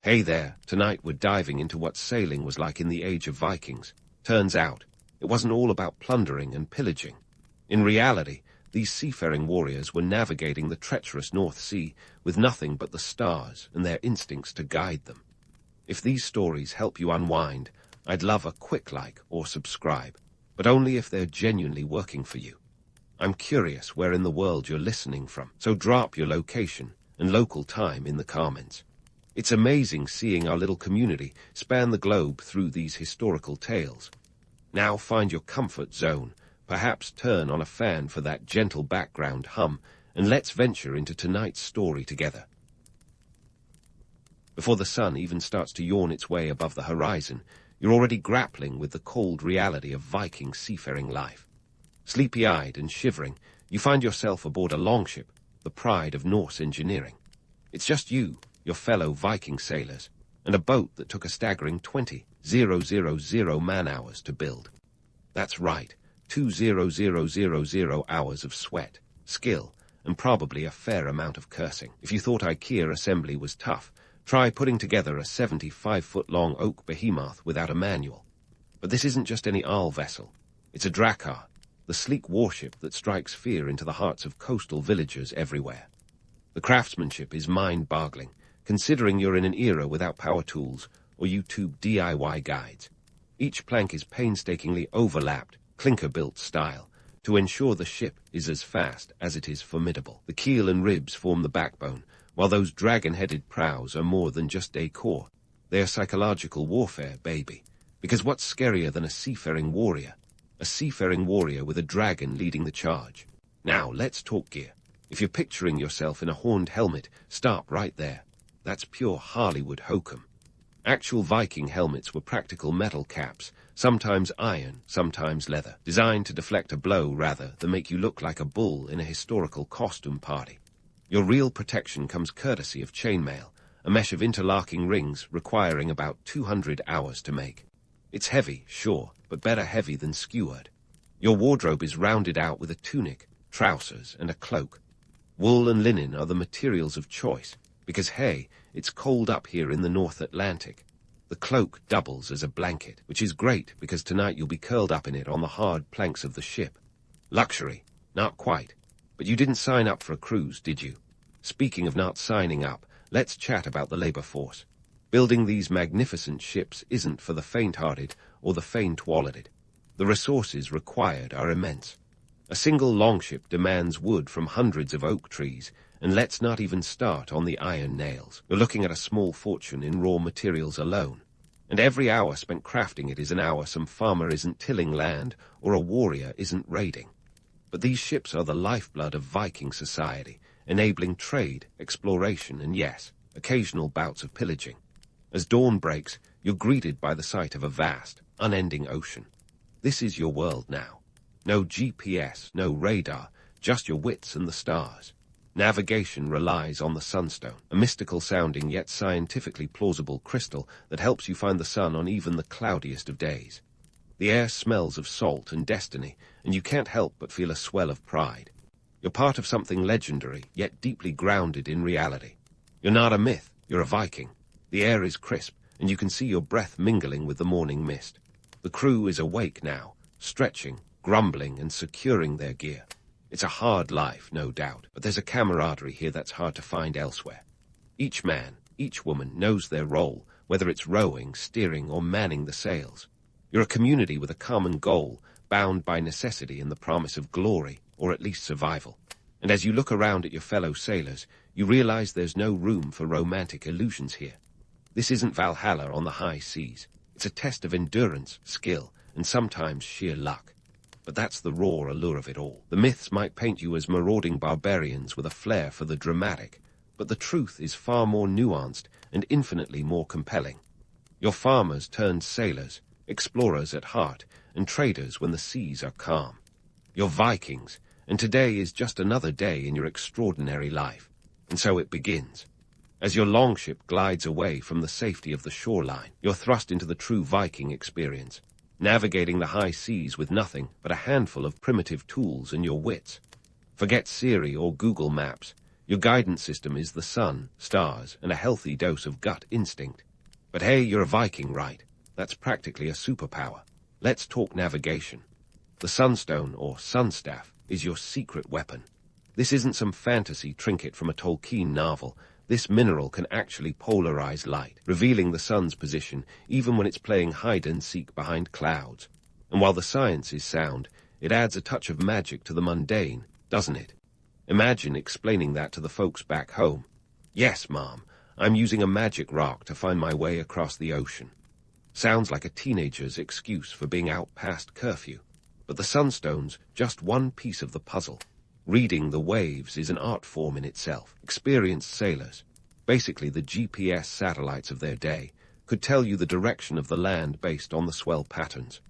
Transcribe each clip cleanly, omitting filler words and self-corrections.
Hey there, tonight we're diving into what sailing was like in the age of Vikings. Turns out, it wasn't all about plundering and pillaging. In reality, these seafaring warriors were navigating the treacherous North Sea with nothing but the stars and their instincts to guide them. If these stories help you unwind, I'd love a quick like or subscribe, but only if they're genuinely working for you. I'm curious where in the world you're listening from, so drop your location and local time in the comments. It's amazing seeing our little community span the globe through these historical tales. Now find your comfort zone, perhaps turn on a fan for that gentle background hum, and let's venture into tonight's story together. Before the sun even starts to yawn its way above the horizon, you're already grappling with the cold reality of Viking seafaring life. Sleepy-eyed and shivering, you find yourself aboard a longship, the pride of Norse engineering. It's just you, your fellow Viking sailors, and a boat that took a staggering 20,000 man-hours to build. That's right, 20,000 hours of sweat, skill, and probably a fair amount of cursing. If you thought IKEA assembly was tough, try putting together a 75-foot-long oak behemoth without a manual. But this isn't just any Aal vessel. It's a Drakkar, the sleek warship that strikes fear into the hearts of coastal villagers everywhere. The craftsmanship is mind-boggling, considering you're in an era without power tools or YouTube DIY guides. Each plank is painstakingly overlapped, clinker-built style, to ensure the ship is as fast as it is formidable. The keel and ribs form the backbone, while those dragon-headed prows are more than just decor. They are psychological warfare, baby. Because what's scarier than a seafaring warrior? A seafaring warrior with a dragon leading the charge. Now, let's talk gear. If you're picturing yourself in a horned helmet, stop right there. That's pure Hollywood hokum. Actual Viking helmets were practical metal caps, sometimes iron, sometimes leather, designed to deflect a blow rather than make you look like a bull in a historical costume party. Your real protection comes courtesy of chainmail, a mesh of interlocking rings requiring about 200 hours to make. It's heavy, sure, but better heavy than skewered. Your wardrobe is rounded out with a tunic, trousers, and a cloak. Wool and linen are the materials of choice, because hey, it's cold up here in the North Atlantic. The cloak doubles as a blanket, which is great because tonight you'll be curled up in it on the hard planks of the ship. Luxury? Not quite. But you didn't sign up for a cruise, did you? Speaking of not signing up, let's chat about the labor force. Building these magnificent ships isn't for the faint-hearted or the faint-walleted. The resources required are immense. A single longship demands wood from hundreds of oak trees, and let's not even start on the iron nails. You're looking at a small fortune in raw materials alone. And every hour spent crafting it is an hour some farmer isn't tilling land or a warrior isn't raiding. But these ships are the lifeblood of Viking society, enabling trade, exploration, and yes, occasional bouts of pillaging. As dawn breaks, you're greeted by the sight of a vast, unending ocean. This is your world now. No GPS, no radar, just your wits and the stars. Navigation relies on the sunstone, a mystical-sounding yet scientifically plausible crystal that helps you find the sun on even the cloudiest of days. The air smells of salt and destiny, and you can't help but feel a swell of pride. You're part of something legendary, yet deeply grounded in reality. You're not a myth, you're a Viking. The air is crisp, and you can see your breath mingling with the morning mist. The crew is awake now, stretching, grumbling, and securing their gear. It's a hard life, no doubt, but there's a camaraderie here that's hard to find elsewhere. Each man, each woman knows their role, whether it's rowing, steering, or manning the sails. You're a community with a common goal, bound by necessity and the promise of glory, or at least survival. And as you look around at your fellow sailors, you realize there's no room for romantic illusions here. This isn't Valhalla on the high seas. It's a test of endurance, skill, and sometimes sheer luck. But that's the raw allure of it all. The myths might paint you as marauding barbarians with a flair for the dramatic, but the truth is far more nuanced and infinitely more compelling. You're farmers turned sailors, explorers at heart, and traders when the seas are calm. You're Vikings, and today is just another day in your extraordinary life. And so it begins. As your longship glides away from the safety of the shoreline, you're thrust into the true Viking experience, navigating the high seas with nothing but a handful of primitive tools and your wits. Forget Siri or Google Maps. Your guidance system is the sun, stars, and a healthy dose of gut instinct. But hey, you're a Viking, right? That's practically a superpower. Let's talk navigation. The Sunstone, or Sunstaff, is your secret weapon. This isn't some fantasy trinket from a Tolkien novel. This mineral can actually polarize light, revealing the sun's position even when it's playing hide-and-seek behind clouds. And while the science is sound, it adds a touch of magic to the mundane, doesn't it? Imagine explaining that to the folks back home. Yes, Mom, I'm using a magic rock to find my way across the ocean. Sounds like a teenager's excuse for being out past curfew. But the Sunstone's just one piece of the puzzle. Reading the waves is an art form in itself. Experienced sailors, basically the GPS satellites of their day, could tell you the direction of the land based on the swell patterns.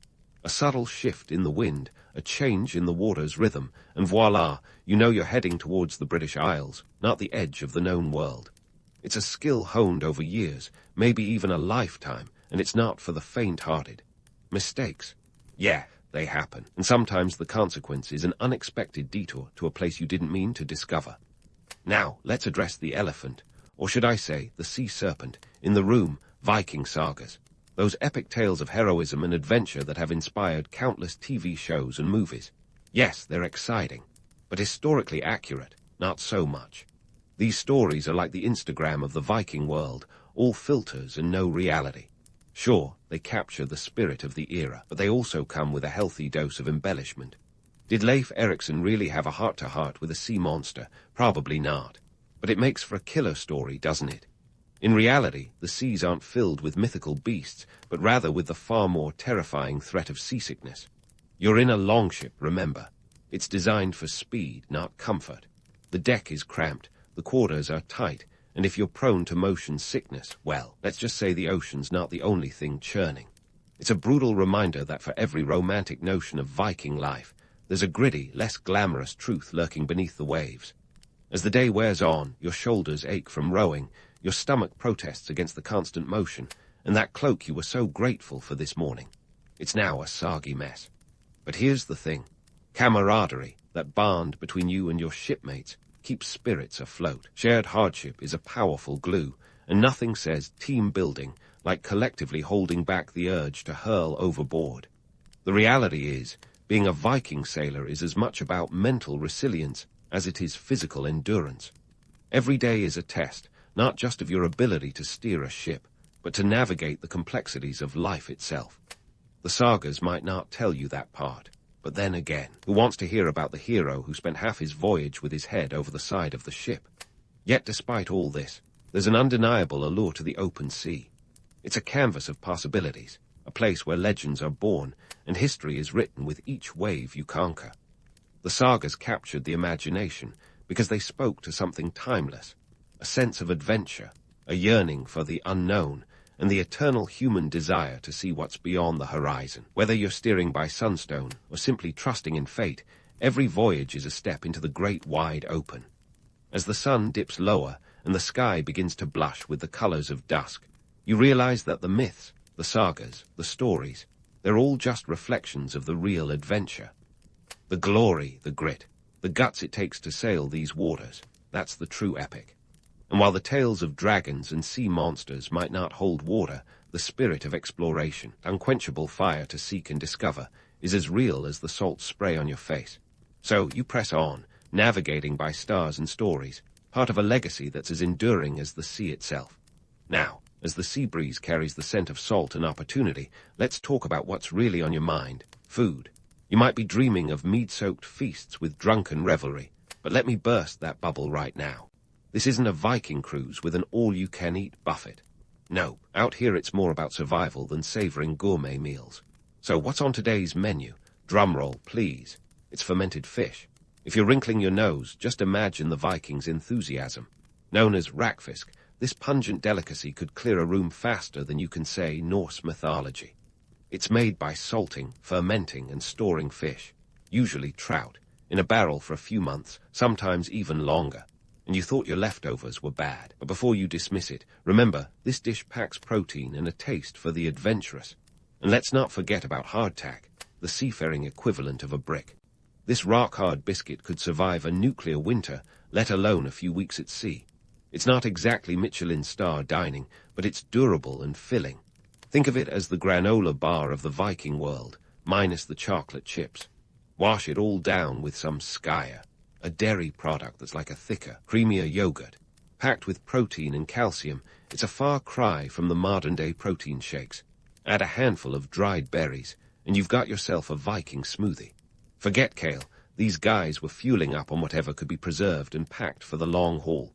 A subtle shift in the wind, a change in the water's rhythm, and voila, you know you're heading towards the British Isles, not the edge of the known world. It's a skill honed over years, maybe even a lifetime, and it's not for the faint-hearted. Mistakes? Yeah, they happen, and sometimes the consequence is an unexpected detour to a place you didn't mean to discover. Now, let's address the elephant, or should I say, the sea serpent, in the room, Viking sagas. Those epic tales of heroism and adventure that have inspired countless TV shows and movies. Yes, they're exciting, but historically accurate, not so much. These stories are like the Instagram of the Viking world, all filters and no reality. Sure, they capture the spirit of the era, but they also come with a healthy dose of embellishment. Did Leif Erikson really have a heart-to-heart with a sea monster? Probably not. But it makes for a killer story, doesn't it? In reality, the seas aren't filled with mythical beasts, but rather with the far more terrifying threat of seasickness. You're in a longship, remember. It's designed for speed, not comfort. The deck is cramped, the quarters are tight, and if you're prone to motion sickness, well, let's just say the ocean's not the only thing churning. It's a brutal reminder that for every romantic notion of Viking life, there's a gritty, less glamorous truth lurking beneath the waves. As the day wears on, your shoulders ache from rowing, your stomach protests against the constant motion, and that cloak you were so grateful for this morning. It's now a soggy mess. But here's the thing. Camaraderie, that bond between you and your shipmates, keeps spirits afloat. Shared hardship is a powerful glue, and nothing says team building like collectively holding back the urge to hurl overboard. The reality is, being a Viking sailor is as much about mental resilience as it is physical endurance. Every day is a test, not just of your ability to steer a ship, but to navigate the complexities of life itself. The sagas might not tell you that part, but then again, who wants to hear about the hero who spent half his voyage with his head over the side of the ship? Yet despite all this, there's an undeniable allure to the open sea. It's a canvas of possibilities, a place where legends are born, and history is written with each wave you conquer. The sagas captured the imagination because they spoke to something timeless, a sense of adventure, a yearning for the unknown, and the eternal human desire to see what's beyond the horizon. Whether you're steering by sunstone or simply trusting in fate, every voyage is a step into the great wide open. As the sun dips lower and the sky begins to blush with the colors of dusk, you realize that the myths, the sagas, the stories, they're all just reflections of the real adventure. The glory, the grit, the guts it takes to sail these waters, that's the true epic. And while the tales of dragons and sea monsters might not hold water, the spirit of exploration, unquenchable fire to seek and discover, is as real as the salt spray on your face. So you press on, navigating by stars and stories, part of a legacy that's as enduring as the sea itself. Now, as the sea breeze carries the scent of salt and opportunity, let's talk about what's really on your mind: food. You might be dreaming of mead-soaked feasts with drunken revelry, but let me burst that bubble right now. This isn't a Viking cruise with an all-you-can-eat buffet. No, out here it's more about survival than savoring gourmet meals. So what's on today's menu? Drumroll, please. It's fermented fish. If you're wrinkling your nose, just imagine the Vikings' enthusiasm. Known as rackfisk, this pungent delicacy could clear a room faster than you can say Norse mythology. It's made by salting, fermenting, and storing fish, usually trout, in a barrel for a few months, sometimes even longer. And you thought your leftovers were bad. But before you dismiss it, remember, this dish packs protein and a taste for the adventurous. And let's not forget about hardtack, the seafaring equivalent of a brick. This rock-hard biscuit could survive a nuclear winter let alone a few weeks at sea. It's not exactly Michelin star dining, but it's durable and filling. Think of it as the granola bar of the Viking world, minus the chocolate chips. Wash it all down with some skyer, a dairy product that's like a thicker, creamier yogurt. Packed with protein and calcium, it's a far cry from the modern-day protein shakes. Add a handful of dried berries, and you've got yourself a Viking smoothie. Forget kale, these guys were fueling up on whatever could be preserved and packed for the long haul.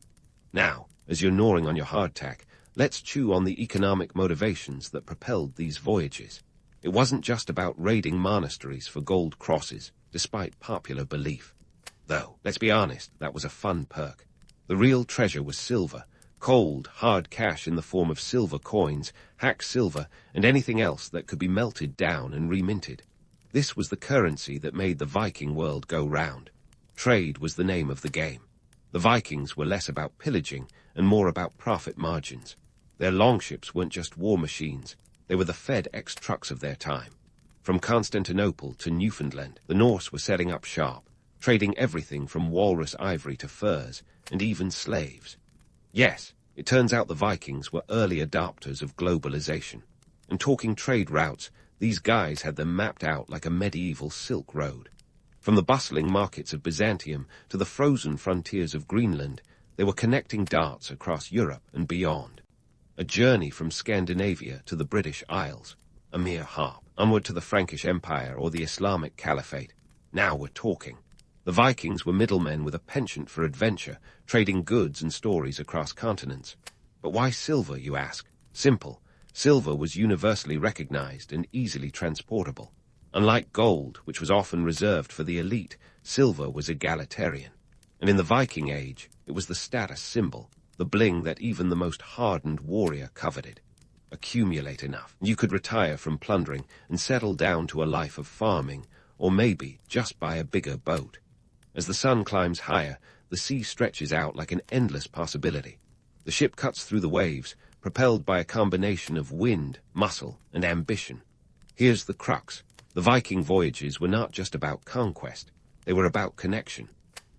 Now, as you're gnawing on your hardtack, let's chew on the economic motivations that propelled these voyages. It wasn't just about raiding monasteries for gold crosses, despite popular belief. Though, let's be honest, that was a fun perk. The real treasure was silver, cold, hard cash in the form of silver coins, hack silver, and anything else that could be melted down and reminted. This was the currency that made the Viking world go round. Trade was the name of the game. The Vikings were less about pillaging and more about profit margins. Their longships weren't just war machines. They were the FedEx trucks of their time. From Constantinople to Newfoundland, the Norse were setting up shop, trading everything from walrus ivory to furs, and even slaves. Yes, it turns out the Vikings were early adopters of globalization. And talking trade routes, these guys had them mapped out like a medieval Silk Road. From the bustling markets of Byzantium to the frozen frontiers of Greenland, they were connecting darts across Europe and beyond. A journey from Scandinavia to the British Isles, a mere hop, onward to the Frankish Empire or the Islamic Caliphate. Now we're talking. The Vikings were middlemen with a penchant for adventure, trading goods and stories across continents. But why silver, you ask? Simple. Silver was universally recognized and easily transportable. Unlike gold, which was often reserved for the elite, silver was egalitarian. And in the Viking Age, it was the status symbol, the bling that even the most hardened warrior coveted. Accumulate enough, and you could retire from plundering and settle down to a life of farming, or maybe just buy a bigger boat. As the sun climbs higher, the sea stretches out like an endless possibility. The ship cuts through the waves, propelled by a combination of wind, muscle, and ambition. Here's the crux. The Viking voyages were not just about conquest. They were about connection.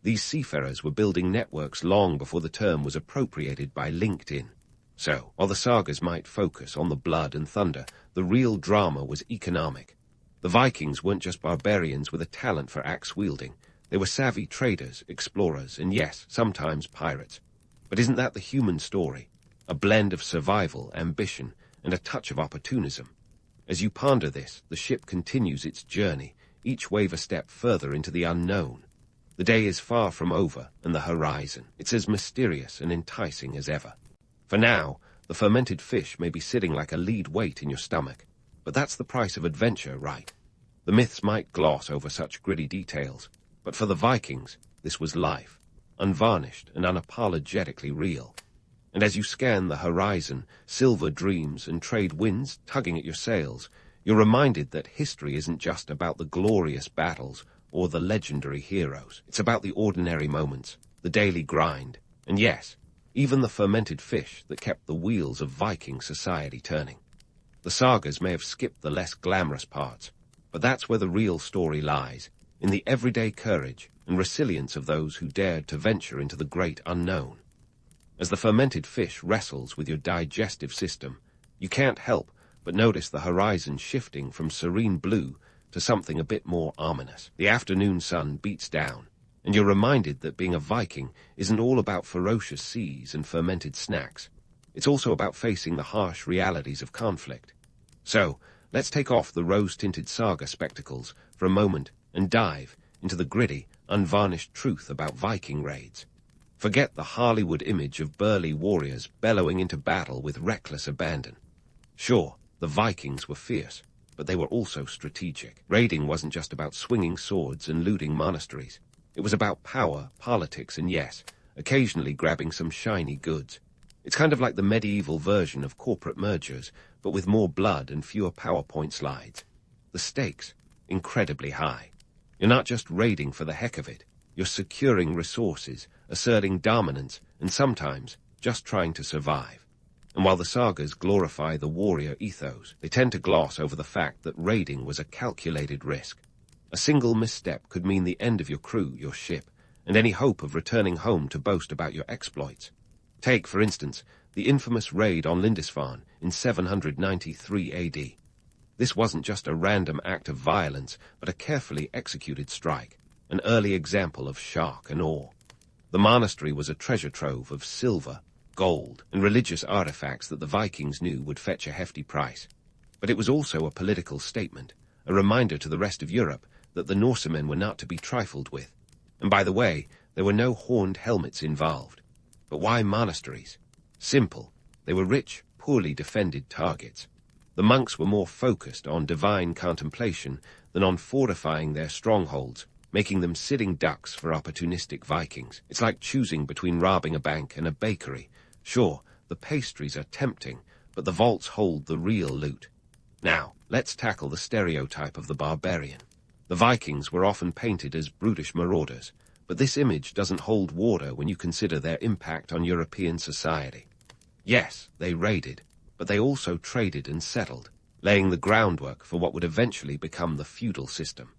These seafarers were building networks long before the term was appropriated by LinkedIn. So, while the sagas might focus on the blood and thunder, the real drama was economic. The Vikings weren't just barbarians with a talent for axe-wielding. They were savvy traders, explorers, and yes, sometimes pirates. But isn't that the human story? A blend of survival, ambition, and a touch of opportunism. As you ponder this, the ship continues its journey, each wave a step further into the unknown. The day is far from over, and the horizon. It's as mysterious and enticing as ever. For now, the fermented fish may be sitting like a lead weight in your stomach, but that's the price of adventure, right? The myths might gloss over such gritty details, but for the Vikings, this was life, unvarnished and unapologetically real. And as you scan the horizon, silver dreams and trade winds tugging at your sails, you're reminded that history isn't just about the glorious battles or the legendary heroes. It's about the ordinary moments, the daily grind, and yes, even the fermented fish that kept the wheels of Viking society turning. The sagas may have skipped the less glamorous parts, but that's where the real story lies, in the everyday courage and resilience of those who dared to venture into the great unknown. As the fermented fish wrestles with your digestive system, you can't help but notice the horizon shifting from serene blue to something a bit more ominous. The afternoon sun beats down, and you're reminded that being a Viking isn't all about ferocious seas and fermented snacks. It's also about facing the harsh realities of conflict. So, let's take off the rose-tinted saga spectacles for a moment and dive into the gritty, unvarnished truth about Viking raids. Forget the Hollywood image of burly warriors bellowing into battle with reckless abandon. Sure, the Vikings were fierce, but they were also strategic. Raiding wasn't just about swinging swords and looting monasteries. It was about power, politics, and yes, occasionally grabbing some shiny goods. It's kind of like the medieval version of corporate mergers, but with more blood and fewer PowerPoint slides. The stakes, incredibly high. You're not just raiding for the heck of it. You're securing resources, asserting dominance, and sometimes just trying to survive. And while the sagas glorify the warrior ethos, they tend to gloss over the fact that raiding was a calculated risk. A single misstep could mean the end of your crew, your ship, and any hope of returning home to boast about your exploits. Take, for instance, the infamous raid on Lindisfarne in 793 AD. This wasn't just a random act of violence, but a carefully executed strike, an early example of shock and awe. The monastery was a treasure trove of silver, gold, and religious artifacts that the Vikings knew would fetch a hefty price. But it was also a political statement, a reminder to the rest of Europe that the Norsemen were not to be trifled with. And by the way, there were no horned helmets involved. But why monasteries? Simple. They were rich, poorly defended targets. The monks were more focused on divine contemplation than on fortifying their strongholds, making them sitting ducks for opportunistic Vikings. It's like choosing between robbing a bank and a bakery. Sure, the pastries are tempting, but the vaults hold the real loot. Now, let's tackle the stereotype of the barbarian. The Vikings were often painted as brutish marauders, but this image doesn't hold water when you consider their impact on European society. Yes, they raided, but they also traded and settled, laying the groundwork for what would eventually become the feudal system.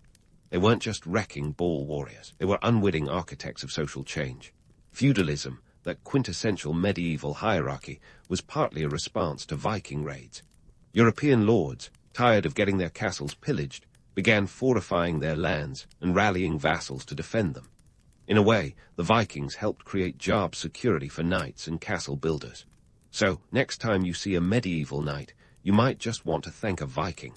They weren't just wrecking ball warriors, they were unwitting architects of social change. Feudalism, that quintessential medieval hierarchy, was partly a response to Viking raids. European lords, tired of getting their castles pillaged, began fortifying their lands and rallying vassals to defend them. In a way, the Vikings helped create job security for knights and castle builders. So, next time you see a medieval knight, you might just want to thank a Viking.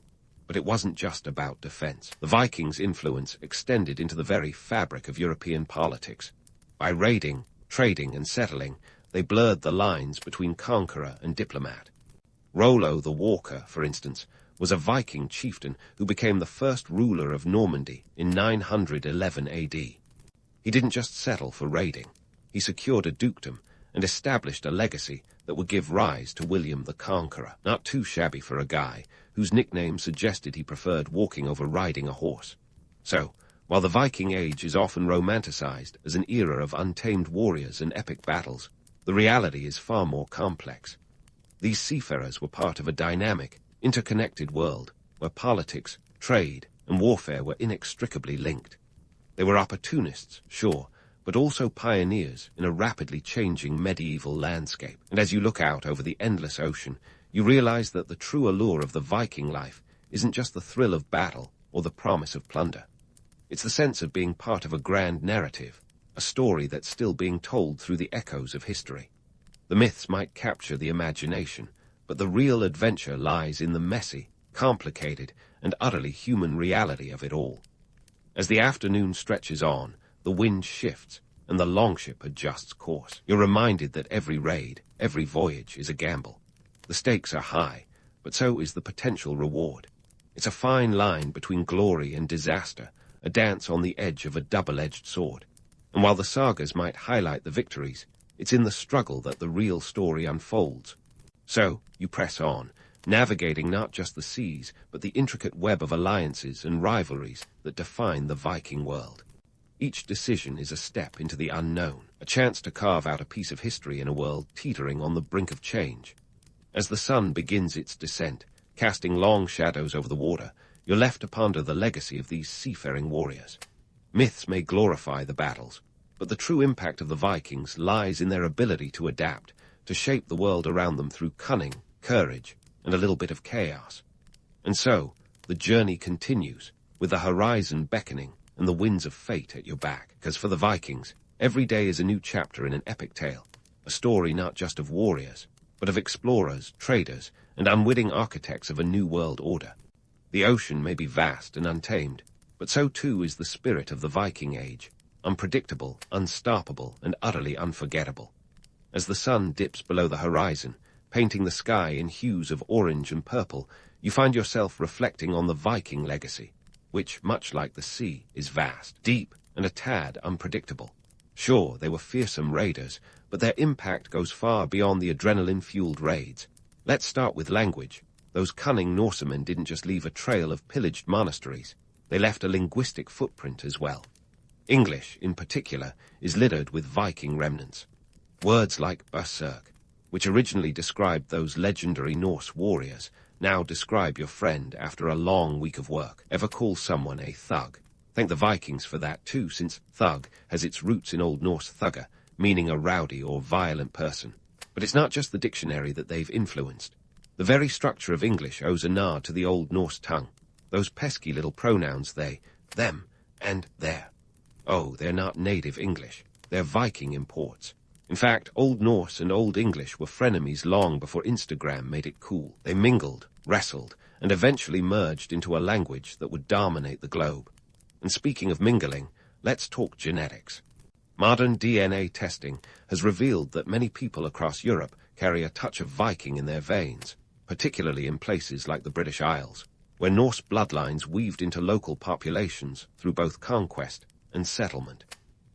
But it wasn't just about defense. The Vikings' influence extended into the very fabric of European politics. By raiding, trading, and settling, they blurred the lines between conqueror and diplomat. Rollo the Walker, for instance, was a Viking chieftain who became the first ruler of Normandy in 911 AD. He didn't just settle for raiding. He secured a dukedom and established a legacy that would give rise to William the Conqueror. Not too shabby for a guy whose nickname suggested he preferred walking over riding a horse. So, while the Viking Age is often romanticized as an era of untamed warriors and epic battles, the reality is far more complex. These seafarers were part of a dynamic, interconnected world where politics, trade, and warfare were inextricably linked. They were opportunists, sure, but also pioneers in a rapidly changing medieval landscape. And as you look out over the endless ocean, you realize that the true allure of the Viking life isn't just the thrill of battle or the promise of plunder. It's the sense of being part of a grand narrative, a story that's still being told through the echoes of history. The myths might capture the imagination, but the real adventure lies in the messy, complicated, and utterly human reality of it all. As the afternoon stretches on, the wind shifts, and the longship adjusts course. You're reminded that every raid, every voyage is a gamble. The stakes are high, but so is the potential reward. It's a fine line between glory and disaster, a dance on the edge of a double-edged sword. And while the sagas might highlight the victories, it's in the struggle that the real story unfolds. So, you press on, navigating not just the seas, but the intricate web of alliances and rivalries that define the Viking world. Each decision is a step into the unknown, a chance to carve out a piece of history in a world teetering on the brink of change. As the sun begins its descent, casting long shadows over the water, you're left to ponder the legacy of these seafaring warriors. Myths may glorify the battles, but the true impact of the Vikings lies in their ability to adapt, to shape the world around them through cunning, courage, and a little bit of chaos. And so, the journey continues, with the horizon beckoning and the winds of fate at your back. Because for the Vikings, every day is a new chapter in an epic tale, a story not just of warriors, but of explorers, traders, and unwitting architects of a new world order. The ocean may be vast and untamed, but so too is the spirit of the Viking Age, unpredictable, unstoppable, and utterly unforgettable. As the sun dips below the horizon, painting the sky in hues of orange and purple, you find yourself reflecting on the Viking legacy, which, much like the sea, is vast, deep, and a tad unpredictable. Sure, they were fearsome raiders, but their impact goes far beyond the adrenaline-fueled raids. Let's start with language. Those cunning Norsemen didn't just leave a trail of pillaged monasteries. They left a linguistic footprint as well. English, in particular, is littered with Viking remnants. Words like berserk, which originally described those legendary Norse warriors, now describe your friend after a long week of work. Ever call someone a thug? Thank the Vikings for that too, since thug has its roots in Old Norse thugger, meaning a rowdy or violent person. But it's not just the dictionary that they've influenced. The very structure of English owes a nod to the Old Norse tongue. Those pesky little pronouns they, them, and their. Oh, they're not native English. They're Viking imports. In fact, Old Norse and Old English were frenemies long before Instagram made it cool. They mingled, wrestled, and eventually merged into a language that would dominate the globe. And speaking of mingling, let's talk genetics. Modern DNA testing has revealed that many people across Europe carry a touch of Viking in their veins, particularly in places like the British Isles, where Norse bloodlines weaved into local populations through both conquest and settlement.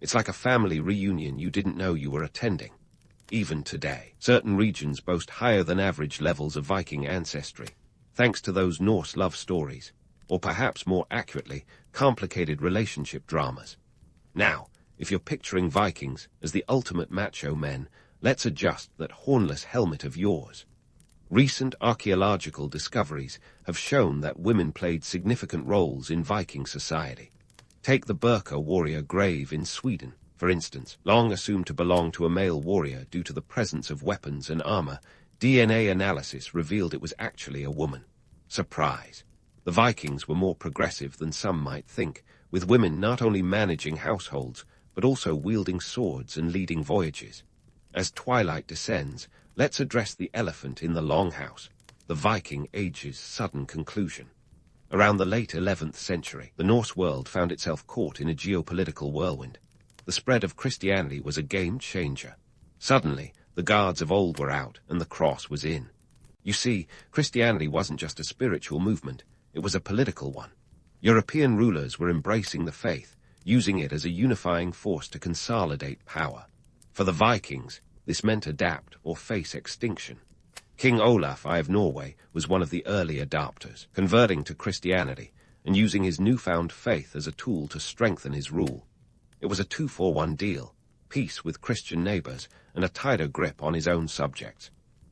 It's like a family reunion you didn't know you were attending. Even today, certain regions boast higher than average levels of Viking ancestry, thanks to those Norse love stories, or perhaps more accurately, complicated relationship dramas. Now, if you're picturing Vikings as the ultimate macho men, let's adjust that hornless helmet of yours. Recent archaeological discoveries have shown that women played significant roles in Viking society. Take the Burka warrior grave in Sweden, for instance. Long assumed to belong to a male warrior due to the presence of weapons and armor, DNA analysis revealed it was actually a woman. Surprise! The Vikings were more progressive than some might think, with women not only managing households, but also wielding swords and leading voyages. As twilight descends, let's address the elephant in the longhouse, the Viking Age's sudden conclusion. Around the late 11th century, the Norse world found itself caught in a geopolitical whirlwind. The spread of Christianity was a game-changer. Suddenly, the gods of old were out, and the cross was in. You see, Christianity wasn't just a spiritual movement, it was a political one. European rulers were embracing the faith, using it as a unifying force to consolidate power. For the Vikings, this meant adapt or face extinction. King Olaf I of Norway was one of the early adopters, converting to Christianity and using his newfound faith as a tool to strengthen his rule. It was a 2-for-1 deal, peace with Christian neighbors and a tighter grip on his own subjects.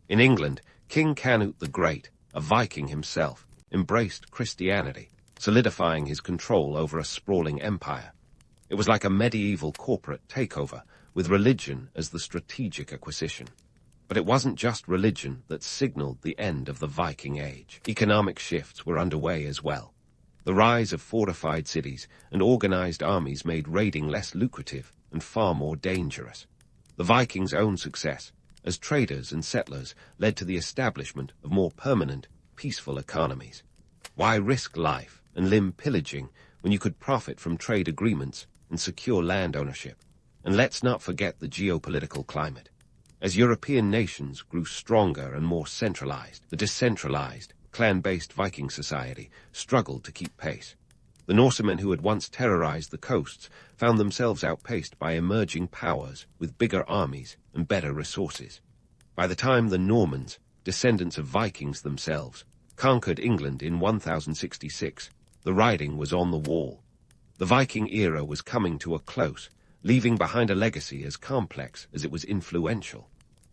In England, King Canute the Great, a Viking himself, embraced Christianity, solidifying his control over a sprawling empire. It was like a medieval corporate takeover, with religion as the strategic acquisition. But it wasn't just religion that signaled the end of the Viking Age. Economic shifts were underway as well. The rise of fortified cities and organized armies made raiding less lucrative and far more dangerous. The Vikings' own success as traders and settlers led to the establishment of more permanent, peaceful economies. Why risk life and limb pillaging when you could profit from trade agreements and secure land ownership? And let's not forget the geopolitical climate. As European nations grew stronger and more centralized, the decentralized, clan-based Viking society struggled to keep pace. The Norsemen who had once terrorized the coasts found themselves outpaced by emerging powers with bigger armies and better resources. By the time the Normans, descendants of Vikings themselves, conquered England in 1066, the writing was on the wall. The Viking era was coming to a close, leaving behind a legacy as complex as it was influential.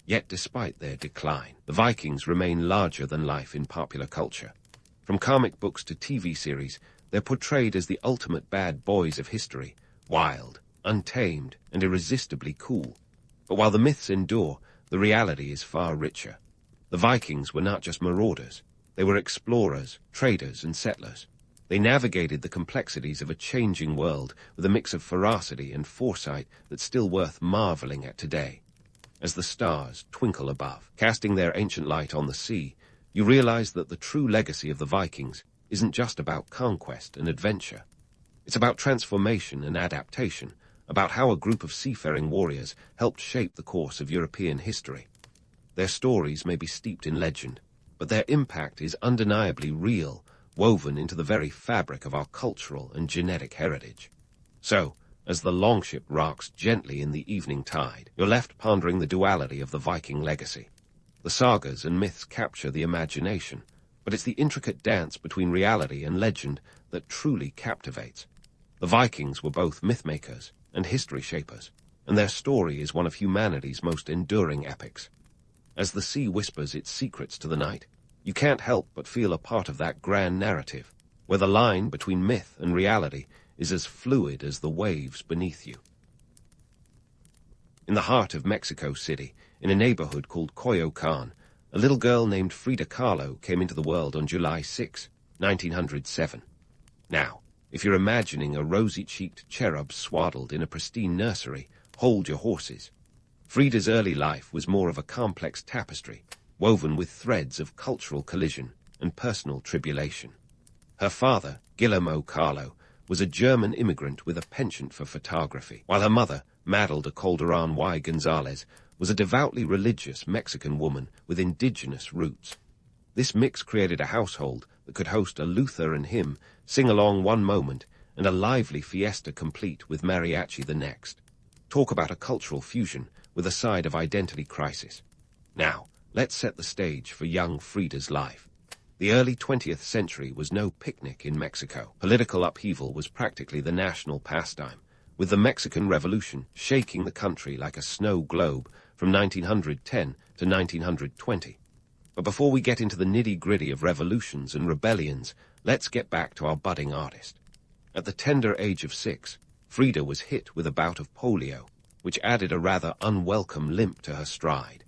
Yet despite their decline, the Vikings remain larger than life in popular culture. From comic books to TV series, they're portrayed as the ultimate bad boys of history, wild, untamed, and irresistibly cool. But while the myths endure, the reality is far richer. The Vikings were not just marauders. They were explorers, traders, and settlers. They navigated the complexities of a changing world with a mix of ferocity and foresight that's still worth marveling at today. As the stars twinkle above, casting their ancient light on the sea, you realize that the true legacy of the Vikings isn't just about conquest and adventure. It's about transformation and adaptation, about how a group of seafaring warriors helped shape the course of European history. Their stories may be steeped in legend, but their impact is undeniably real, woven into the very fabric of our cultural and genetic heritage. So, as the longship rocks gently in the evening tide, you're left pondering the duality of the Viking legacy. The sagas and myths capture the imagination, but it's the intricate dance between reality and legend that truly captivates. The Vikings were both mythmakers and history shapers, and their story is one of humanity's most enduring epics. As the sea whispers its secrets to the night, you can't help but feel a part of that grand narrative, where the line between myth and reality is as fluid as the waves beneath you. In the heart of Mexico City, in a neighborhood called Coyoacan, a little girl named Frida Kahlo came into the world on July 6, 1907. Now, if you're imagining a rosy-cheeked cherub swaddled in a pristine nursery, hold your horses. Frida's early life was more of a complex tapestry, woven with threads of cultural collision and personal tribulation. Her father, Guillermo Kahlo, was a German immigrant with a penchant for photography, while her mother, Matilda Calderon Y. Gonzalez, was a devoutly religious Mexican woman with indigenous roots. This mix created a household that could host a Lutheran hymn, sing-along one moment, and a lively fiesta complete with mariachi the next. Talk about a cultural fusion with a side of identity crisis. Now, let's set the stage for young Frida's life. The early 20th century was no picnic in Mexico. Political upheaval was practically the national pastime, with the Mexican Revolution shaking the country like a snow globe from 1910 to 1920. But before we get into the nitty-gritty of revolutions and rebellions, let's get back to our budding artist. At the tender age of 6, Frida was hit with a bout of polio, which added a rather unwelcome limp to her stride.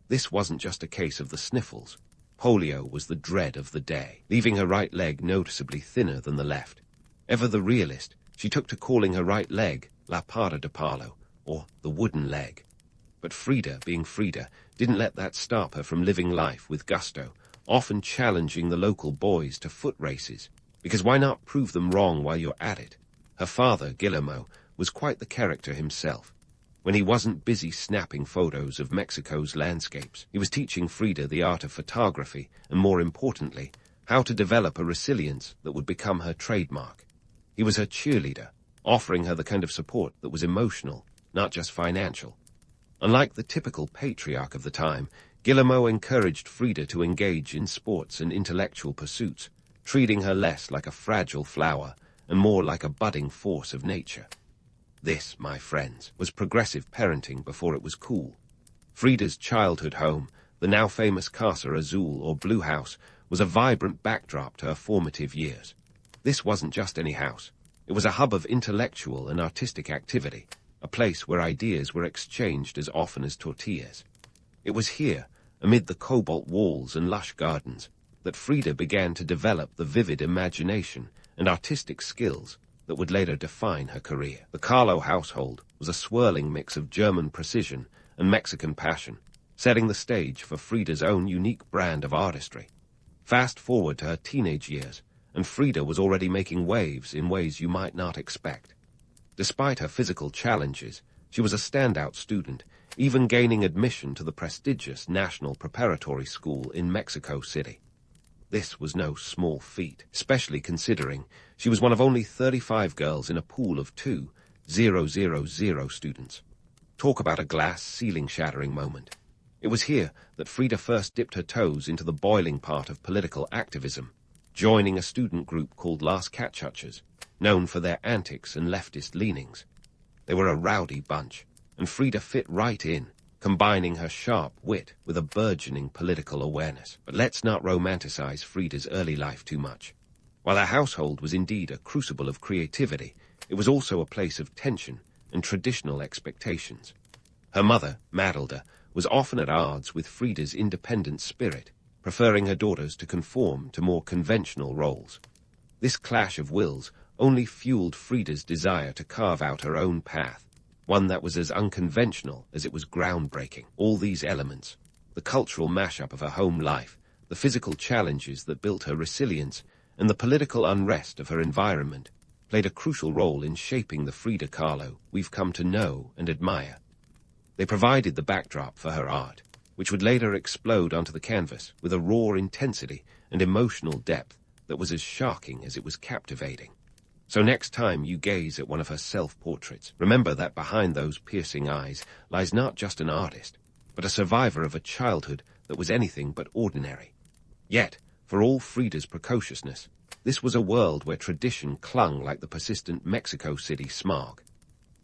This wasn't just a case of the sniffles. Polio was the dread of the day, leaving her right leg noticeably thinner than the left. Ever the realist, she took to calling her right leg La Pata de Palo, or the wooden leg. But Frida, being Frida, didn't let that stop her from living life with gusto, often challenging the local boys to foot races, because why not prove them wrong while you're at it? Her father, Guillermo, was quite the character himself. When he wasn't busy snapping photos of Mexico's landscapes, he was teaching Frida the art of photography and, more importantly, how to develop a resilience that would become her trademark. He was her cheerleader, offering her the kind of support that was emotional, not just financial. Unlike the typical patriarch of the time, Guillermo encouraged Frida to engage in sports and intellectual pursuits, treating her less like a fragile flower and more like a budding force of nature. This, my friends, was progressive parenting before it was cool. Frida's childhood home, the now famous Casa Azul or Blue House, was a vibrant backdrop to her formative years. This wasn't just any house. It was a hub of intellectual and artistic activity, a place where ideas were exchanged as often as tortillas. It was here, amid the cobalt walls and lush gardens, that Frida began to develop the vivid imagination and artistic skills that would later define her career. The Kahlo household was a swirling mix of German precision and Mexican passion, setting the stage for Frida's own unique brand of artistry. Fast forward to her teenage years, and Frida was already making waves in ways you might not expect. Despite her physical challenges, she was a standout student, even gaining admission to the prestigious National Preparatory School in Mexico City. This was no small feat, especially considering she was one of only 35 girls in a pool of 2,000 students. Talk about a glass ceiling-shattering moment. It was here that Frida first dipped her toes into the boiling pot of political activism, joining a student group called Las Cachuchas, known for their antics and leftist leanings. They were a rowdy bunch, and Frida fit right in, combining her sharp wit with a burgeoning political awareness. But let's not romanticize Frida's early life too much. While her household was indeed a crucible of creativity, it was also a place of tension and traditional expectations. Her mother, Matilda, was often at odds with Frida's independent spirit, preferring her daughters to conform to more conventional roles. This clash of wills only fueled Frida's desire to carve out her own path, one that was as unconventional as it was groundbreaking. All these elements, the cultural mashup of her home life, the physical challenges that built her resilience, and the political unrest of her environment, played a crucial role in shaping the Frida Kahlo we've come to know and admire. They provided the backdrop for her art, which would later explode onto the canvas with a raw intensity and emotional depth that was as shocking as it was captivating. So next time you gaze at one of her self-portraits, remember that behind those piercing eyes lies not just an artist, but a survivor of a childhood that was anything but ordinary. Yet, for all Frida's precociousness, this was a world where tradition clung like the persistent Mexico City smog.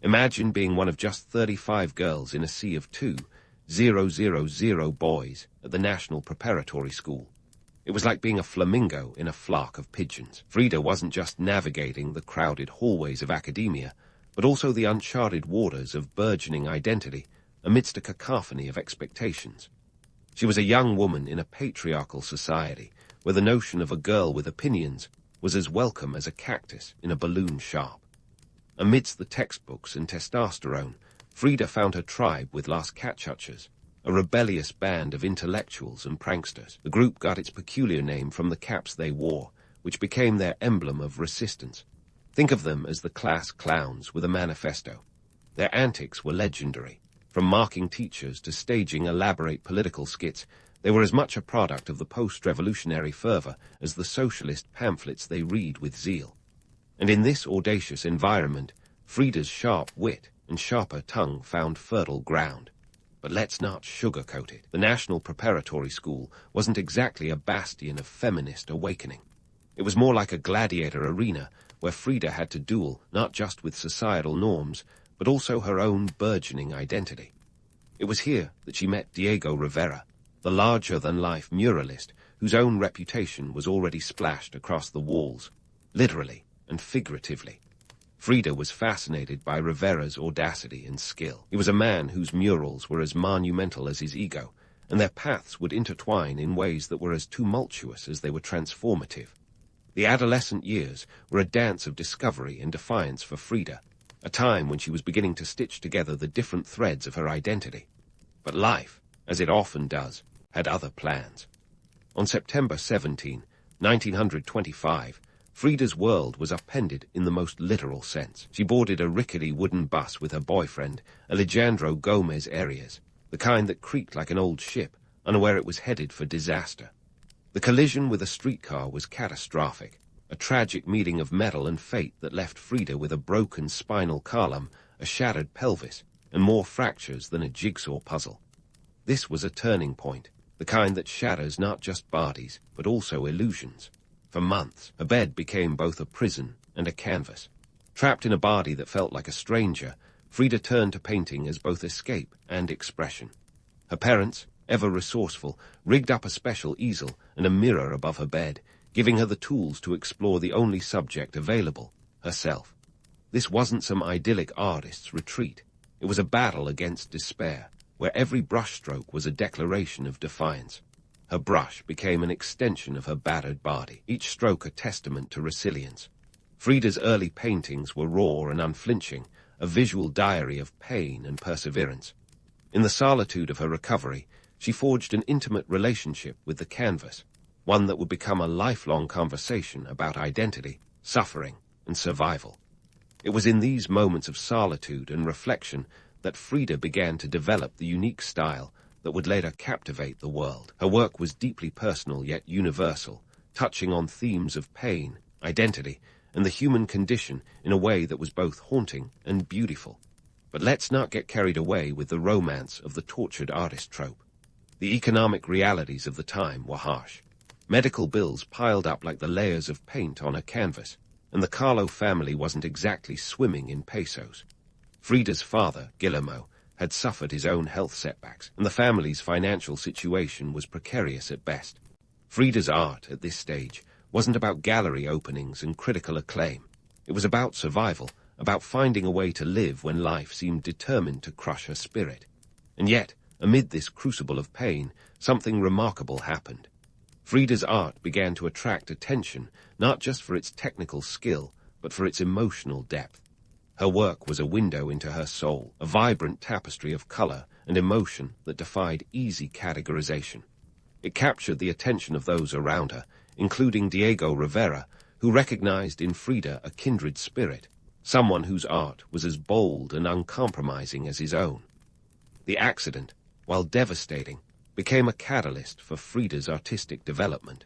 Imagine being one of just 35 girls in a sea of 2,000 boys at the National Preparatory School. It was like being a flamingo in a flock of pigeons. Frida wasn't just navigating the crowded hallways of academia, but also the uncharted waters of burgeoning identity amidst a cacophony of expectations. She was a young woman in a patriarchal society where the notion of a girl with opinions was as welcome as a cactus in a balloon shop. Amidst the textbooks and testosterone, Frida found her tribe with Las Catchuchas, a rebellious band of intellectuals and pranksters. The group got its peculiar name from the caps they wore, which became their emblem of resistance. Think of them as the class clowns with a manifesto. Their antics were legendary. From mocking teachers to staging elaborate political skits, they were as much a product of the post-revolutionary fervor as the socialist pamphlets they read with zeal. And in this audacious environment, Frida's sharp wit and sharper tongue found fertile ground. But let's not sugarcoat it. The National Preparatory School wasn't exactly a bastion of feminist awakening. It was more like a gladiator arena where Frida had to duel not just with societal norms, but also her own burgeoning identity. It was here that she met Diego Rivera, the larger-than-life muralist whose own reputation was already splashed across the walls, literally and figuratively. Frida was fascinated by Rivera's audacity and skill. He was a man whose murals were as monumental as his ego, and their paths would intertwine in ways that were as tumultuous as they were transformative. The adolescent years were a dance of discovery and defiance for Frida, a time when she was beginning to stitch together the different threads of her identity. But life, as it often does, had other plans. On September 17, 1925, Frida's world was upended in the most literal sense. She boarded a rickety wooden bus with her boyfriend, Alejandro Gomez Arias, the kind that creaked like an old ship, unaware it was headed for disaster. The collision with a streetcar was catastrophic, a tragic meeting of metal and fate that left Frida with a broken spinal column, a shattered pelvis, and more fractures than a jigsaw puzzle. This was a turning point, the kind that shatters not just bodies, but also illusions. For months, her bed became both a prison and a canvas. Trapped in a body that felt like a stranger, Frida turned to painting as both escape and expression. Her parents, ever resourceful, rigged up a special easel and a mirror above her bed, giving her the tools to explore the only subject available, herself. This wasn't some idyllic artist's retreat. It was a battle against despair, where every brushstroke was a declaration of defiance. Her brush became an extension of her battered body, each stroke a testament to resilience. Frida's early paintings were raw and unflinching, a visual diary of pain and perseverance. In the solitude of her recovery, she forged an intimate relationship with the canvas, one that would become a lifelong conversation about identity, suffering, and survival. It was in these moments of solitude and reflection that Frida began to develop the unique style that would later captivate the world. Her work was deeply personal yet universal, touching on themes of pain, identity, and the human condition in a way that was both haunting and beautiful. But let's not get carried away with the romance of the tortured artist trope. The economic realities of the time were harsh. Medical bills piled up like the layers of paint on a canvas, and the Kahlo family wasn't exactly swimming in pesos. Frida's father, Guillermo, had suffered his own health setbacks, and the family's financial situation was precarious at best. Frida's art, at this stage, wasn't about gallery openings and critical acclaim. It was about survival, about finding a way to live when life seemed determined to crush her spirit. And yet, amid this crucible of pain, something remarkable happened. Frida's art began to attract attention, not just for its technical skill, but for its emotional depth. Her work was a window into her soul, a vibrant tapestry of color and emotion that defied easy categorization. It captured the attention of those around her, including Diego Rivera, who recognized in Frida a kindred spirit, someone whose art was as bold and uncompromising as his own. The accident, while devastating, became a catalyst for Frida's artistic development.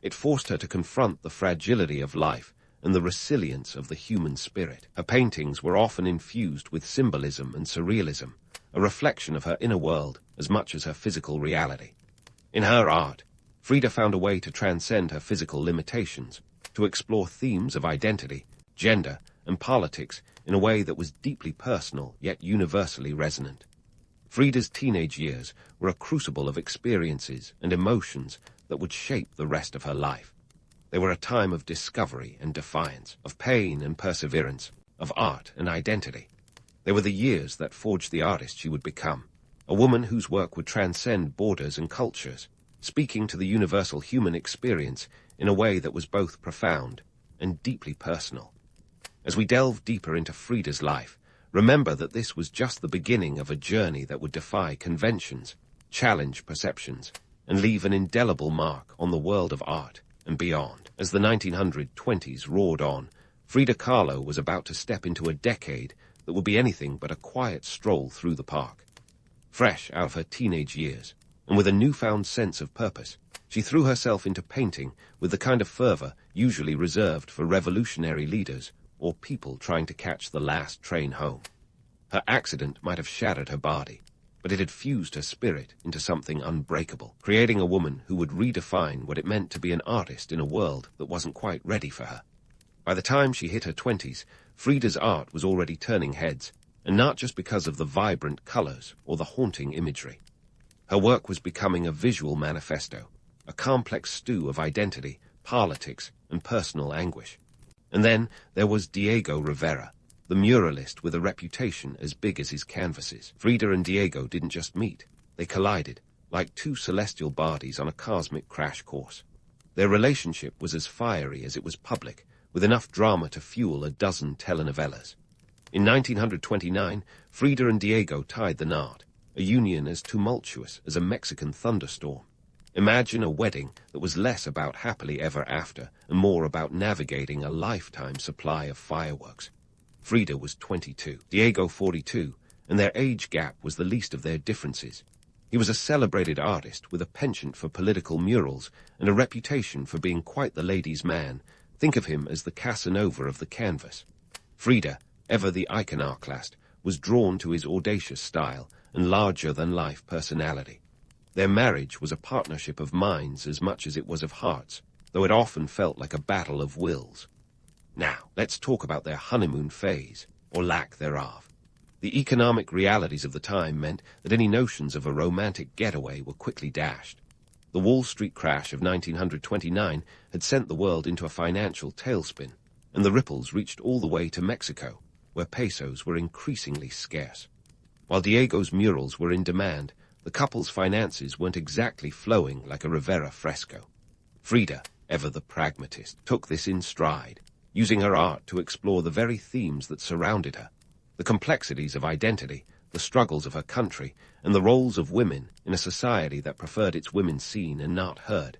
It forced her to confront the fragility of life and the resilience of the human spirit. Her paintings were often infused with symbolism and surrealism, a reflection of her inner world as much as her physical reality. In her art, Frida found a way to transcend her physical limitations, to explore themes of identity, gender, and politics in a way that was deeply personal yet universally resonant. Frida's teenage years were a crucible of experiences and emotions that that would shape the rest of her life. They were a time of discovery and defiance, of pain and perseverance, of art and identity. They were the years that forged the artist she would become, a woman whose work would transcend borders and cultures, speaking to the universal human experience in a way that was both profound and deeply personal. As we delve deeper into Frida's life, remember that this was just the beginning of a journey that would defy conventions, challenge perceptions, and leave an indelible mark on the world of art and beyond. As the 1920s roared on, Frida Kahlo was about to step into a decade that would be anything but a quiet stroll through the park. Fresh out of her teenage years, and with a newfound sense of purpose, she threw herself into painting with the kind of fervor usually reserved for revolutionary leaders or people trying to catch the last train home. Her accident might have shattered her body, but it had fused her spirit into something unbreakable, creating a woman who would redefine what it meant to be an artist in a world that wasn't quite ready for her. By the time she hit her 20s, Frida's art was already turning heads, and not just because of the vibrant colors or the haunting imagery. Her work was becoming a visual manifesto, a complex stew of identity, politics, and personal anguish. And then there was Diego Rivera, the muralist with a reputation as big as his canvases. Frida and Diego didn't just meet, they collided, like two celestial bodies on a cosmic crash course. Their relationship was as fiery as it was public, with enough drama to fuel a dozen telenovelas. In 1929, Frida and Diego tied the knot, a union as tumultuous as a Mexican thunderstorm. Imagine a wedding that was less about happily ever after and more about navigating a lifetime supply of fireworks. Frida was 22, Diego 42, and their age gap was the least of their differences. He was a celebrated artist with a penchant for political murals and a reputation for being quite the ladies' man. Think of him as the Casanova of the canvas. Frida, ever the iconoclast, was drawn to his audacious style and larger-than-life personality. Their marriage was a partnership of minds as much as it was of hearts, though it often felt like a battle of wills. Now, let's talk about their honeymoon phase, or lack thereof. The economic realities of the time meant that any notions of a romantic getaway were quickly dashed. The Wall Street crash of 1929 had sent the world into a financial tailspin, and the ripples reached all the way to Mexico, where pesos were increasingly scarce. While Diego's murals were in demand, the couple's finances weren't exactly flowing like a Rivera fresco. Frida, ever the pragmatist, took this in stride, using her art to explore the very themes that surrounded her, the complexities of identity, the struggles of her country, and the roles of women in a society that preferred its women seen and not heard.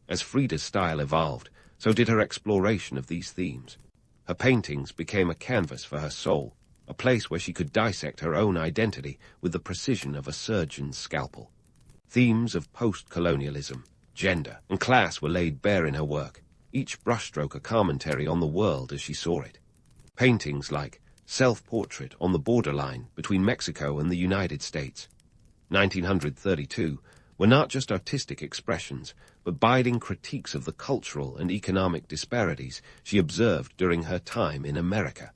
As Frida's style evolved, so did her exploration of these themes. Her paintings became a canvas for her soul, a place where she could dissect her own identity with the precision of a surgeon's scalpel. Themes of post-colonialism, gender, and class were laid bare in her work, each brushstroke a commentary on the world as she saw it. Paintings like Self-Portrait on the Borderline Between Mexico and the United States, 1932, were not just artistic expressions, but biting critiques of the cultural and economic disparities she observed during her time in America.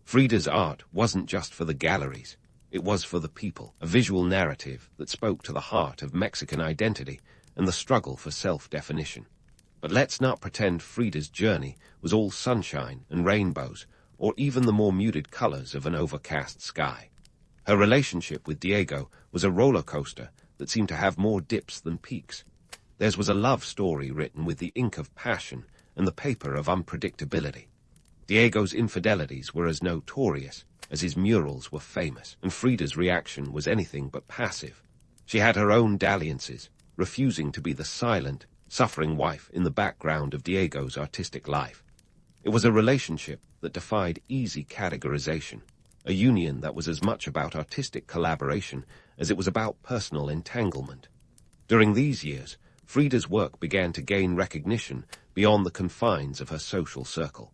Frida's art wasn't just for the galleries, it was for the people, a visual narrative that spoke to the heart of Mexican identity and the struggle for self-definition. But let's not pretend Frida's journey was all sunshine and rainbows, or even the more muted colors of an overcast sky. Her relationship with Diego was a roller coaster that seemed to have more dips than peaks. Theirs was a love story written with the ink of passion and the paper of unpredictability. Diego's infidelities were as notorious as his murals were famous, and Frida's reaction was anything but passive. She had her own dalliances, refusing to be the silent, suffering wife in the background of Diego's artistic life. It was a relationship that defied easy categorization, a union that was as much about artistic collaboration as it was about personal entanglement. During these years, Frida's work began to gain recognition beyond the confines of her social circle.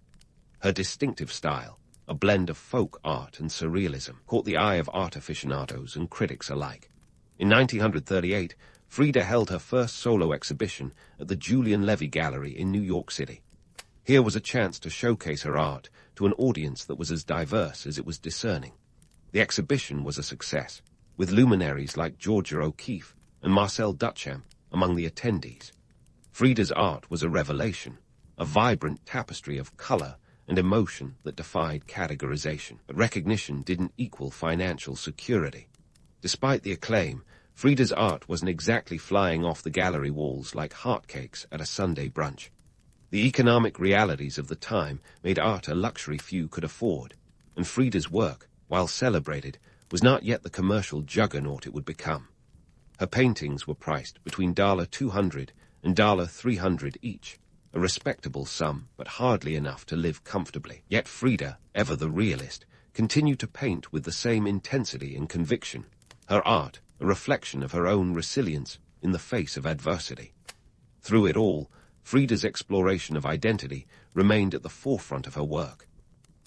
Her distinctive style, a blend of folk art and surrealism, caught the eye of art aficionados and critics alike. In 1938, Frida held her first solo exhibition at the Julian Levy Gallery in New York City. Here was a chance to showcase her art to an audience that was as diverse as it was discerning. The exhibition was a success, with luminaries like Georgia O'Keeffe and Marcel Duchamp among the attendees. Frida's art was a revelation, a vibrant tapestry of color and emotion that defied categorization. But recognition didn't equal financial security. Despite the acclaim, Frida's art wasn't exactly flying off the gallery walls like hotcakes at a Sunday brunch. The economic realities of the time made art a luxury few could afford, and Frida's work, while celebrated, was not yet the commercial juggernaut it would become. Her paintings were priced between $200 and $300 each, a respectable sum, but hardly enough to live comfortably. Yet Frida, ever the realist, continued to paint with the same intensity and conviction, her art a reflection of her own resilience in the face of adversity. Through it all, Frida's exploration of identity remained at the forefront of her work.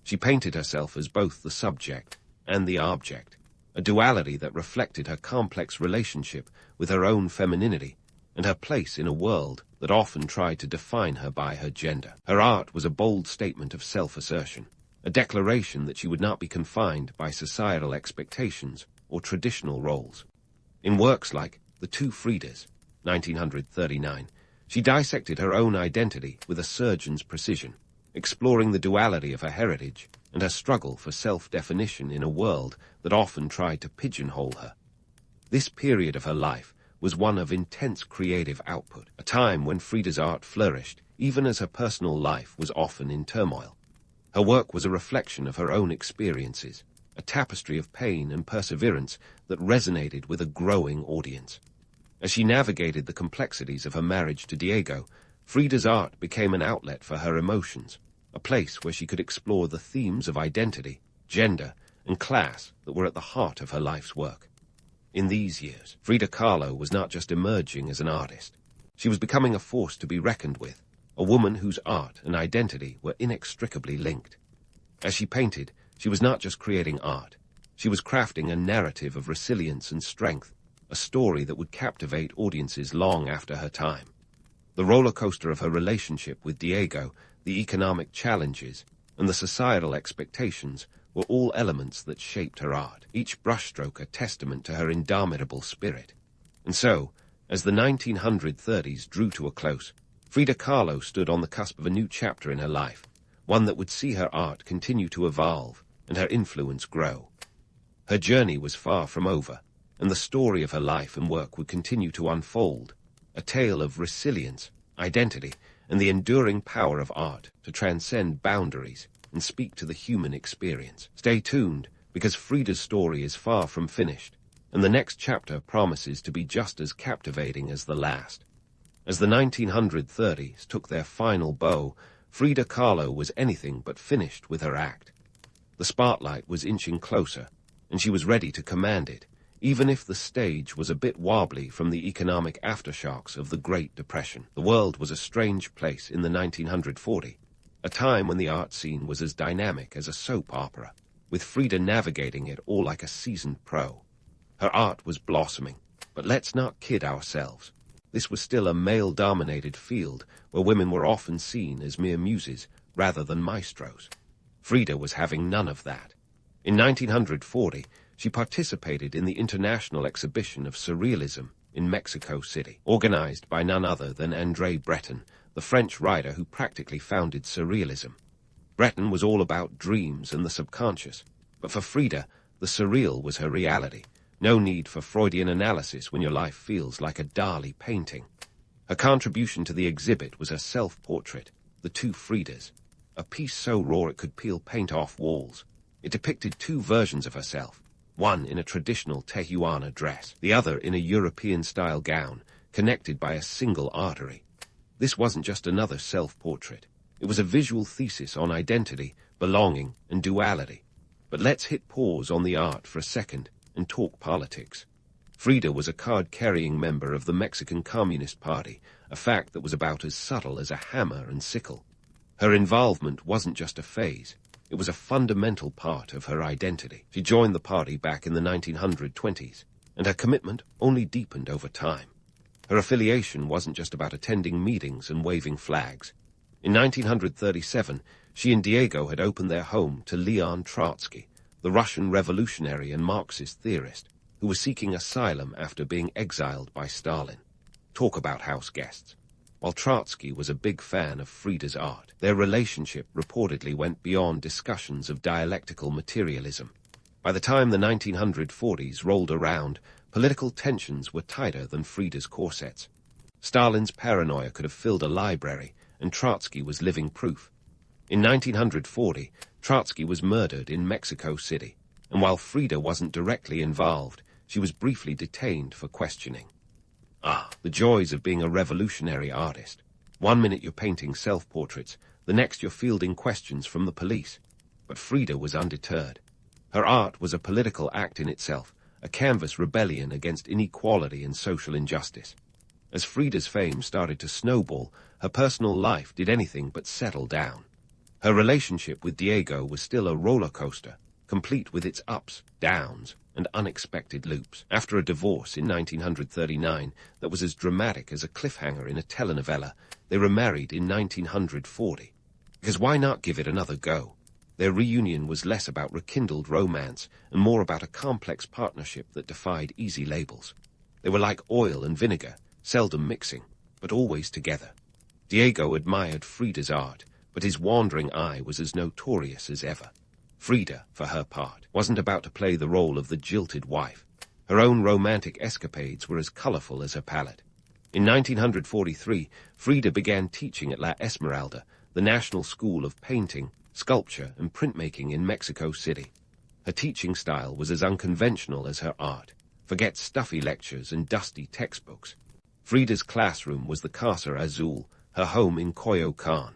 She painted herself as both the subject and the object, a duality that reflected her complex relationship with her own femininity and her place in a world that often tried to define her by her gender. Her art was a bold statement of self-assertion, a declaration that she would not be confined by societal expectations or traditional roles. In works like The Two Fridas, 1939, she dissected her own identity with a surgeon's precision, exploring the duality of her heritage and her struggle for self-definition in a world that often tried to pigeonhole her. This period of her life was one of intense creative output, a time when Frida's art flourished, even as her personal life was often in turmoil. Her work was a reflection of her own experiences, a tapestry of pain and perseverance that resonated with a growing audience. As she navigated the complexities of her marriage to Diego, Frida's art became an outlet for her emotions, a place where she could explore the themes of identity, gender, and class that were at the heart of her life's work. In these years, Frida Kahlo was not just emerging as an artist. She was becoming a force to be reckoned with, a woman whose art and identity were inextricably linked. As she painted, she was not just creating art. She was crafting a narrative of resilience and strength, a story that would captivate audiences long after her time. The roller coaster of her relationship with Diego, the economic challenges, and the societal expectations were all elements that shaped her art, each brushstroke a testament to her indomitable spirit. And so, as the 1930s drew to a close, Frida Kahlo stood on the cusp of a new chapter in her life, one that would see her art continue to evolve and her influence grow. Her journey was far from over, and the story of her life and work would continue to unfold, a tale of resilience, identity, and the enduring power of art to transcend boundaries and speak to the human experience. Stay tuned, because Frida's story is far from finished, and the next chapter promises to be just as captivating as the last. As the 1930s took their final bow, Frida Kahlo was anything but finished with her act. The spotlight was inching closer, and she was ready to command it, even if the stage was a bit wobbly from the economic aftershocks of the Great Depression. The world was a strange place in the 1940s, a time when the art scene was as dynamic as a soap opera, with Frida navigating it all like a seasoned pro. Her art was blossoming, but let's not kid ourselves. This was still a male-dominated field where women were often seen as mere muses rather than maestros. Frida was having none of that. In 1940, she participated in the International Exhibition of Surrealism in Mexico City, organized by none other than André Breton, the French writer who practically founded Surrealism. Breton was all about dreams and the subconscious, but for Frida, the surreal was her reality. No need for Freudian analysis when your life feels like a Dali painting. Her contribution to the exhibit was her self-portrait, The Two Fridas, a piece so raw it could peel paint off walls. It depicted two versions of herself, one in a traditional Tehuana dress, the other in a European-style gown, connected by a single artery. This wasn't just another self-portrait. It was a visual thesis on identity, belonging, and duality. But let's hit pause on the art for a second and talk politics. Frida was a card-carrying member of the Mexican Communist Party, a fact that was about as subtle as a hammer and sickle. Her involvement wasn't just a phase. It was a fundamental part of her identity. She joined the party back in the 1920s, and her commitment only deepened over time. Her affiliation wasn't just about attending meetings and waving flags. In 1937, she and Diego had opened their home to Leon Trotsky, the Russian revolutionary and Marxist theorist, who was seeking asylum after being exiled by Stalin. Talk about house guests. while Trotsky was a big fan of Frida's art. Their relationship reportedly went beyond discussions of dialectical materialism. By the time the 1940s rolled around, political tensions were tighter than Frida's corsets. Stalin's paranoia could have filled a library, and Trotsky was living proof. In 1940, Trotsky was murdered in Mexico City, and while Frida wasn't directly involved, she was briefly detained for questioning. The joys of being a revolutionary artist. One minute you're painting self-portraits, the next you're fielding questions from the police. But Frida was undeterred. Her art was a political act in itself, a canvas rebellion against inequality and social injustice. As Frida's fame started to snowball, her personal life did anything but settle down. Her relationship with Diego was still a roller coaster, complete with its ups, downs, and unexpected loops. After a divorce in 1939 that was as dramatic as a cliffhanger in a telenovela, they remarried in 1940. Because why not give it another go? Their reunion was less about rekindled romance and more about a complex partnership that defied easy labels. They were like oil and vinegar, seldom mixing, but always together. Diego admired Frida's art, but his wandering eye was as notorious as ever. Frida, for her part, wasn't about to play the role of the jilted wife. Her own romantic escapades were as colorful as her palette. In 1943, Frida began teaching at La Esmeralda, the National School of Painting, Sculpture, and Printmaking in Mexico City. Her teaching style was as unconventional as her art. Forget stuffy lectures and dusty textbooks. Frida's classroom was the Casa Azul, her home in Coyoacán.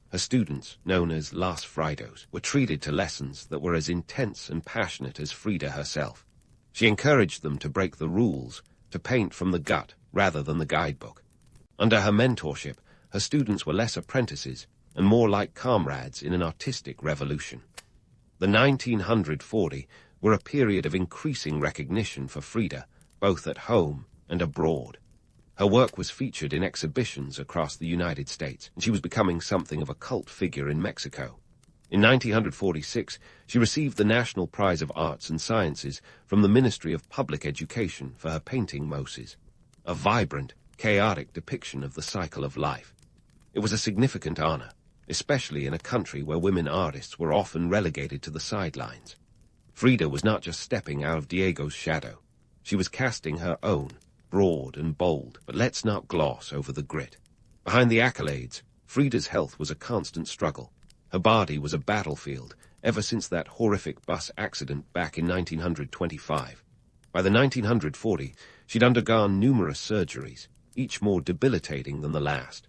Her students, known as Las Fridos, were treated to lessons that were as intense and passionate as Frida herself. She encouraged them to break the rules, to paint from the gut rather than the guidebook. Under her mentorship, her students were less apprentices and more like comrades in an artistic revolution. The 1940 were a period of increasing recognition for Frida, both at home and abroad. Her work was featured in exhibitions across the United States, and she was becoming something of a cult figure in Mexico. In 1946, she received the National Prize of Arts and Sciences from the Ministry of Public Education for her painting Moses, a vibrant, chaotic depiction of the cycle of life. It was a significant honor, especially in a country where women artists were often relegated to the sidelines. Frida was not just stepping out of Diego's shadow. She was casting her own, broad and bold, but let's not gloss over the grit. Behind the accolades, Frida's health was a constant struggle. Her body was a battlefield ever since that horrific bus accident back in 1925. By the 1940, she'd undergone numerous surgeries, each more debilitating than the last.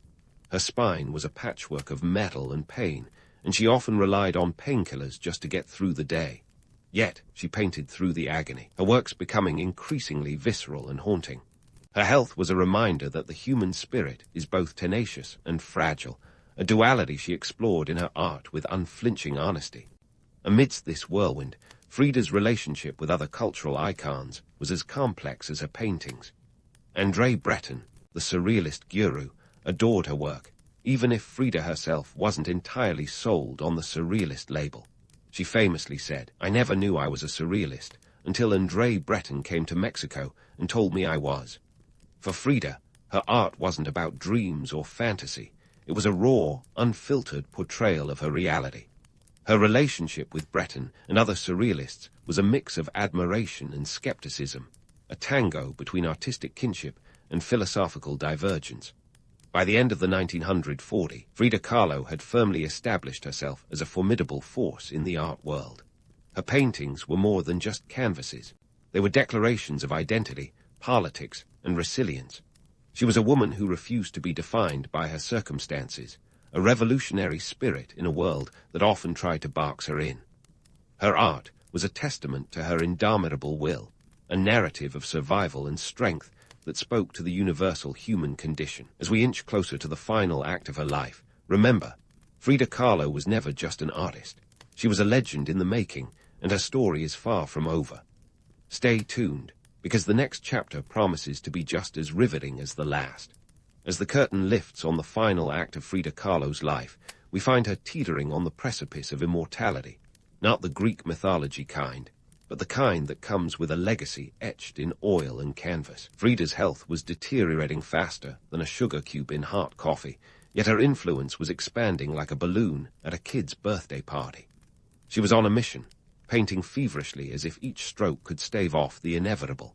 Her spine was a patchwork of metal and pain, and she often relied on painkillers just to get through the day. Yet, she painted through the agony, her works becoming increasingly visceral and haunting. Her health was a reminder that the human spirit is both tenacious and fragile, a duality she explored in her art with unflinching honesty. Amidst this whirlwind, Frida's relationship with other cultural icons was as complex as her paintings. André Breton, the surrealist guru, adored her work, even if Frida herself wasn't entirely sold on the surrealist label. She famously said, "I never knew I was a surrealist until André Breton came to Mexico and told me I was." For Frida, her art wasn't about dreams or fantasy. It was a raw, unfiltered portrayal of her reality. Her relationship with Breton and other surrealists was a mix of admiration and skepticism, a tango between artistic kinship and philosophical divergence. By the end of the 1940, Frida Kahlo had firmly established herself as a formidable force in the art world. Her paintings were more than just canvases. They were declarations of identity, politics, and resilience. She was a woman who refused to be defined by her circumstances, a revolutionary spirit in a world that often tried to box her in. Her art was a testament to her indomitable will, a narrative of survival and strength that spoke to the universal human condition. As we inch closer to the final act of her life, remember, Frida Kahlo was never just an artist. She was a legend in the making, and her story is far from over. Stay tuned, because the next chapter promises to be just as riveting as the last. As the curtain lifts on the final act of Frida Kahlo's life, we find her teetering on the precipice of immortality, not the Greek mythology kind, but the kind that comes with a legacy etched in oil and canvas. Frida's health was deteriorating faster than a sugar cube in hot coffee, yet her influence was expanding like a balloon at a kid's birthday party. She was on a mission, painting feverishly as if each stroke could stave off the inevitable.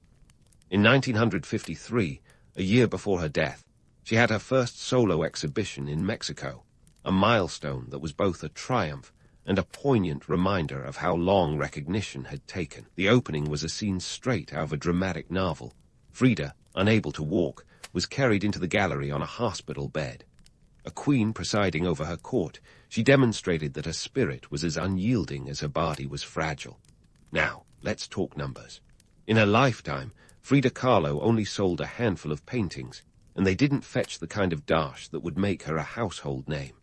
In 1953, a year before her death, she had her first solo exhibition in Mexico, a milestone that was both a triumph and a poignant reminder of how long recognition had taken. The opening was a scene straight out of a dramatic novel. Frida, unable to walk, was carried into the gallery on a hospital bed. A queen presiding over her court, she demonstrated that her spirit was as unyielding as her body was fragile. Now, let's talk numbers. In her lifetime, Frida Kahlo only sold a handful of paintings, and they didn't fetch the kind of dash that would make her a household name.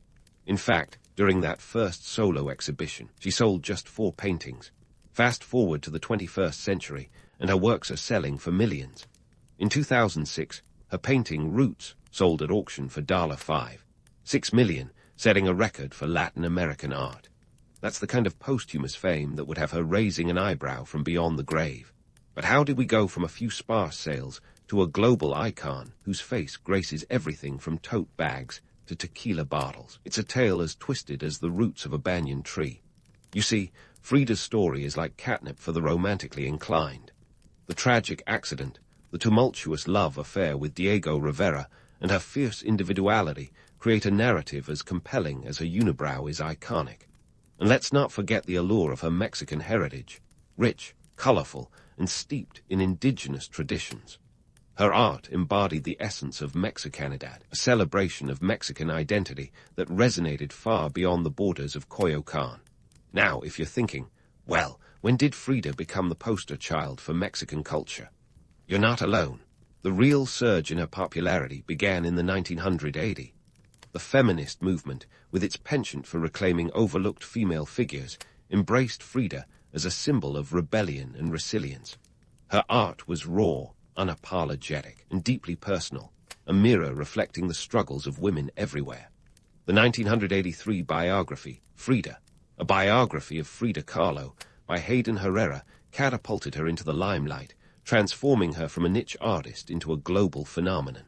In fact, during that first solo exhibition, she sold just 4 paintings. Fast forward to the 21st century, and her works are selling for millions. In 2006, her painting Roots sold at auction for $5, 6 million, setting a record for Latin American art. That's the kind of posthumous fame that would have her raising an eyebrow from beyond the grave. But how did we go from a few sparse sales to a global icon whose face graces everything from tote bags to tequila bottles? It's a tale as twisted as the roots of a banyan tree. You see, Frida's story is like catnip for the romantically inclined. The tragic accident, the tumultuous love affair with Diego Rivera, and her fierce individuality create a narrative as compelling as her unibrow is iconic. And let's not forget the allure of her Mexican heritage, rich, colorful, and steeped in indigenous traditions. Her art embodied the essence of Mexicanidad, a celebration of Mexican identity that resonated far beyond the borders of Coyoacán. Now, if you're thinking, well, when did Frida become the poster child for Mexican culture? You're not alone. The real surge in her popularity began in the 1980s. The feminist movement, with its penchant for reclaiming overlooked female figures, embraced Frida as a symbol of rebellion and resilience. Her art was raw, unapologetic, and deeply personal, a mirror reflecting the struggles of women everywhere. The 1983 biography, Frida, a biography of Frida Kahlo, by Hayden Herrera, catapulted her into the limelight, transforming her from a niche artist into a global phenomenon.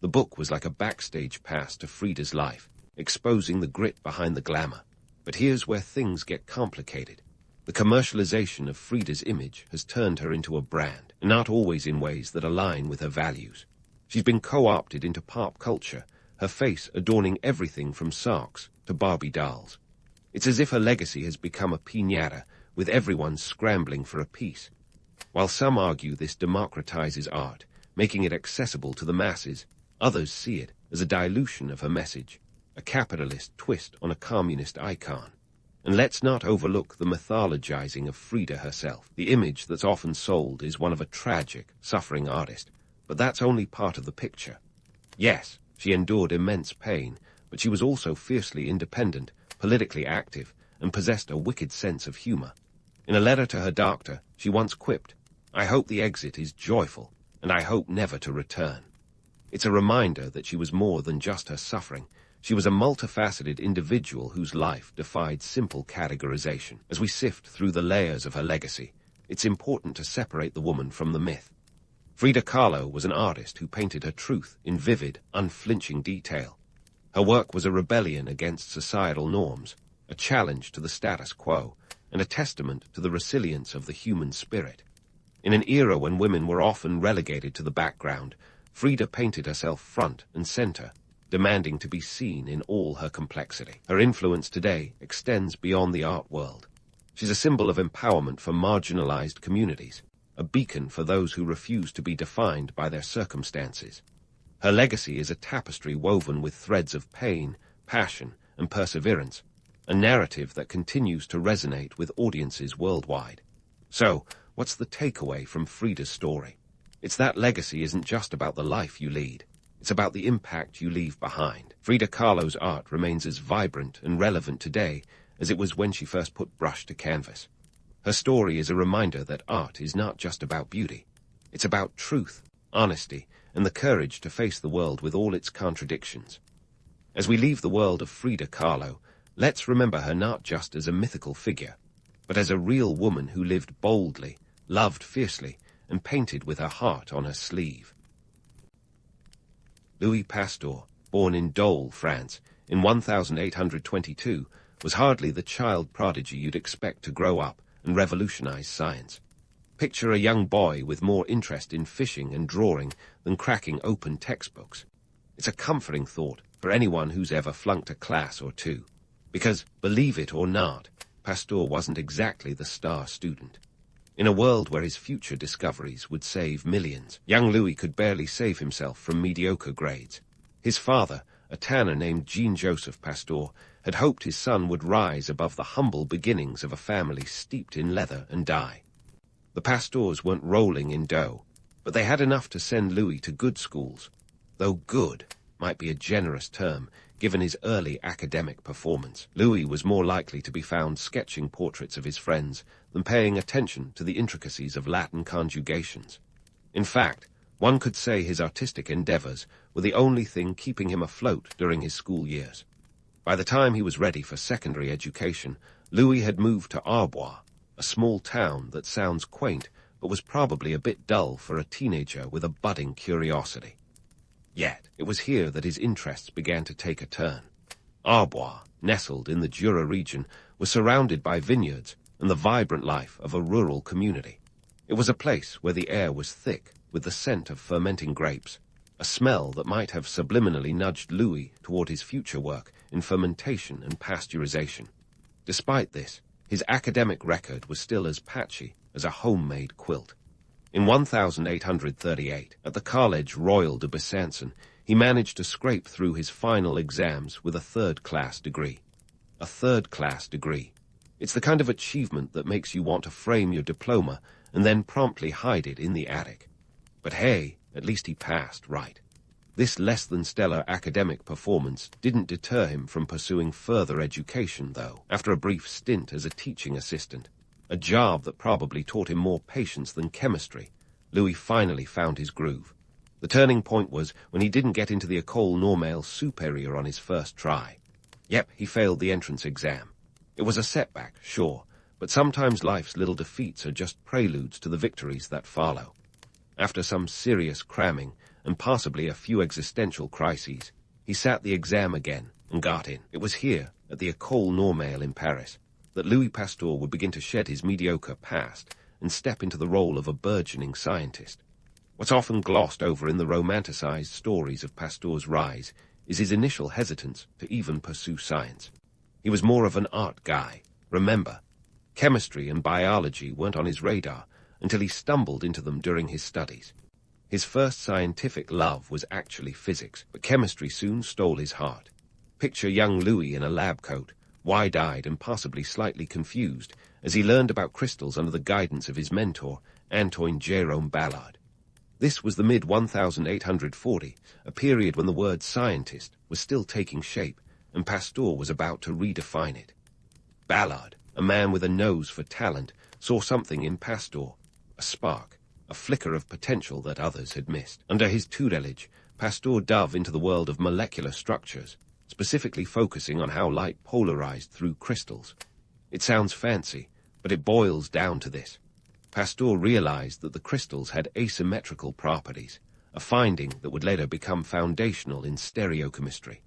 The book was like a backstage pass to Frida's life, exposing the grit behind the glamour. But here's where things get complicated. The commercialization of Frida's image has turned her into a brand, and not always in ways that align with her values. She's been co-opted into pop culture, her face adorning everything from socks to Barbie dolls. It's as if her legacy has become a piñata, with everyone scrambling for a piece. While some argue this democratizes art, making it accessible to the masses, others see it as a dilution of her message, a capitalist twist on a communist icon. And let's not overlook the mythologizing of Frida herself. The image that's often sold is one of a tragic, suffering artist, but that's only part of the picture. Yes, she endured immense pain, but she was also fiercely independent, politically active, and possessed a wicked sense of humor. In a letter to her doctor, she once quipped, "I hope the exit is joyful, and I hope never to return." It's a reminder that she was more than just her suffering. She was a multifaceted individual whose life defied simple categorization. As we sift through the layers of her legacy, it's important to separate the woman from the myth. Frida Kahlo was an artist who painted her truth in vivid, unflinching detail. Her work was a rebellion against societal norms, a challenge to the status quo, and a testament to the resilience of the human spirit. In an era when women were often relegated to the background, Frida painted herself front and center, demanding to be seen in all her complexity. Her influence today extends beyond the art world. She's a symbol of empowerment for marginalized communities, a beacon for those who refuse to be defined by their circumstances. Her legacy is a tapestry woven with threads of pain, passion, and perseverance, a narrative that continues to resonate with audiences worldwide. So, what's the takeaway from Frida's story? It's that legacy isn't just about the life you lead. It's about the impact you leave behind. Frida Kahlo's art remains as vibrant and relevant today as it was when she first put brush to canvas. Her story is a reminder that art is not just about beauty. It's about truth, honesty, and the courage to face the world with all its contradictions. As we leave the world of Frida Kahlo, let's remember her not just as a mythical figure, but as a real woman who lived boldly, loved fiercely, and painted with her heart on her sleeve. Louis Pasteur, born in Dole, France, in 1822, was hardly the child prodigy you'd expect to grow up and revolutionize science. Picture a young boy with more interest in fishing and drawing than cracking open textbooks. It's a comforting thought for anyone who's ever flunked a class or two. Because, believe it or not, Pasteur wasn't exactly the star student. In a world where his future discoveries would save millions, young Louis could barely save himself from mediocre grades. His father, a tanner named Jean-Joseph Pasteur, had hoped his son would rise above the humble beginnings of a family steeped in leather and dye. The Pasteurs weren't rolling in dough, but they had enough to send Louis to good schools, though good might be a generous term given his early academic performance. Louis was more likely to be found sketching portraits of his friends than paying attention to the intricacies of Latin conjugations. In fact, one could say his artistic endeavors were the only thing keeping him afloat during his school years. By the time he was ready for secondary education, Louis had moved to Arbois, a small town that sounds quaint but was probably a bit dull for a teenager with a budding curiosity. Yet, it was here that his interests began to take a turn. Arbois, nestled in the Jura region, was surrounded by vineyards and the vibrant life of a rural community. It was a place where the air was thick with the scent of fermenting grapes, a smell that might have subliminally nudged Louis toward his future work in fermentation and pasteurization. Despite this, his academic record was still as patchy as a homemade quilt. In 1838, at the Collège Royal de Besançon, he managed to scrape through his final exams with a third-class degree. A third-class degree. It's the kind of achievement that makes you want to frame your diploma and then promptly hide it in the attic. But hey, at least he passed, right? This less-than-stellar academic performance didn't deter him from pursuing further education, though, after a brief stint as a teaching assistant. A job that probably taught him more patience than chemistry. Louis finally found his groove. The turning point was when he didn't get into the École Normale Supérieure on his first try. Yep, he failed the entrance exam. It was a setback, sure, but sometimes life's little defeats are just preludes to the victories that follow. After some serious cramming, and possibly a few existential crises, he sat the exam again and got in. It was here, at the École Normale in Paris, that Louis Pasteur would begin to shed his mediocre past and step into the role of a burgeoning scientist. What's often glossed over in the romanticized stories of Pasteur's rise is his initial hesitance to even pursue science. He was more of an art guy, remember. Chemistry and biology weren't on his radar until he stumbled into them during his studies. His first scientific love was actually physics, but chemistry soon stole his heart. Picture young Louis in a lab coat, wide-eyed and possibly slightly confused, as he learned about crystals under the guidance of his mentor, Antoine Jérôme Ballard. This was the mid-1840, a period when the word scientist was still taking shape, and Pasteur was about to redefine it. Ballard, a man with a nose for talent, saw something in Pasteur, a spark, a flicker of potential that others had missed. Under his tutelage, Pasteur dove into the world of molecular structures, specifically focusing on how light polarized through crystals. It sounds fancy, but it boils down to this. Pasteur realized that the crystals had asymmetrical properties, a finding that would later become foundational in stereochemistry.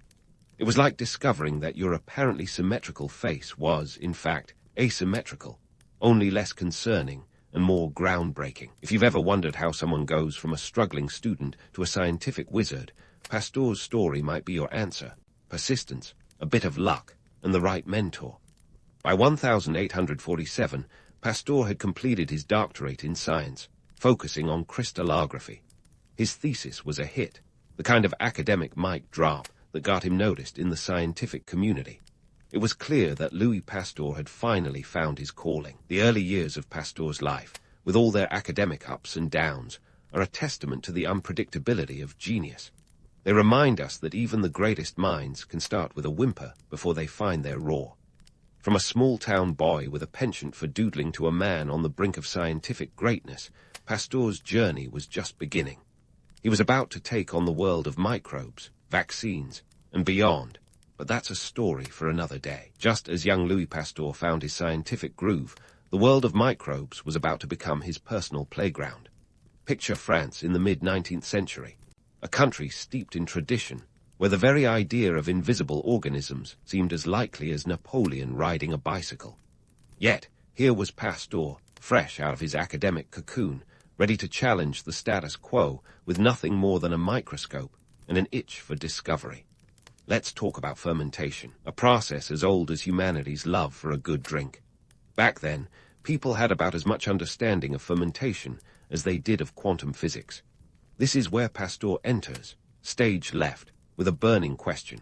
It was like discovering that your apparently symmetrical face was, in fact, asymmetrical, only less concerning and more groundbreaking. If you've ever wondered how someone goes from a struggling student to a scientific wizard, Pasteur's story might be your answer. Persistence, a bit of luck, and the right mentor. By 1847, Pasteur had completed his doctorate in science, focusing on crystallography. His thesis was a hit, the kind of academic mic drop that got him noticed in the scientific community. It was clear that Louis Pasteur had finally found his calling. The early years of Pasteur's life, with all their academic ups and downs, are a testament to the unpredictability of genius. They remind us that even the greatest minds can start with a whimper before they find their roar. From a small-town boy with a penchant for doodling to a man on the brink of scientific greatness, Pasteur's journey was just beginning. He was about to take on the world of microbes, vaccines, and beyond, but that's a story for another day. Just as young Louis Pasteur found his scientific groove, the world of microbes was about to become his personal playground. Picture France in the mid-19th century, a country steeped in tradition, where the very idea of invisible organisms seemed as likely as Napoleon riding a bicycle. Yet, here was Pasteur, fresh out of his academic cocoon, ready to challenge the status quo with nothing more than a microscope and an itch for discovery. Let's talk about fermentation, a process as old as humanity's love for a good drink. Back then, people had about as much understanding of fermentation as they did of quantum physics. This is where Pasteur enters, stage left, with a burning question.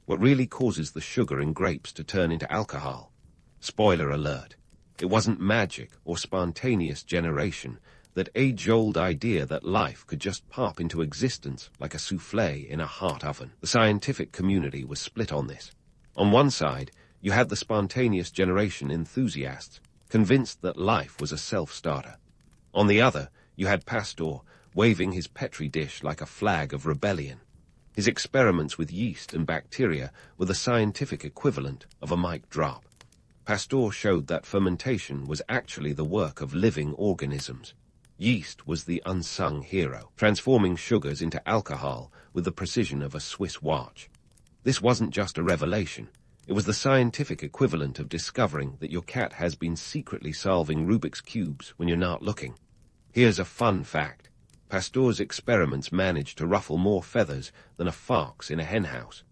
What really causes the sugar in grapes to turn into alcohol? Spoiler alert. It wasn't magic or spontaneous generation, that age-old idea that life could just pop into existence like a souffle in a hot oven. The scientific community was split on this. On one side, you had the spontaneous generation enthusiasts, convinced that life was a self-starter. On the other, you had Pasteur, waving his petri dish like a flag of rebellion. His experiments with yeast and bacteria were the scientific equivalent of a mic drop. Pasteur showed that fermentation was actually the work of living organisms. Yeast was the unsung hero, transforming sugars into alcohol with the precision of a Swiss watch. This wasn't just a revelation. It was the scientific equivalent of discovering that your cat has been secretly solving Rubik's Cubes when you're not looking. Here's a fun fact. Pasteur's experiments managed to ruffle more feathers than a fox in a henhouse.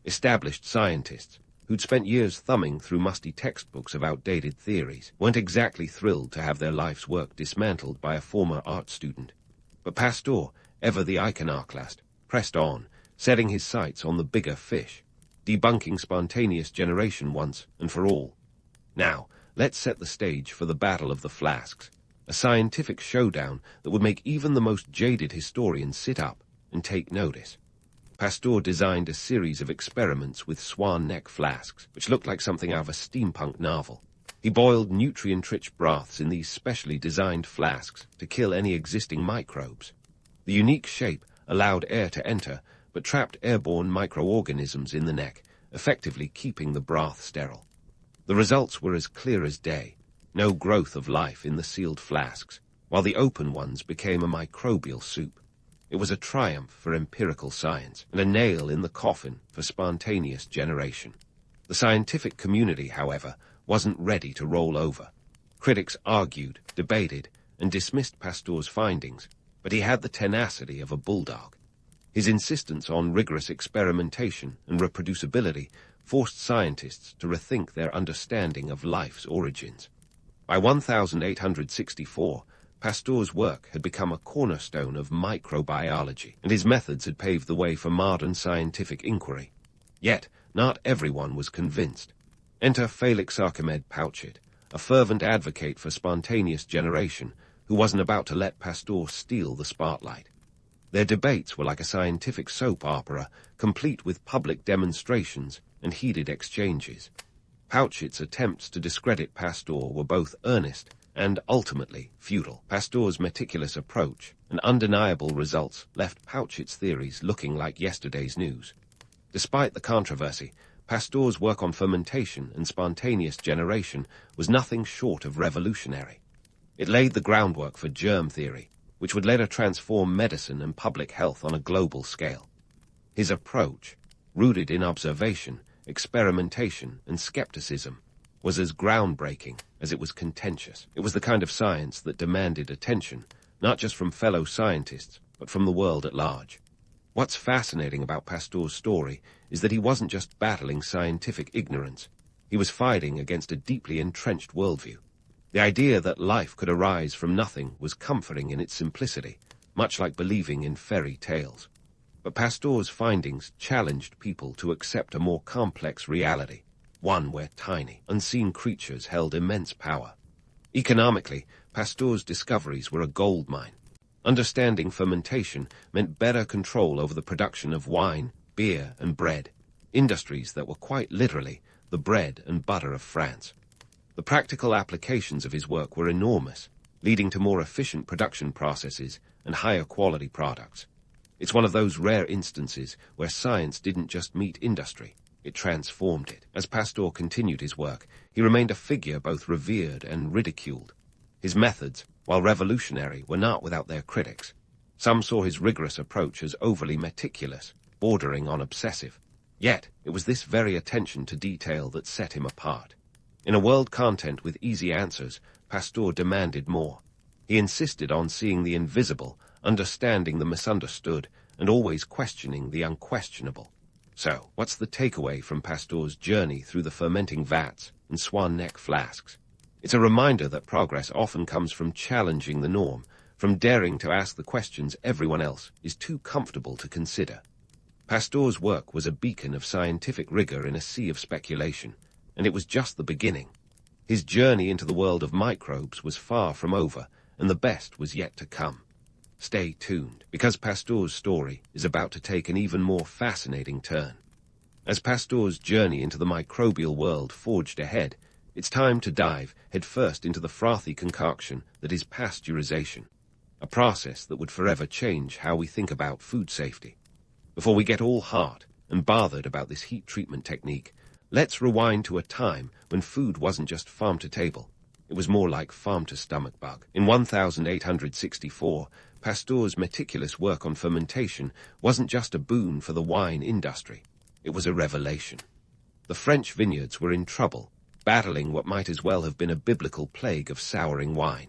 Established scientists, who'd spent years thumbing through musty textbooks of outdated theories, weren't exactly thrilled to have their life's work dismantled by a former art student. But Pasteur, ever the iconoclast, pressed on, setting his sights on the bigger fish, debunking spontaneous generation once and for all. Now, let's set the stage for the Battle of the Flasks, a scientific showdown that would make even the most jaded historians sit up and take notice. Pasteur designed a series of experiments with swan neck flasks, which looked like something out of a steampunk novel. He boiled nutrient-rich broths in these specially designed flasks to kill any existing microbes. The unique shape allowed air to enter, but trapped airborne microorganisms in the neck, effectively keeping the broth sterile. The results were as clear as day. No growth of life in the sealed flasks, while the open ones became a microbial soup. It was a triumph for empirical science, and a nail in the coffin for spontaneous generation. The scientific community, however, wasn't ready to roll over. Critics argued, debated, and dismissed Pasteur's findings, but he had the tenacity of a bulldog. His insistence on rigorous experimentation and reproducibility forced scientists to rethink their understanding of life's origins. By 1864, Pasteur's work had become a cornerstone of microbiology, and his methods had paved the way for modern scientific inquiry. Yet, not everyone was convinced. Enter Felix Archimede Pouchet, a fervent advocate for spontaneous generation, who wasn't about to let Pasteur steal the spotlight. Their debates were like a scientific soap opera, complete with public demonstrations and heated exchanges. Pouchet's attempts to discredit Pasteur were both earnest and ultimately futile. Pasteur's meticulous approach and undeniable results left Pouchet's theories looking like yesterday's news. Despite the controversy, Pasteur's work on fermentation and spontaneous generation was nothing short of revolutionary. It laid the groundwork for germ theory, which would later transform medicine and public health on a global scale. His approach, rooted in observation, experimentation, and skepticism, was as groundbreaking as it was contentious. It was the kind of science that demanded attention, not just from fellow scientists, but from the world at large. What's fascinating about Pasteur's story is that he wasn't just battling scientific ignorance. He was fighting against a deeply entrenched worldview. The idea that life could arise from nothing was comforting in its simplicity, much like believing in fairy tales. But Pasteur's findings challenged people to accept a more complex reality, one where tiny, unseen creatures held immense power. Economically, Pasteur's discoveries were a goldmine. Understanding fermentation meant better control over the production of wine, beer, and bread, industries that were quite literally the bread and butter of France. The practical applications of his work were enormous, leading to more efficient production processes and higher quality products. It's one of those rare instances where science didn't just meet industry, it transformed it. As Pasteur continued his work, he remained a figure both revered and ridiculed. His methods, while revolutionary, were not without their critics. Some saw his rigorous approach as overly meticulous, bordering on obsessive. Yet, it was this very attention to detail that set him apart. In a world content with easy answers, Pasteur demanded more. He insisted on seeing the invisible, understanding the misunderstood, and always questioning the unquestionable. So, what's the takeaway from Pasteur's journey through the fermenting vats and swan neck flasks? It's a reminder that progress often comes from challenging the norm, from daring to ask the questions everyone else is too comfortable to consider. Pasteur's work was a beacon of scientific rigor in a sea of speculation, and it was just the beginning. His journey into the world of microbes was far from over, and the best was yet to come. Stay tuned, because Pasteur's story is about to take an even more fascinating turn. As Pasteur's journey into the microbial world forged ahead, it's time to dive headfirst into the frothy concoction that is pasteurization, a process that would forever change how we think about food safety. Before we get all heart and bothered about this heat treatment technique, let's rewind to a time when food wasn't just farm-to-table. It was more like farm-to-stomach bug. In 1864, Pasteur's meticulous work on fermentation wasn't just a boon for the wine industry. It was a revelation. The French vineyards were in trouble, battling what might as well have been a biblical plague of souring wine.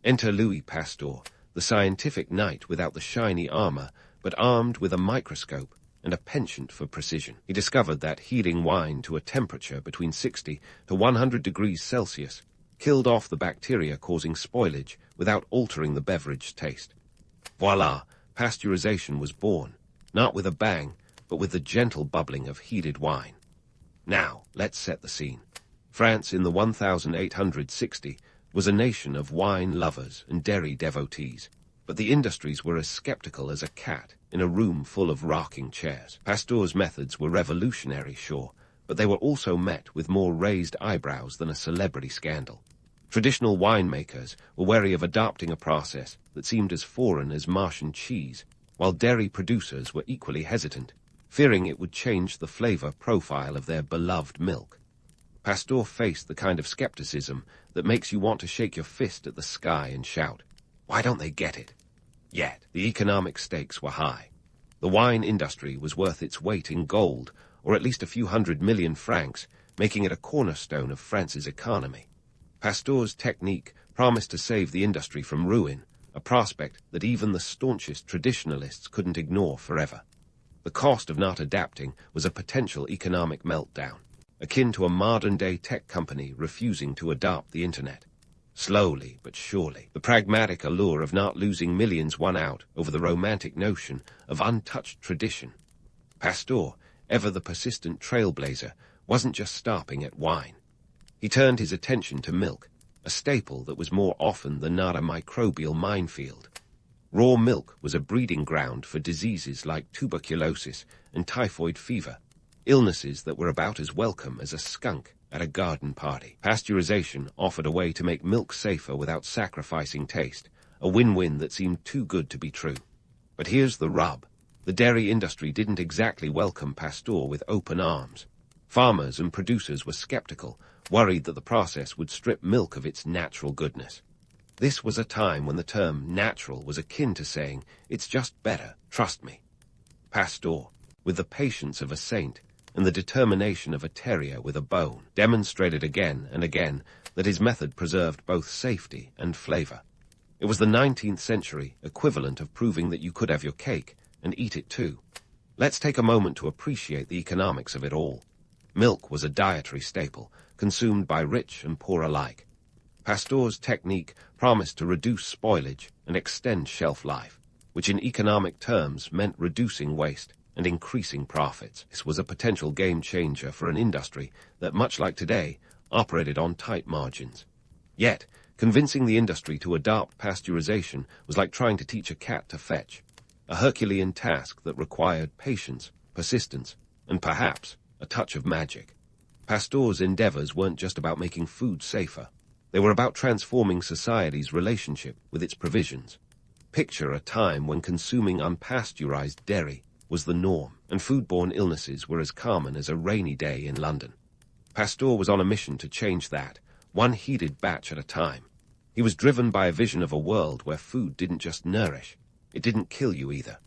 Enter Louis Pasteur, the scientific knight without the shiny armor, but armed with a microscope and a penchant for precision. He discovered that heating wine to a temperature between 60 to 100 degrees Celsius killed off the bacteria causing spoilage without altering the beverage taste. Voila, pasteurization was born, not with a bang, but with the gentle bubbling of heated wine. Now, let's set the scene. France in the 1860 was a nation of wine lovers and dairy devotees, but the industries were as skeptical as a cat in a room full of rocking chairs. Pasteur's methods were revolutionary, sure, but they were also met with more raised eyebrows than a celebrity scandal. Traditional winemakers were wary of adopting a process that seemed as foreign as Martian cheese, while dairy producers were equally hesitant, fearing it would change the flavor profile of their beloved milk. Pasteur faced the kind of skepticism that makes you want to shake your fist at the sky and shout, "Why don't they get it?" Yet, the economic stakes were high. The wine industry was worth its weight in gold, or at least a few hundred million francs, making it a cornerstone of France's economy. Pasteur's technique promised to save the industry from ruin, a prospect that even the staunchest traditionalists couldn't ignore forever. The cost of not adapting was a potential economic meltdown, akin to a modern-day tech company refusing to adopt the internet. Slowly but surely, the pragmatic allure of not losing millions won out over the romantic notion of untouched tradition. Pasteur, ever the persistent trailblazer, wasn't just stopping at wine. He turned his attention to milk, a staple that was more often than not a microbial minefield. Raw milk was a breeding ground for diseases like tuberculosis and typhoid fever, illnesses that were about as welcome as a skunk at a garden party. Pasteurization offered a way to make milk safer without sacrificing taste, a win-win that seemed too good to be true. But here's the rub. The dairy industry didn't exactly welcome Pasteur with open arms. Farmers and producers were skeptical, worried that the process would strip milk of its natural goodness. This was a time when the term natural was akin to saying, "It's just better, trust me." Pasteur, with the patience of a saint and the determination of a terrier with a bone, demonstrated again and again that his method preserved both safety and flavor. It was the 19th century equivalent of proving that you could have your cake and eat it too. Let's take a moment to appreciate the economics of it all. Milk was a dietary staple, consumed by rich and poor alike. Pasteur's technique promised to reduce spoilage and extend shelf life, which in economic terms meant reducing waste and increasing profits. This was a potential game-changer for an industry that, much like today, operated on tight margins. Yet, convincing the industry to adopt pasteurization was like trying to teach a cat to fetch, a Herculean task that required patience, persistence, and perhaps a touch of magic. Pasteur's endeavors weren't just about making food safer. They were about transforming society's relationship with its provisions. Picture a time when consuming unpasteurized dairy was the norm, and foodborne illnesses were as common as a rainy day in London. Pasteur was on a mission to change that, one heated batch at a time. He was driven by a vision of a world where food didn't just nourish, it didn't kill you either.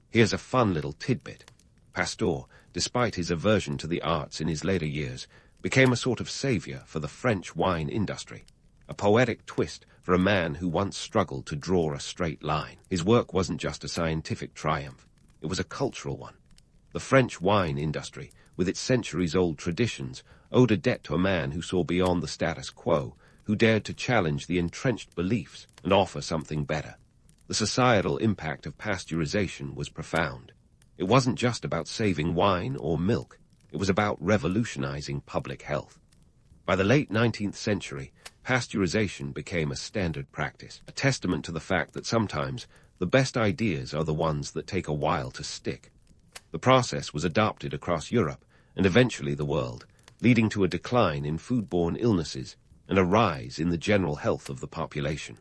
Here's a fun little tidbit. Pasteur, despite his aversion to the arts in his later years, became a sort of savior for the French wine industry, a poetic twist for a man who once struggled to draw a straight line. His work wasn't just a scientific triumph, it was a cultural one. The French wine industry, with its centuries-old traditions, owed a debt to a man who saw beyond the status quo, who dared to challenge the entrenched beliefs and offer something better. The societal impact of pasteurization was profound. It wasn't just about saving wine or milk, it was about revolutionizing public health. By the late 19th century, pasteurization became a standard practice, a testament to the fact that sometimes the best ideas are the ones that take a while to stick. The process was adopted across Europe and eventually the world, leading to a decline in foodborne illnesses and a rise in the general health of the population.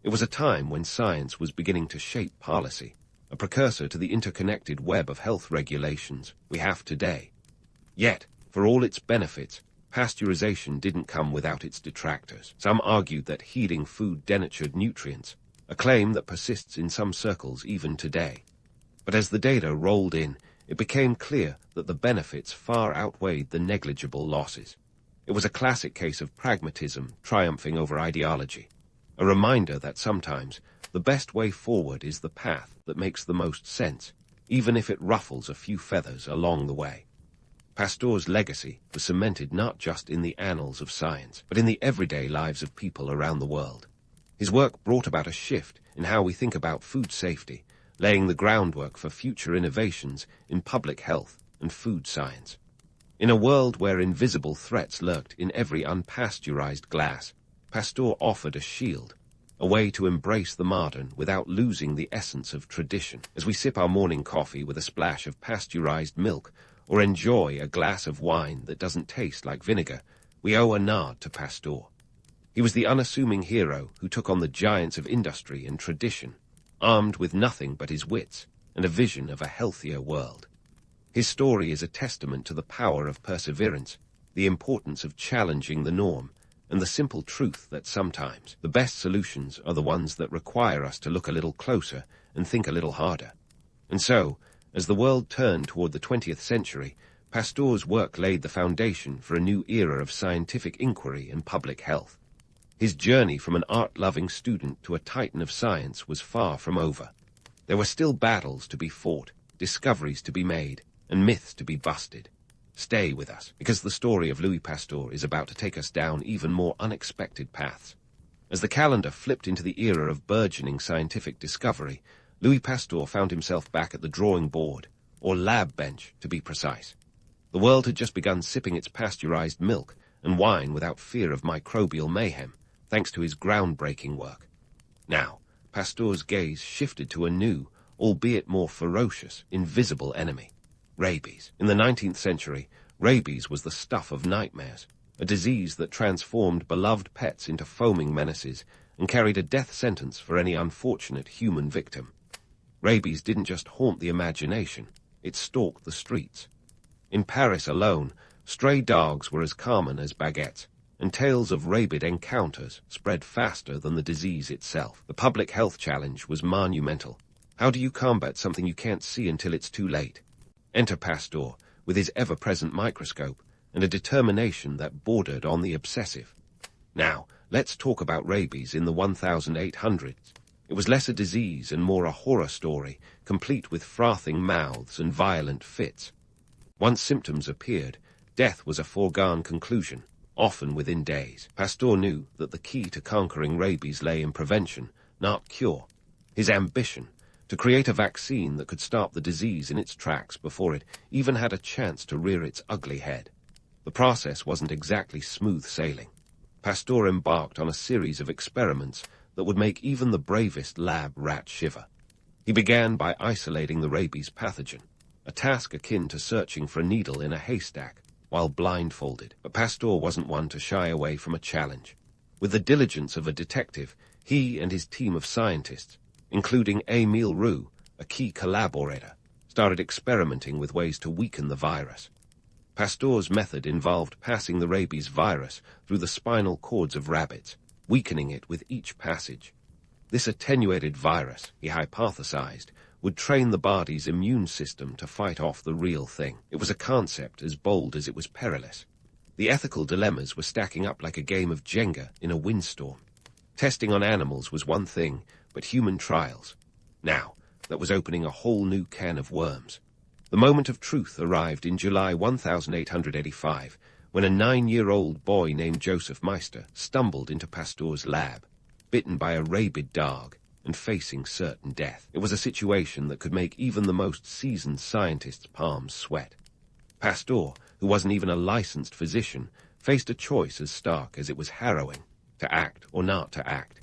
It was a time when science was beginning to shape policy, a precursor to the interconnected web of health regulations we have today. Yet, for all its benefits, pasteurization didn't come without its detractors. Some argued that heating food denatured nutrients, a claim that persists in some circles even today. But as the data rolled in, it became clear that the benefits far outweighed the negligible losses. It was a classic case of pragmatism triumphing over ideology, a reminder that sometimes the best way forward is the path that makes the most sense, even if it ruffles a few feathers along the way. Pasteur's legacy was cemented not just in the annals of science, but in the everyday lives of people around the world. His work brought about a shift in how we think about food safety, laying the groundwork for future innovations in public health and food science. In a world where invisible threats lurked in every unpasteurized glass, Pasteur offered a shield, a way to embrace the modern without losing the essence of tradition. As we sip our morning coffee with a splash of pasteurized milk, or enjoy a glass of wine that doesn't taste like vinegar, we owe a nod to Pasteur. He was the unassuming hero who took on the giants of industry and tradition, armed with nothing but his wits and a vision of a healthier world. His story is a testament to the power of perseverance, the importance of challenging the norm, and the simple truth that sometimes the best solutions are the ones that require us to look a little closer and think a little harder. And so, as the world turned toward the 20th century, Pasteur's work laid the foundation for a new era of scientific inquiry and public health. His journey from an art-loving student to a titan of science was far from over. There were still battles to be fought, discoveries to be made, and myths to be busted. Stay with us, because the story of Louis Pasteur is about to take us down even more unexpected paths. As the calendar flipped into the era of burgeoning scientific discovery, Louis Pasteur found himself back at the drawing board, or lab bench to be precise. The world had just begun sipping its pasteurized milk and wine without fear of microbial mayhem, thanks to his groundbreaking work. Now, Pasteur's gaze shifted to a new, albeit more ferocious, invisible enemy: rabies. In the 19th century, rabies was the stuff of nightmares, a disease that transformed beloved pets into foaming menaces and carried a death sentence for any unfortunate human victim. Rabies didn't just haunt the imagination, it stalked the streets. In Paris alone, stray dogs were as common as baguettes, and tales of rabid encounters spread faster than the disease itself. The public health challenge was monumental. How do you combat something you can't see until it's too late? Enter Pasteur, with his ever-present microscope, and a determination that bordered on the obsessive. Now, let's talk about rabies in the 1800s. It was less a disease and more a horror story, complete with frothing mouths and violent fits. Once symptoms appeared, death was a foregone conclusion, often within days. Pasteur knew that the key to conquering rabies lay in prevention, not cure. His ambition, to create a vaccine that could stop the disease in its tracks before it even had a chance to rear its ugly head. The process wasn't exactly smooth sailing. Pasteur embarked on a series of experiments that would make even the bravest lab rat shiver. He began by isolating the rabies pathogen, a task akin to searching for a needle in a haystack while blindfolded. But Pasteur wasn't one to shy away from a challenge. With the diligence of a detective, he and his team of scientists, including Émile Roux, a key collaborator, started experimenting with ways to weaken the virus. Pasteur's method involved passing the rabies virus through the spinal cords of rabbits, weakening it with each passage. This attenuated virus, he hypothesized, would train the body's immune system to fight off the real thing. It was a concept as bold as it was perilous. The ethical dilemmas were stacking up like a game of Jenga in a windstorm. Testing on animals was one thing, but human trials. Now, that was opening a whole new can of worms. The moment of truth arrived in July 1885, when a 9-year-old boy named Joseph Meister stumbled into Pasteur's lab, bitten by a rabid dog and facing certain death. It was a situation that could make even the most seasoned scientist's palms sweat. Pasteur, who wasn't even a licensed physician, faced a choice as stark as it was harrowing: to act or not to act.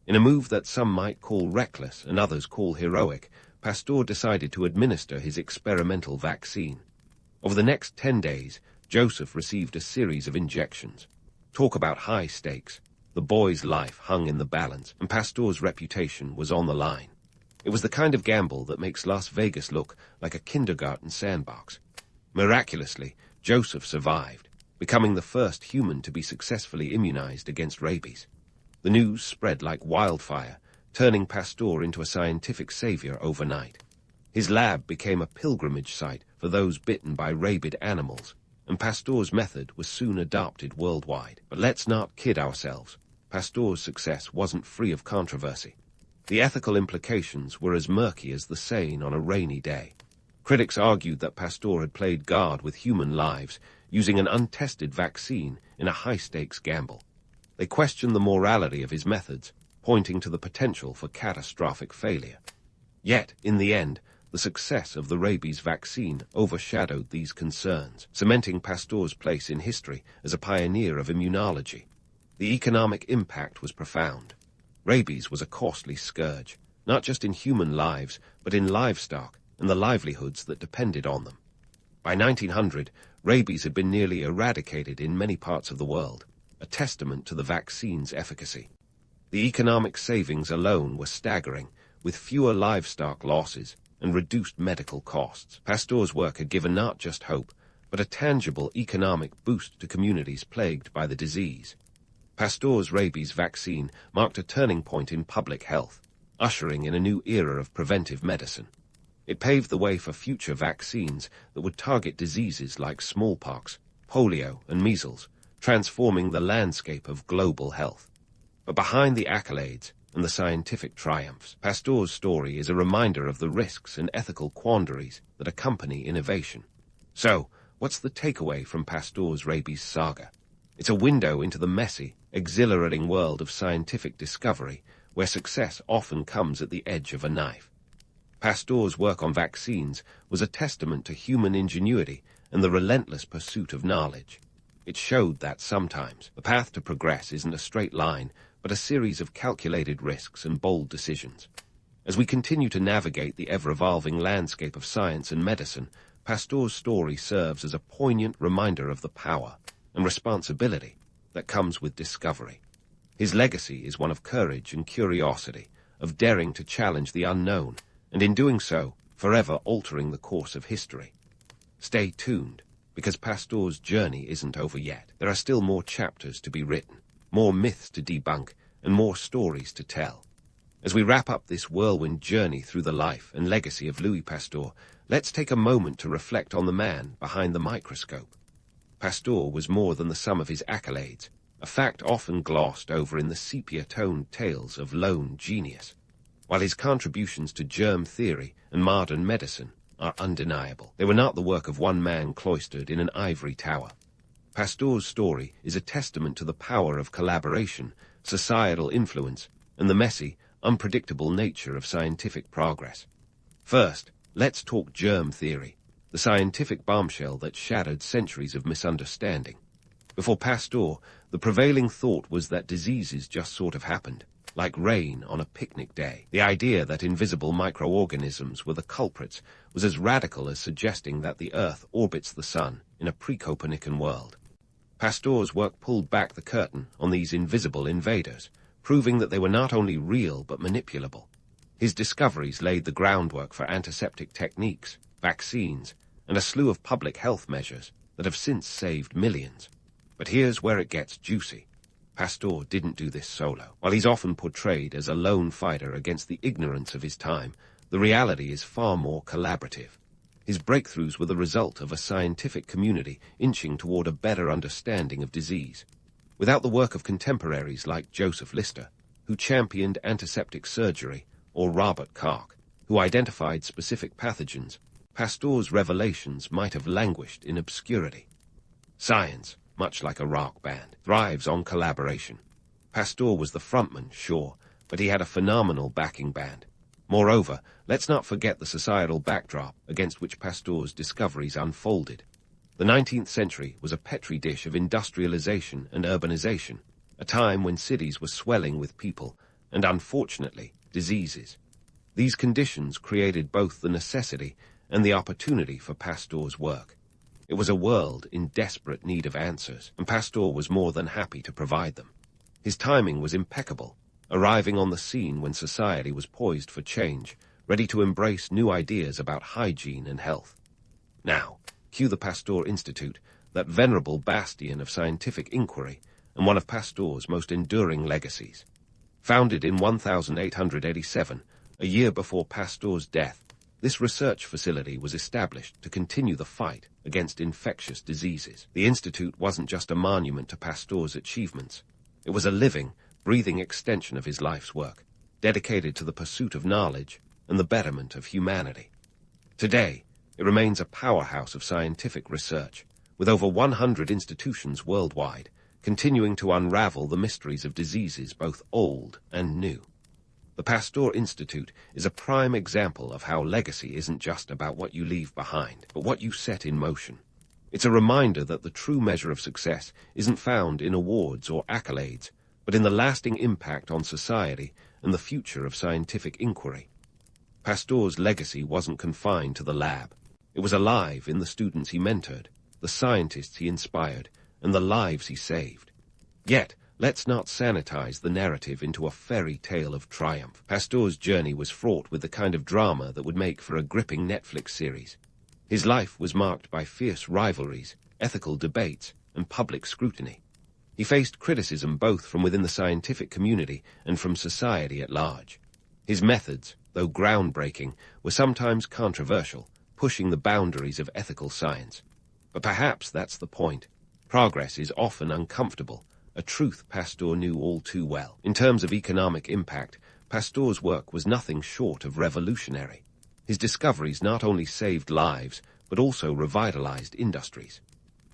In a move that some might call reckless and others call heroic, Pasteur decided to administer his experimental vaccine. Over the next 10 days, Joseph received a series of injections. Talk about high stakes. The boy's life hung in the balance, and Pasteur's reputation was on the line. It was the kind of gamble that makes Las Vegas look like a kindergarten sandbox. Miraculously, Joseph survived, becoming the first human to be successfully immunized against rabies. The news spread like wildfire, turning Pasteur into a scientific savior overnight. His lab became a pilgrimage site for those bitten by rabid animals, and Pasteur's method was soon adopted worldwide. But let's not kid ourselves. Pasteur's success wasn't free of controversy. The ethical implications were as murky as the Seine on a rainy day. Critics argued that Pasteur had played God with human lives, using an untested vaccine in a high-stakes gamble. They questioned the morality of his methods, pointing to the potential for catastrophic failure. Yet, in the end, the success of the rabies vaccine overshadowed these concerns, cementing Pasteur's place in history as a pioneer of immunology. The economic impact was profound. Rabies was a costly scourge, not just in human lives, but in livestock and the livelihoods that depended on them. By 1900, rabies had been nearly eradicated in many parts of the world, a testament to the vaccine's efficacy. The economic savings alone were staggering, with fewer livestock losses and reduced medical costs. Pasteur's work had given not just hope, but a tangible economic boost to communities plagued by the disease. Pasteur's rabies vaccine marked a turning point in public health, ushering in a new era of preventive medicine. It paved the way for future vaccines that would target diseases like smallpox, polio, and measles, transforming the landscape of global health. But behind the accolades and the scientific triumphs, Pasteur's story is a reminder of the risks and ethical quandaries that accompany innovation. So, what's the takeaway from Pasteur's rabies saga? It's a window into the messy, exhilarating world of scientific discovery, where success often comes at the edge of a knife. Pasteur's work on vaccines was a testament to human ingenuity and the relentless pursuit of knowledge. It showed that sometimes the path to progress isn't a straight line, but a series of calculated risks and bold decisions. As we continue to navigate the ever-evolving landscape of science and medicine, Pasteur's story serves as a poignant reminder of the power and responsibility that comes with discovery. His legacy is one of courage and curiosity, of daring to challenge the unknown, and in doing so, forever altering the course of history. Stay tuned, because Pasteur's journey isn't over yet. There are still more chapters to be written, more myths to debunk, and more stories to tell. As we wrap up this whirlwind journey through the life and legacy of Louis Pasteur, let's take a moment to reflect on the man behind the microscope. Pasteur was more than the sum of his accolades, a fact often glossed over in the sepia-toned tales of lone genius. While his contributions to germ theory and modern medicine are undeniable, they were not the work of one man cloistered in an ivory tower. Pasteur's story is a testament to the power of collaboration, societal influence, and the messy, unpredictable nature of scientific progress. First, let's talk germ theory, the scientific bombshell that shattered centuries of misunderstanding. Before Pasteur, the prevailing thought was that diseases just sort of happened, like rain on a picnic day. The idea that invisible microorganisms were the culprits was as radical as suggesting that the Earth orbits the Sun in a pre-Copernican world. Pasteur's work pulled back the curtain on these invisible invaders, proving that they were not only real but manipulable. His discoveries laid the groundwork for antiseptic techniques, vaccines, and a slew of public health measures that have since saved millions. But here's where it gets juicy. Pasteur didn't do this solo. While he's often portrayed as a lone fighter against the ignorance of his time, the reality is far more collaborative. His breakthroughs were the result of a scientific community inching toward a better understanding of disease. Without the work of contemporaries like Joseph Lister, who championed antiseptic surgery, or Robert Koch, who identified specific pathogens, Pasteur's revelations might have languished in obscurity. Science, much like a rock band, thrives on collaboration. Pasteur was the frontman, sure, but he had a phenomenal backing band. Moreover, let's not forget the societal backdrop against which Pasteur's discoveries unfolded. The 19th century was a petri dish of industrialization and urbanization, a time when cities were swelling with people and, unfortunately, diseases. These conditions created both the necessity and the opportunity for Pasteur's work. It was a world in desperate need of answers, and Pasteur was more than happy to provide them. His timing was impeccable, arriving on the scene when society was poised for change, ready to embrace new ideas about hygiene and health. Now, cue the Pasteur Institute, that venerable bastion of scientific inquiry and one of Pasteur's most enduring legacies. Founded in 1887, a year before Pasteur's death, this research facility was established to continue the fight against infectious diseases. The Institute wasn't just a monument to Pasteur's achievements. It was a living, breathing extension of his life's work, dedicated to the pursuit of knowledge and the betterment of humanity. Today, it remains a powerhouse of scientific research, with over 100 institutions worldwide, continuing to unravel the mysteries of diseases both old and new. The Pasteur Institute is a prime example of how legacy isn't just about what you leave behind, but what you set in motion. It's a reminder that the true measure of success isn't found in awards or accolades, but in the lasting impact on society and the future of scientific inquiry. Pasteur's legacy wasn't confined to the lab. It was alive in the students he mentored, the scientists he inspired, and the lives he saved. Yet, let's not sanitize the narrative into a fairy tale of triumph. Pasteur's journey was fraught with the kind of drama that would make for a gripping Netflix series. His life was marked by fierce rivalries, ethical debates, and public scrutiny. He faced criticism both from within the scientific community and from society at large. His methods, though groundbreaking, were sometimes controversial, pushing the boundaries of ethical science. But perhaps that's the point. Progress is often uncomfortable, a truth Pasteur knew all too well. In terms of economic impact, Pasteur's work was nothing short of revolutionary. His discoveries not only saved lives, but also revitalized industries.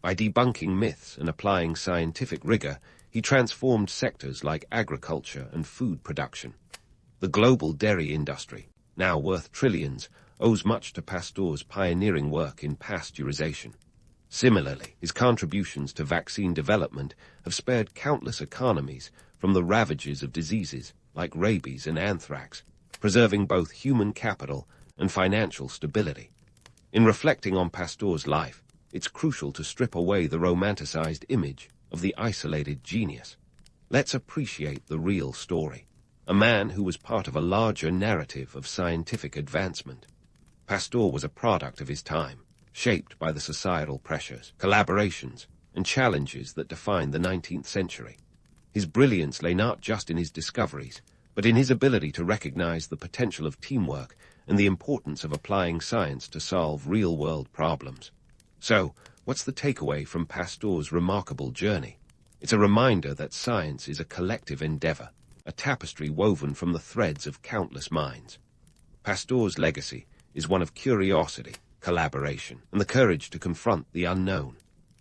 By debunking myths and applying scientific rigor, he transformed sectors like agriculture and food production. The global dairy industry, now worth trillions, owes much to Pasteur's pioneering work in pasteurization. Similarly, his contributions to vaccine development have spared countless economies from the ravages of diseases like rabies and anthrax, preserving both human capital and financial stability. In reflecting on Pasteur's life, it's crucial to strip away the romanticized image of the isolated genius. Let's appreciate the real story, a man who was part of a larger narrative of scientific advancement. Pasteur was a product of his time, shaped by the societal pressures, collaborations, and challenges that defined the 19th century. His brilliance lay not just in his discoveries, but in his ability to recognize the potential of teamwork and the importance of applying science to solve real-world problems. So, what's the takeaway from Pasteur's remarkable journey? It's a reminder that science is a collective endeavor, a tapestry woven from the threads of countless minds. Pasteur's legacy is one of curiosity, collaboration, and the courage to confront the unknown.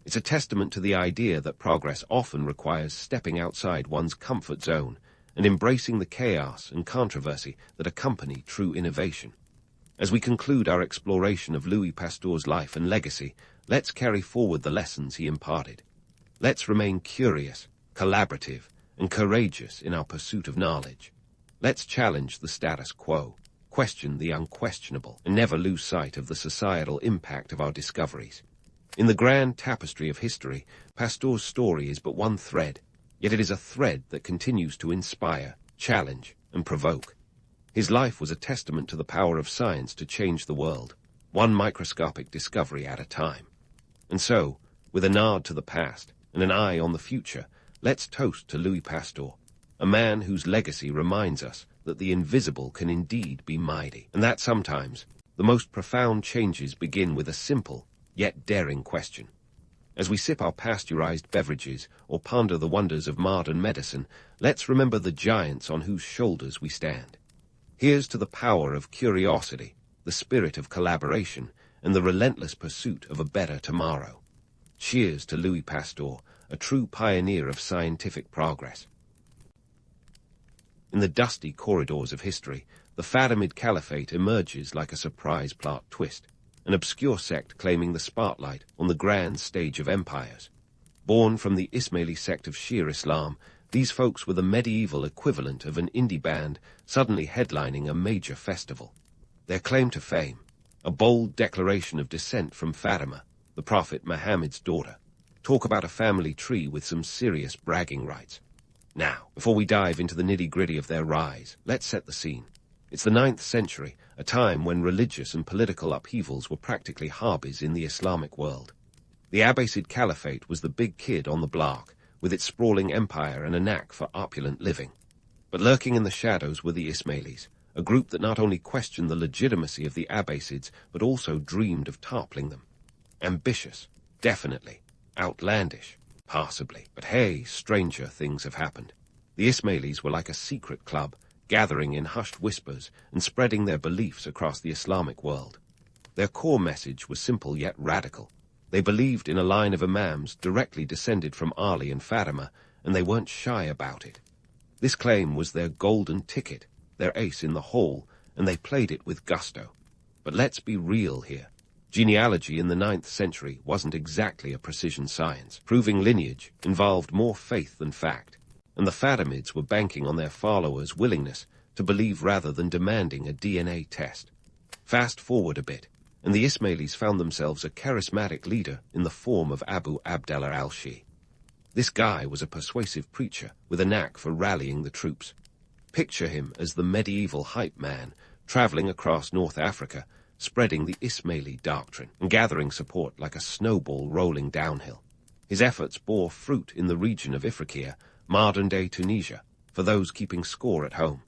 It's a testament to the idea that progress often requires stepping outside one's comfort zone and embracing the chaos and controversy that accompany true innovation. As we conclude our exploration of Louis Pasteur's life and legacy, let's carry forward the lessons he imparted. Let's remain curious, collaborative, and courageous in our pursuit of knowledge. Let's challenge the status quo, question the unquestionable, and never lose sight of the societal impact of our discoveries. In the grand tapestry of history, Pasteur's story is but one thread, yet it is a thread that continues to inspire, challenge, and provoke. His life was a testament to the power of science to change the world, one microscopic discovery at a time. And so, with a nod to the past and an eye on the future, let's toast to Louis Pasteur, a man whose legacy reminds us that the invisible can indeed be mighty, and that sometimes the most profound changes begin with a simple, yet daring question. As we sip our pasteurized beverages or ponder the wonders of modern medicine, let's remember the giants on whose shoulders we stand. Here's to the power of curiosity, the spirit of collaboration, and the relentless pursuit of a better tomorrow. Cheers to Louis Pasteur, a true pioneer of scientific progress. In the dusty corridors of history, the Fatimid Caliphate emerges like a surprise plot twist, an obscure sect claiming the spotlight on the grand stage of empires. Born from the Ismaili sect of Shia Islam, these folks were the medieval equivalent of an indie band suddenly headlining a major festival. Their claim to fame, a bold declaration of descent from Fatima, the Prophet Muhammad's daughter. Talk about a family tree with some serious bragging rights. Now, before we dive into the nitty-gritty of their rise, let's set the scene. It's the 9th century, a time when religious and political upheavals were practically hobbies in the Islamic world. The Abbasid Caliphate was the big kid on the block, with its sprawling empire and a knack for opulent living. But lurking in the shadows were the Ismailis, a group that not only questioned the legitimacy of the Abbasids, but also dreamed of toppling them. Ambitious, definitely. Outlandish, possibly. But hey, stranger things have happened. The Ismailis were like a secret club, gathering in hushed whispers and spreading their beliefs across the Islamic world. Their core message was simple yet radical. They believed in a line of imams directly descended from Ali and Fatima, and they weren't shy about it. This claim was their golden ticket, their ace in the hole, and they played it with gusto. But let's be real here. Genealogy in the 9th century wasn't exactly a precision science. Proving lineage involved more faith than fact, and the Fatimids were banking on their followers' willingness to believe rather than demanding a DNA test. Fast forward a bit, and the Ismailis found themselves a charismatic leader in the form of Abu Abdallah al-Shi. This guy was a persuasive preacher with a knack for rallying the troops. Picture him as the medieval hype man traveling across North Africa, spreading the Ismaili doctrine and gathering support like a snowball rolling downhill. His efforts bore fruit in the region of Ifriqiya, modern-day Tunisia, for those keeping score at home.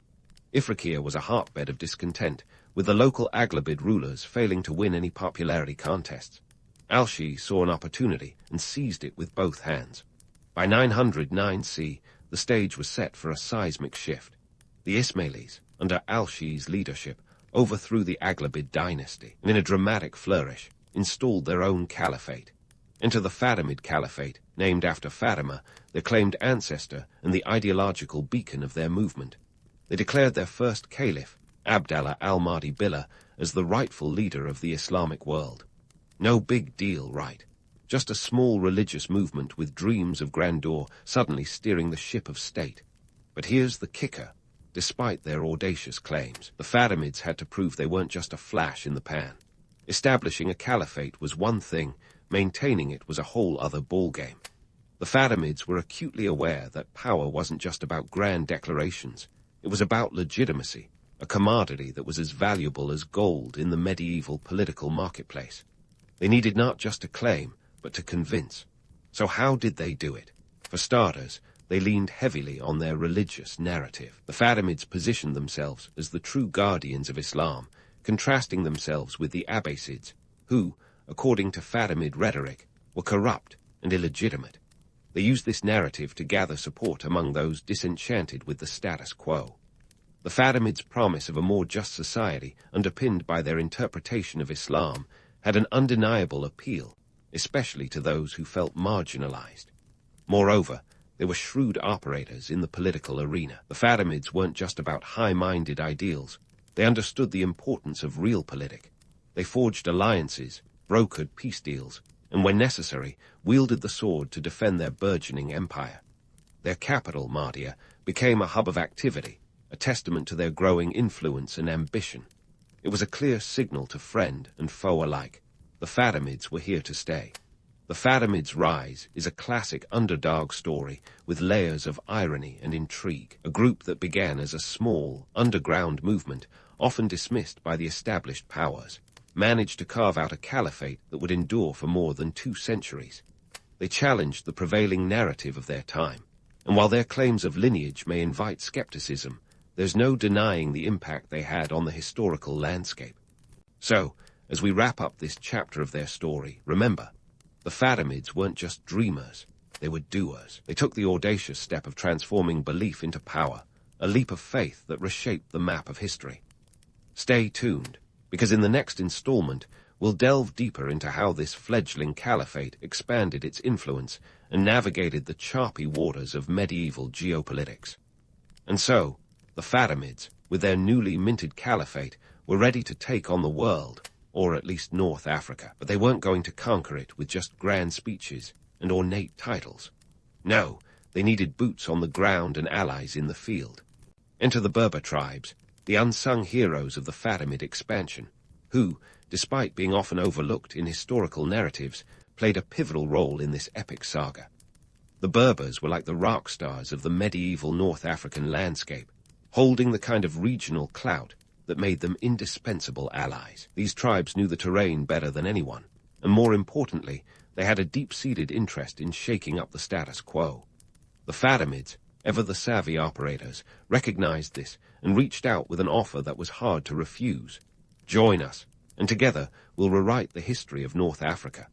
Ifriqiya was a hotbed of discontent, with the local Aghlabid rulers failing to win any popularity contests. Al-Shi saw an opportunity and seized it with both hands. By 909 C, the stage was set for a seismic shift. The Ismailis, under Al-Shi's leadership, overthrew the Aghlabid dynasty, and in a dramatic flourish, installed their own caliphate. Enter the Fatimid Caliphate, named after Fatima, their claimed ancestor and the ideological beacon of their movement. They declared their first caliph, Abdallah al-Mahdi Billah, as the rightful leader of the Islamic world. No big deal, right? Just a small religious movement with dreams of grandeur suddenly steering the ship of state. But here's the kicker. Despite their audacious claims, the Fatimids had to prove they weren't just a flash in the pan. Establishing a caliphate was one thing, maintaining it was a whole other ballgame. The Fatimids were acutely aware that power wasn't just about grand declarations. It was about legitimacy, a commodity that was as valuable as gold in the medieval political marketplace. They needed not just to claim, but to convince. So how did they do it? For starters, they leaned heavily on their religious narrative. The Fatimids positioned themselves as the true guardians of Islam, contrasting themselves with the Abbasids, who, according to Fatimid rhetoric, were corrupt and illegitimate. They used this narrative to gather support among those disenchanted with the status quo. The Fatimids' promise of a more just society, underpinned by their interpretation of Islam, had an undeniable appeal, especially to those who felt marginalized. Moreover, they were shrewd operators in the political arena. The Fatimids weren't just about high-minded ideals. They understood the importance of realpolitik. They forged alliances, brokered peace deals, and when necessary, wielded the sword to defend their burgeoning empire. Their capital, Maurya, became a hub of activity, a testament to their growing influence and ambition. It was a clear signal to friend and foe alike. The Fatimids were here to stay. The Fatimids' rise is a classic underdog story with layers of irony and intrigue, a group that began as a small, underground movement, often dismissed by the established powers. managed to carve out a caliphate that would endure for more than 2 centuries. They challenged the prevailing narrative of their time, and while their claims of lineage may invite skepticism, there's no denying the impact they had on the historical landscape. So, as we wrap up this chapter of their story, remember, the Fatimids weren't just dreamers, they were doers. They took the audacious step of transforming belief into power, a leap of faith that reshaped the map of history. Stay tuned, because in the next installment, we'll delve deeper into how this fledgling caliphate expanded its influence and navigated the choppy waters of medieval geopolitics. And so, the Fatimids, with their newly minted caliphate, were ready to take on the world, or at least North Africa. But they weren't going to conquer it with just grand speeches and ornate titles. No, they needed boots on the ground and allies in the field. Enter the Berber tribes, the unsung heroes of the Fatimid expansion, who, despite being often overlooked in historical narratives, played a pivotal role in this epic saga. The Berbers were like the rock stars of the medieval North African landscape, holding the kind of regional clout that made them indispensable allies. These tribes knew the terrain better than anyone, and more importantly, they had a deep-seated interest in shaking up the status quo. The Fatimids, ever the savvy operators, recognized this and reached out with an offer that was hard to refuse. Join us, and together we'll rewrite the history of North Africa.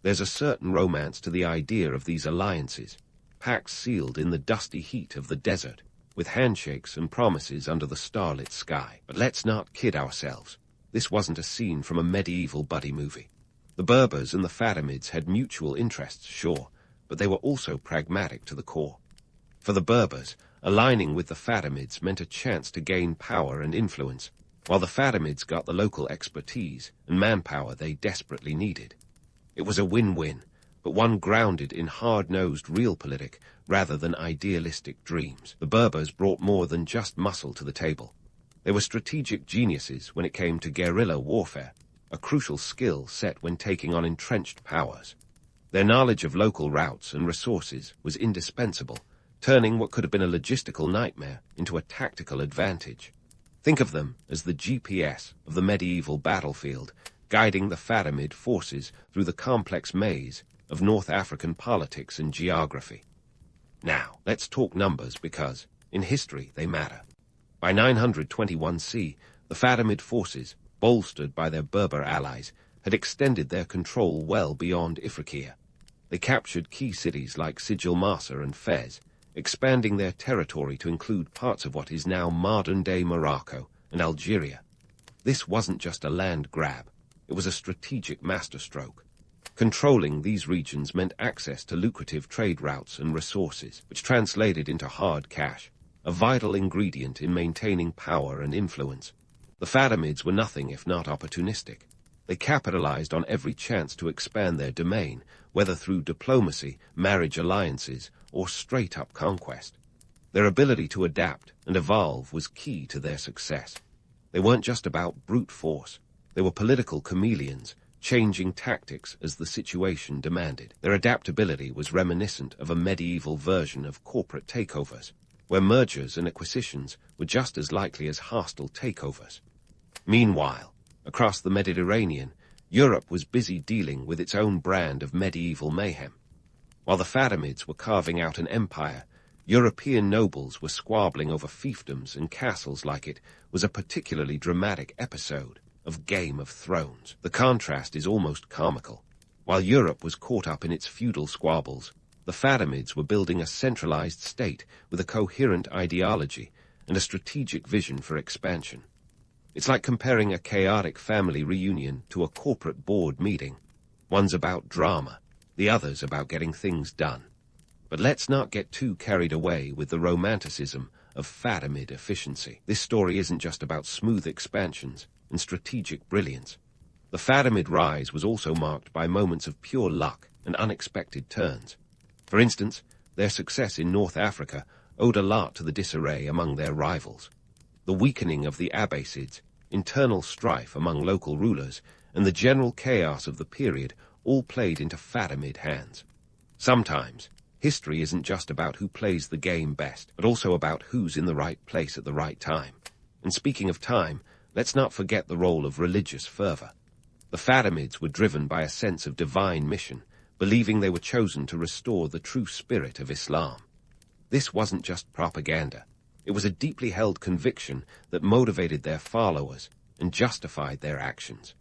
There's a certain romance to the idea of these alliances, pacts sealed in the dusty heat of the desert, with handshakes and promises under the starlit sky. But let's not kid ourselves. This wasn't a scene from a medieval buddy movie. The Berbers and the Fatimids had mutual interests, sure, but they were also pragmatic to the core. For the Berbers, aligning with the Fatimids meant a chance to gain power and influence, while the Fatimids got the local expertise and manpower they desperately needed. It was a win-win, but one grounded in hard-nosed realpolitik rather than idealistic dreams. The Berbers brought more than just muscle to the table. They were strategic geniuses when it came to guerrilla warfare, a crucial skill set when taking on entrenched powers. Their knowledge of local routes and resources was indispensable, turning what could have been a logistical nightmare into a tactical advantage. Think of them as the GPS of the medieval battlefield, guiding the Fatimid forces through the complex maze of North African politics and geography. Now, let's talk numbers because, in history, they matter. By 921 C, the Fatimid forces, bolstered by their Berber allies, had extended their control well beyond Ifriqiya. They captured key cities like Sijil Masa and Fez, expanding their territory to include parts of what is now modern-day Morocco and Algeria. This wasn't just a land grab, it was a strategic masterstroke. Controlling these regions meant access to lucrative trade routes and resources, which translated into hard cash, a vital ingredient in maintaining power and influence. The Fatimids were nothing if not opportunistic. They capitalized on every chance to expand their domain, whether through diplomacy, marriage alliances, or straight-up conquest. Their ability to adapt and evolve was key to their success. They weren't just about brute force. They were political chameleons, changing tactics as the situation demanded. Their adaptability was reminiscent of a medieval version of corporate takeovers, where mergers and acquisitions were just as likely as hostile takeovers. Meanwhile, across the Mediterranean, Europe was busy dealing with its own brand of medieval mayhem. While the Fatimids were carving out an empire, European nobles were squabbling over fiefdoms and castles like it was a particularly dramatic episode of Game of Thrones. The contrast is almost comical. While Europe was caught up in its feudal squabbles, the Fatimids were building a centralized state with a coherent ideology and a strategic vision for expansion. It's like comparing a chaotic family reunion to a corporate board meeting. One's about drama, the other's about getting things done. But let's not get too carried away with the romanticism of Fatimid efficiency. This story isn't just about smooth expansions and strategic brilliance. The Fatimid rise was also marked by moments of pure luck and unexpected turns. For instance, their success in North Africa owed a lot to the disarray among their rivals. The weakening of the Abbasids, internal strife among local rulers, and the general chaos of the period all played into Fatimid hands. Sometimes, history isn't just about who plays the game best, but also about who's in the right place at the right time. And speaking of time, let's not forget the role of religious fervor. The Fatimids were driven by a sense of divine mission, believing they were chosen to restore the true spirit of Islam. This wasn't just propaganda. It was a deeply held conviction that motivated their followers and justified their actions.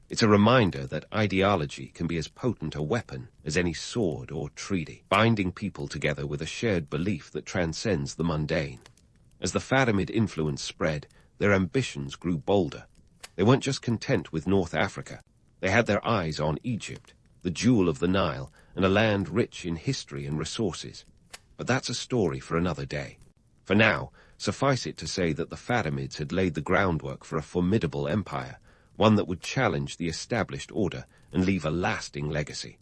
It's a reminder that ideology can be as potent a weapon as any sword or treaty, binding people together with a shared belief that transcends the mundane. As the Fatimid influence spread, their ambitions grew bolder. They weren't just content with North Africa. They had their eyes on Egypt, the jewel of the Nile, and a land rich in history and resources. But that's a story for another day. For now, suffice it to say that the Fatimids had laid the groundwork for a formidable empire, one that would challenge the established order and leave a lasting legacy.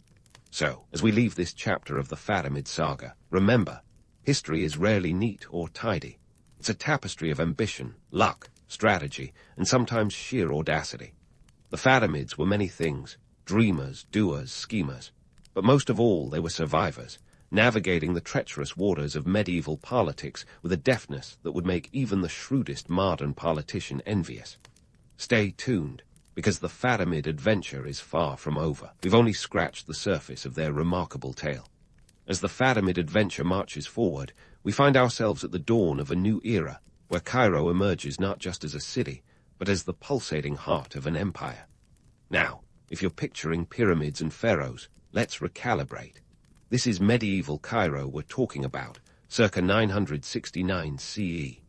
So, as we leave this chapter of the Fatimid saga, remember, history is rarely neat or tidy. It's a tapestry of ambition, luck, strategy, and sometimes sheer audacity. The Fatimids were many things: dreamers, doers, schemers. But most of all, they were survivors, navigating the treacherous waters of medieval politics with a deftness that would make even the shrewdest modern politician envious. Stay tuned, because the Fatimid adventure is far from over. We've only scratched the surface of their remarkable tale. As the Fatimid adventure marches forward, we find ourselves at the dawn of a new era, where Cairo emerges not just as a city, but as the pulsating heart of an empire. Now, if you're picturing pyramids and pharaohs, let's recalibrate. This is medieval Cairo we're talking about, circa 969 CE.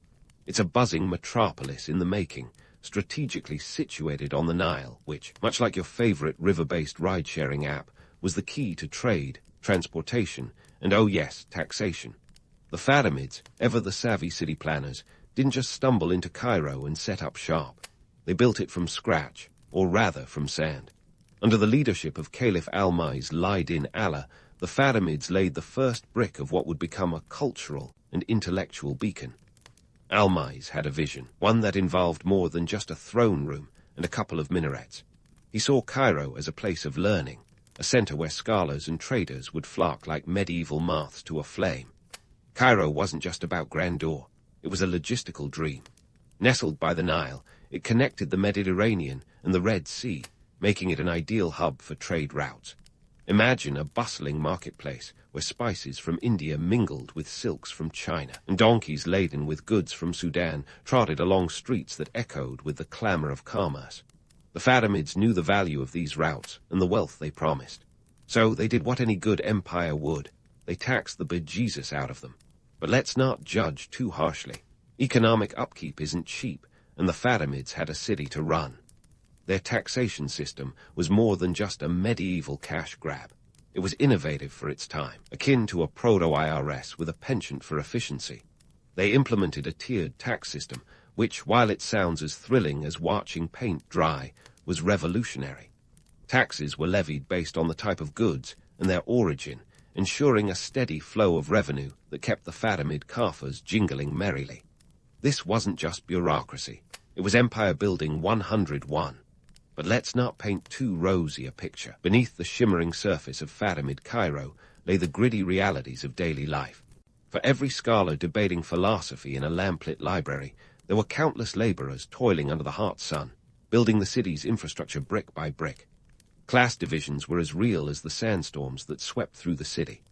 It's a buzzing metropolis in the making, strategically situated on the Nile, which, much like your favorite river-based ride-sharing app, was the key to trade, transportation, and oh yes, taxation. The Fatimids, ever the savvy city planners, didn't just stumble into Cairo and set up shop. They built it from scratch, or rather from sand. Under the leadership of Caliph Al-Mai's Laid-in Allah, the Fatimids laid the first brick of what would become a cultural and intellectual beacon. Al-Mai's had a vision, one that involved more than just a throne room and a couple of minarets. He saw Cairo as a place of learning, a center where scholars and traders would flock like medieval moths to a flame. Cairo wasn't just about grandeur, it was a logistical dream. Nestled by the Nile, it connected the Mediterranean and the Red Sea, making it an ideal hub for trade routes. Imagine a bustling marketplace where spices from India mingled with silks from China, and donkeys laden with goods from Sudan trotted along streets that echoed with the clamor of commerce. The Fatimids knew the value of these routes and the wealth they promised. So they did what any good empire would. They taxed the bejesus out of them. But let's not judge too harshly. Economic upkeep isn't cheap, and the Fatimids had a city to run. Their taxation system was more than just a medieval cash grab. It was innovative for its time, akin to a proto-IRS with a penchant for efficiency. They implemented a tiered tax system, which, while it sounds as thrilling as watching paint dry, was revolutionary. Taxes were levied based on the type of goods and their origin, ensuring a steady flow of revenue that kept the Fatimid coffers jingling merrily. This wasn't just bureaucracy. It was empire building 101. But let's not paint too rosy a picture. Beneath the shimmering surface of Fatimid Cairo lay the gritty realities of daily life. For every scholar debating philosophy in a lamplit library, there were countless laborers toiling under the hot sun, building the city's infrastructure brick by brick. Class divisions were as real as the sandstorms that swept through the city.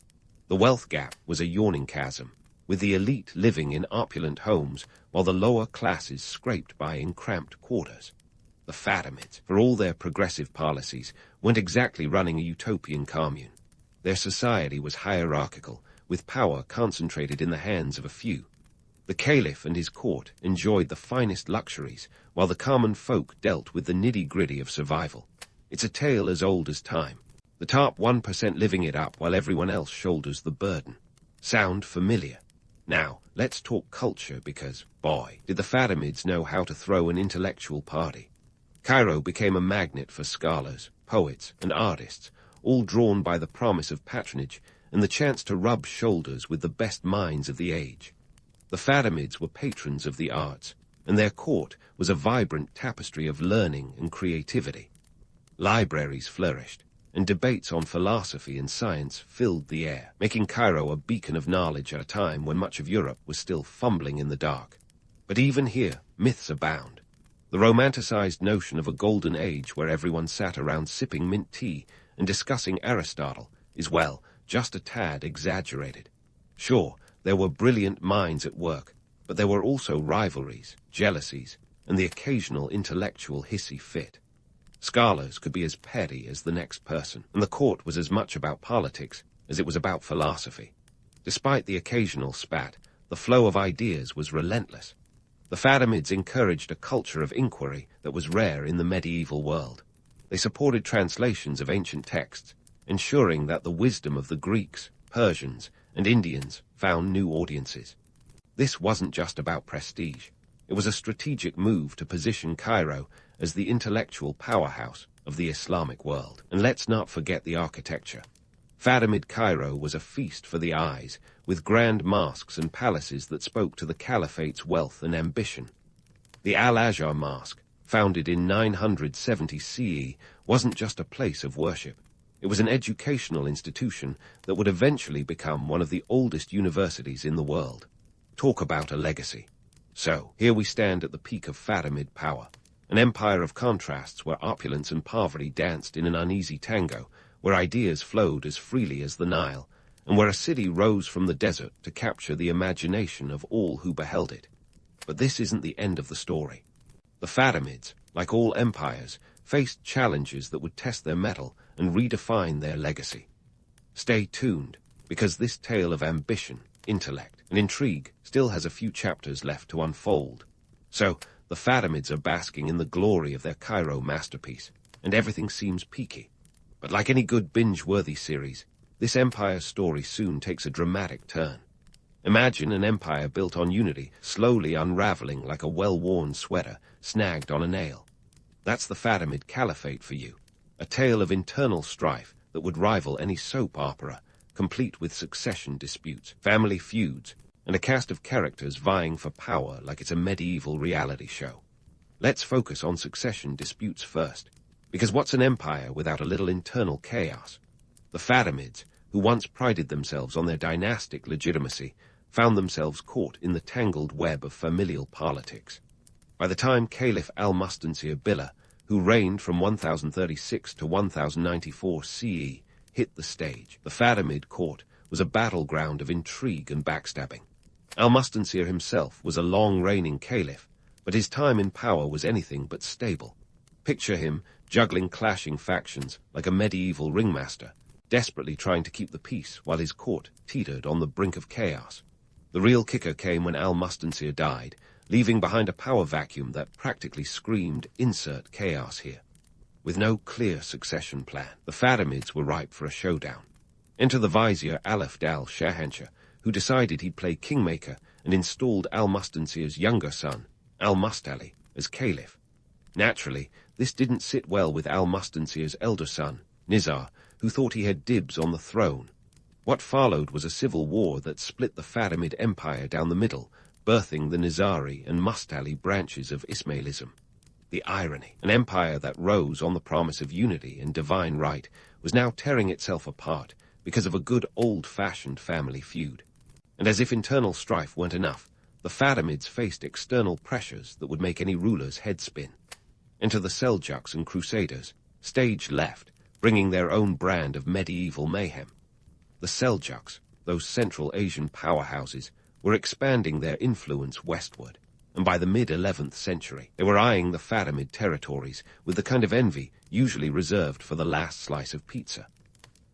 The wealth gap was a yawning chasm, with the elite living in opulent homes while the lower classes scraped by in cramped quarters. The Fatimids, for all their progressive policies, weren't exactly running a utopian commune. Their society was hierarchical, with power concentrated in the hands of a few. The Caliph and his court enjoyed the finest luxuries, while the common folk dealt with the nitty-gritty of survival. It's a tale as old as time. The top 1% living it up while everyone else shoulders the burden. Sound familiar? Now, let's talk culture because, boy, did the Fatimids know how to throw an intellectual party. Cairo became a magnet for scholars, poets, and artists, all drawn by the promise of patronage and the chance to rub shoulders with the best minds of the age. The Fatimids were patrons of the arts, and their court was a vibrant tapestry of learning and creativity. Libraries flourished, and debates on philosophy and science filled the air, making Cairo a beacon of knowledge at a time when much of Europe was still fumbling in the dark. But even here, myths abound. The romanticized notion of a golden age where everyone sat around sipping mint tea and discussing Aristotle is, well, just a tad exaggerated. Sure, there were brilliant minds at work, but there were also rivalries, jealousies, and the occasional intellectual hissy fit. Scholars could be as petty as the next person, and the court was as much about politics as it was about philosophy. Despite the occasional spat, the flow of ideas was relentless. The Fatimids encouraged a culture of inquiry that was rare in the medieval world. They supported translations of ancient texts, ensuring that the wisdom of the Greeks, Persians, and Indians found new audiences. This wasn't just about prestige. It was a strategic move to position Cairo as the intellectual powerhouse of the Islamic world. And let's not forget the architecture. Fatimid Cairo was a feast for the eyes, with grand mosques and palaces that spoke to the Caliphate's wealth and ambition. The Al-Azhar Mosque, founded in 970 CE, wasn't just a place of worship. It was an educational institution that would eventually become one of the oldest universities in the world. Talk about a legacy. So, here we stand at the peak of Fatimid power, an empire of contrasts where opulence and poverty danced in an uneasy tango, where ideas flowed as freely as the Nile, and where a city rose from the desert to capture the imagination of all who beheld it. But this isn't the end of the story. The Fatimids, like all empires, faced challenges that would test their mettle and redefine their legacy. Stay tuned, because this tale of ambition, intellect, and intrigue still has a few chapters left to unfold. So, the Fatimids are basking in the glory of their Cairo masterpiece, and everything seems peaky. But like any good binge-worthy series, this empire's story soon takes a dramatic turn. Imagine an empire built on unity, slowly unraveling like a well-worn sweater snagged on a nail. That's the Fatimid Caliphate for you, a tale of internal strife that would rival any soap opera, complete with succession disputes, family feuds, and a cast of characters vying for power like it's a medieval reality show. Let's focus on succession disputes first, because what's an empire without a little internal chaos? The Fatimids, who once prided themselves on their dynastic legitimacy, found themselves caught in the tangled web of familial politics. By the time Caliph al-Mustansir Billah, who reigned from 1036 to 1094 CE, hit the stage, the Fatimid court was a battleground of intrigue and backstabbing. Al-Mustansir himself was a long-reigning caliph, but his time in power was anything but stable. Picture him juggling clashing factions like a medieval ringmaster, desperately trying to keep the peace while his court teetered on the brink of chaos. The real kicker came when Al-Mustansir died, leaving behind a power vacuum that practically screamed, "Insert chaos here." With no clear succession plan, the Fatimids were ripe for a showdown. Enter the vizier Alef al-Shahanshah, who decided he'd play kingmaker and installed Al-Mustansir's younger son, Al-Mustali, as caliph. Naturally, this didn't sit well with Al-Mustansir's elder son, Nizar, who thought he had dibs on the throne. What followed was a civil war that split the Fatimid Empire down the middle, birthing the Nizari and Mustali branches of Ismailism. The irony, an empire that rose on the promise of unity and divine right, was now tearing itself apart because of a good old-fashioned family feud. And as if internal strife weren't enough, the Fatimids faced external pressures that would make any ruler's head spin. Enter the Seljuks and Crusaders, stage left, bringing their own brand of medieval mayhem. The Seljuks, those Central Asian powerhouses, were expanding their influence westward, and by the mid-11th century, they were eyeing the Fatimid territories with the kind of envy usually reserved for the last slice of pizza.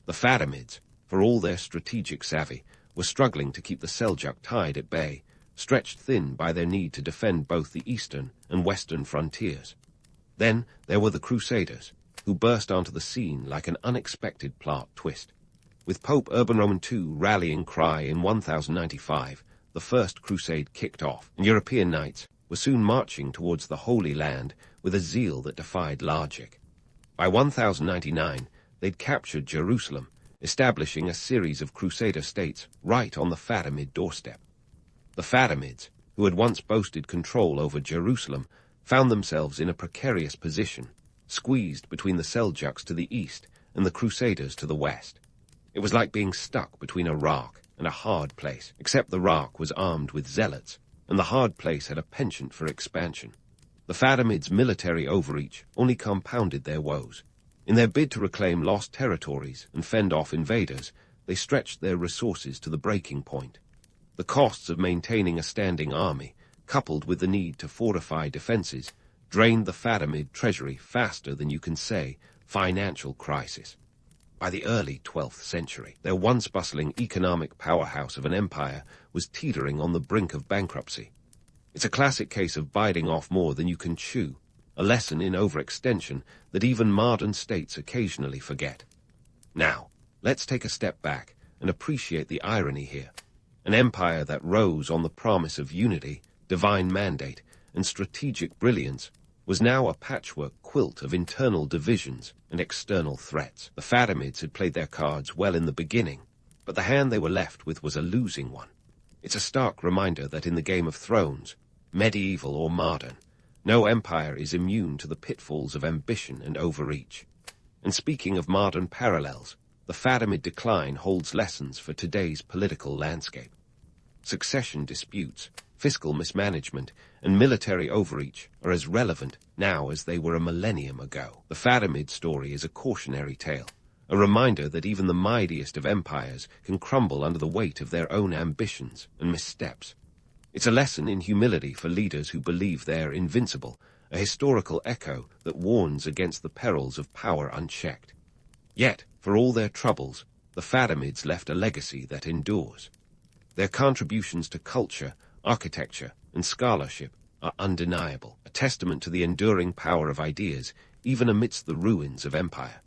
The Fatimids, for all their strategic savvy, were struggling to keep the Seljuk tide at bay, stretched thin by their need to defend both the eastern and western frontiers. Then there were the Crusaders, who burst onto the scene like an unexpected plot twist. With Pope Urban Roman II rallying cry in 1095, the First Crusade kicked off, and European knights were soon marching towards the Holy Land with a zeal that defied logic. By 1099, they'd captured Jerusalem, establishing a series of Crusader states right on the Fatimid doorstep. The Fatimids, who had once boasted control over Jerusalem, found themselves in a precarious position, squeezed between the Seljuks to the east and the Crusaders to the west. It was like being stuck between a rock and a hard place, except the rock was armed with zealots, and the hard place had a penchant for expansion. The Fatimids' military overreach only compounded their woes. In their bid to reclaim lost territories and fend off invaders, they stretched their resources to the breaking point. The costs of maintaining a standing army, coupled with the need to fortify defenses, drained the Fatimid treasury faster than you can say financial crisis. By the early 12th century, their once bustling economic powerhouse of an empire was teetering on the brink of bankruptcy. It's a classic case of biting off more than you can chew, a lesson in overextension that even modern states occasionally forget. Now, let's take a step back and appreciate the irony here. An empire that rose on the promise of unity, divine mandate, and strategic brilliance was now a patchwork quilt of internal divisions and external threats. The Fatimids had played their cards well in the beginning, but the hand they were left with was a losing one. It's a stark reminder that in the Game of Thrones, medieval or modern, no empire is immune to the pitfalls of ambition and overreach. And speaking of modern parallels, the Fatimid decline holds lessons for today's political landscape. Succession disputes, fiscal mismanagement, and military overreach are as relevant now as they were a millennium ago. The Fatimid story is a cautionary tale, a reminder that even the mightiest of empires can crumble under the weight of their own ambitions and missteps. It's a lesson in humility for leaders who believe they're invincible, a historical echo that warns against the perils of power unchecked. Yet, for all their troubles, the Fatimids left a legacy that endures. Their contributions to culture, architecture, and scholarship are undeniable, a testament to the enduring power of ideas, even amidst the ruins of empire.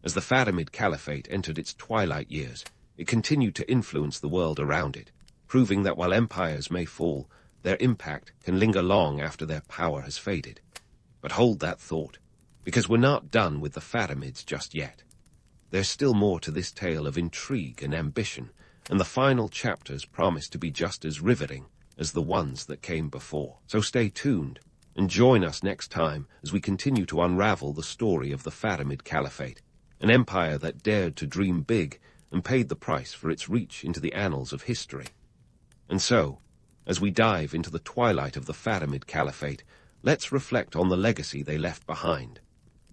As the Fatimid Caliphate entered its twilight years, it continued to influence the world around it, proving that while empires may fall, their impact can linger long after their power has faded. But hold that thought, because we're not done with the Fatimids just yet. There's still more to this tale of intrigue and ambition, and the final chapters promise to be just as riveting as the ones that came before. So stay tuned, and join us next time as we continue to unravel the story of the Fatimid Caliphate, an empire that dared to dream big and paid the price for its reach into the annals of history. And so, as we dive into the twilight of the Fatimid Caliphate, let's reflect on the legacy they left behind.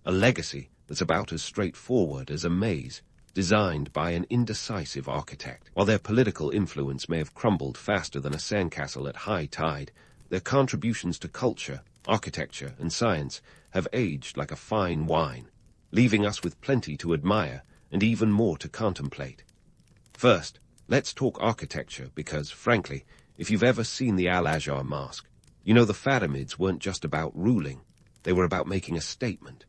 A legacy that's about as straightforward as a maze designed by an indecisive architect. While their political influence may have crumbled faster than a sandcastle at high tide, their contributions to culture, architecture, and science have aged like a fine wine, leaving us with plenty to admire and even more to contemplate. First, let's talk architecture because, frankly, if you've ever seen the Al-Azhar Mosque, you know the Fatimids weren't just about ruling, they were about making a statement.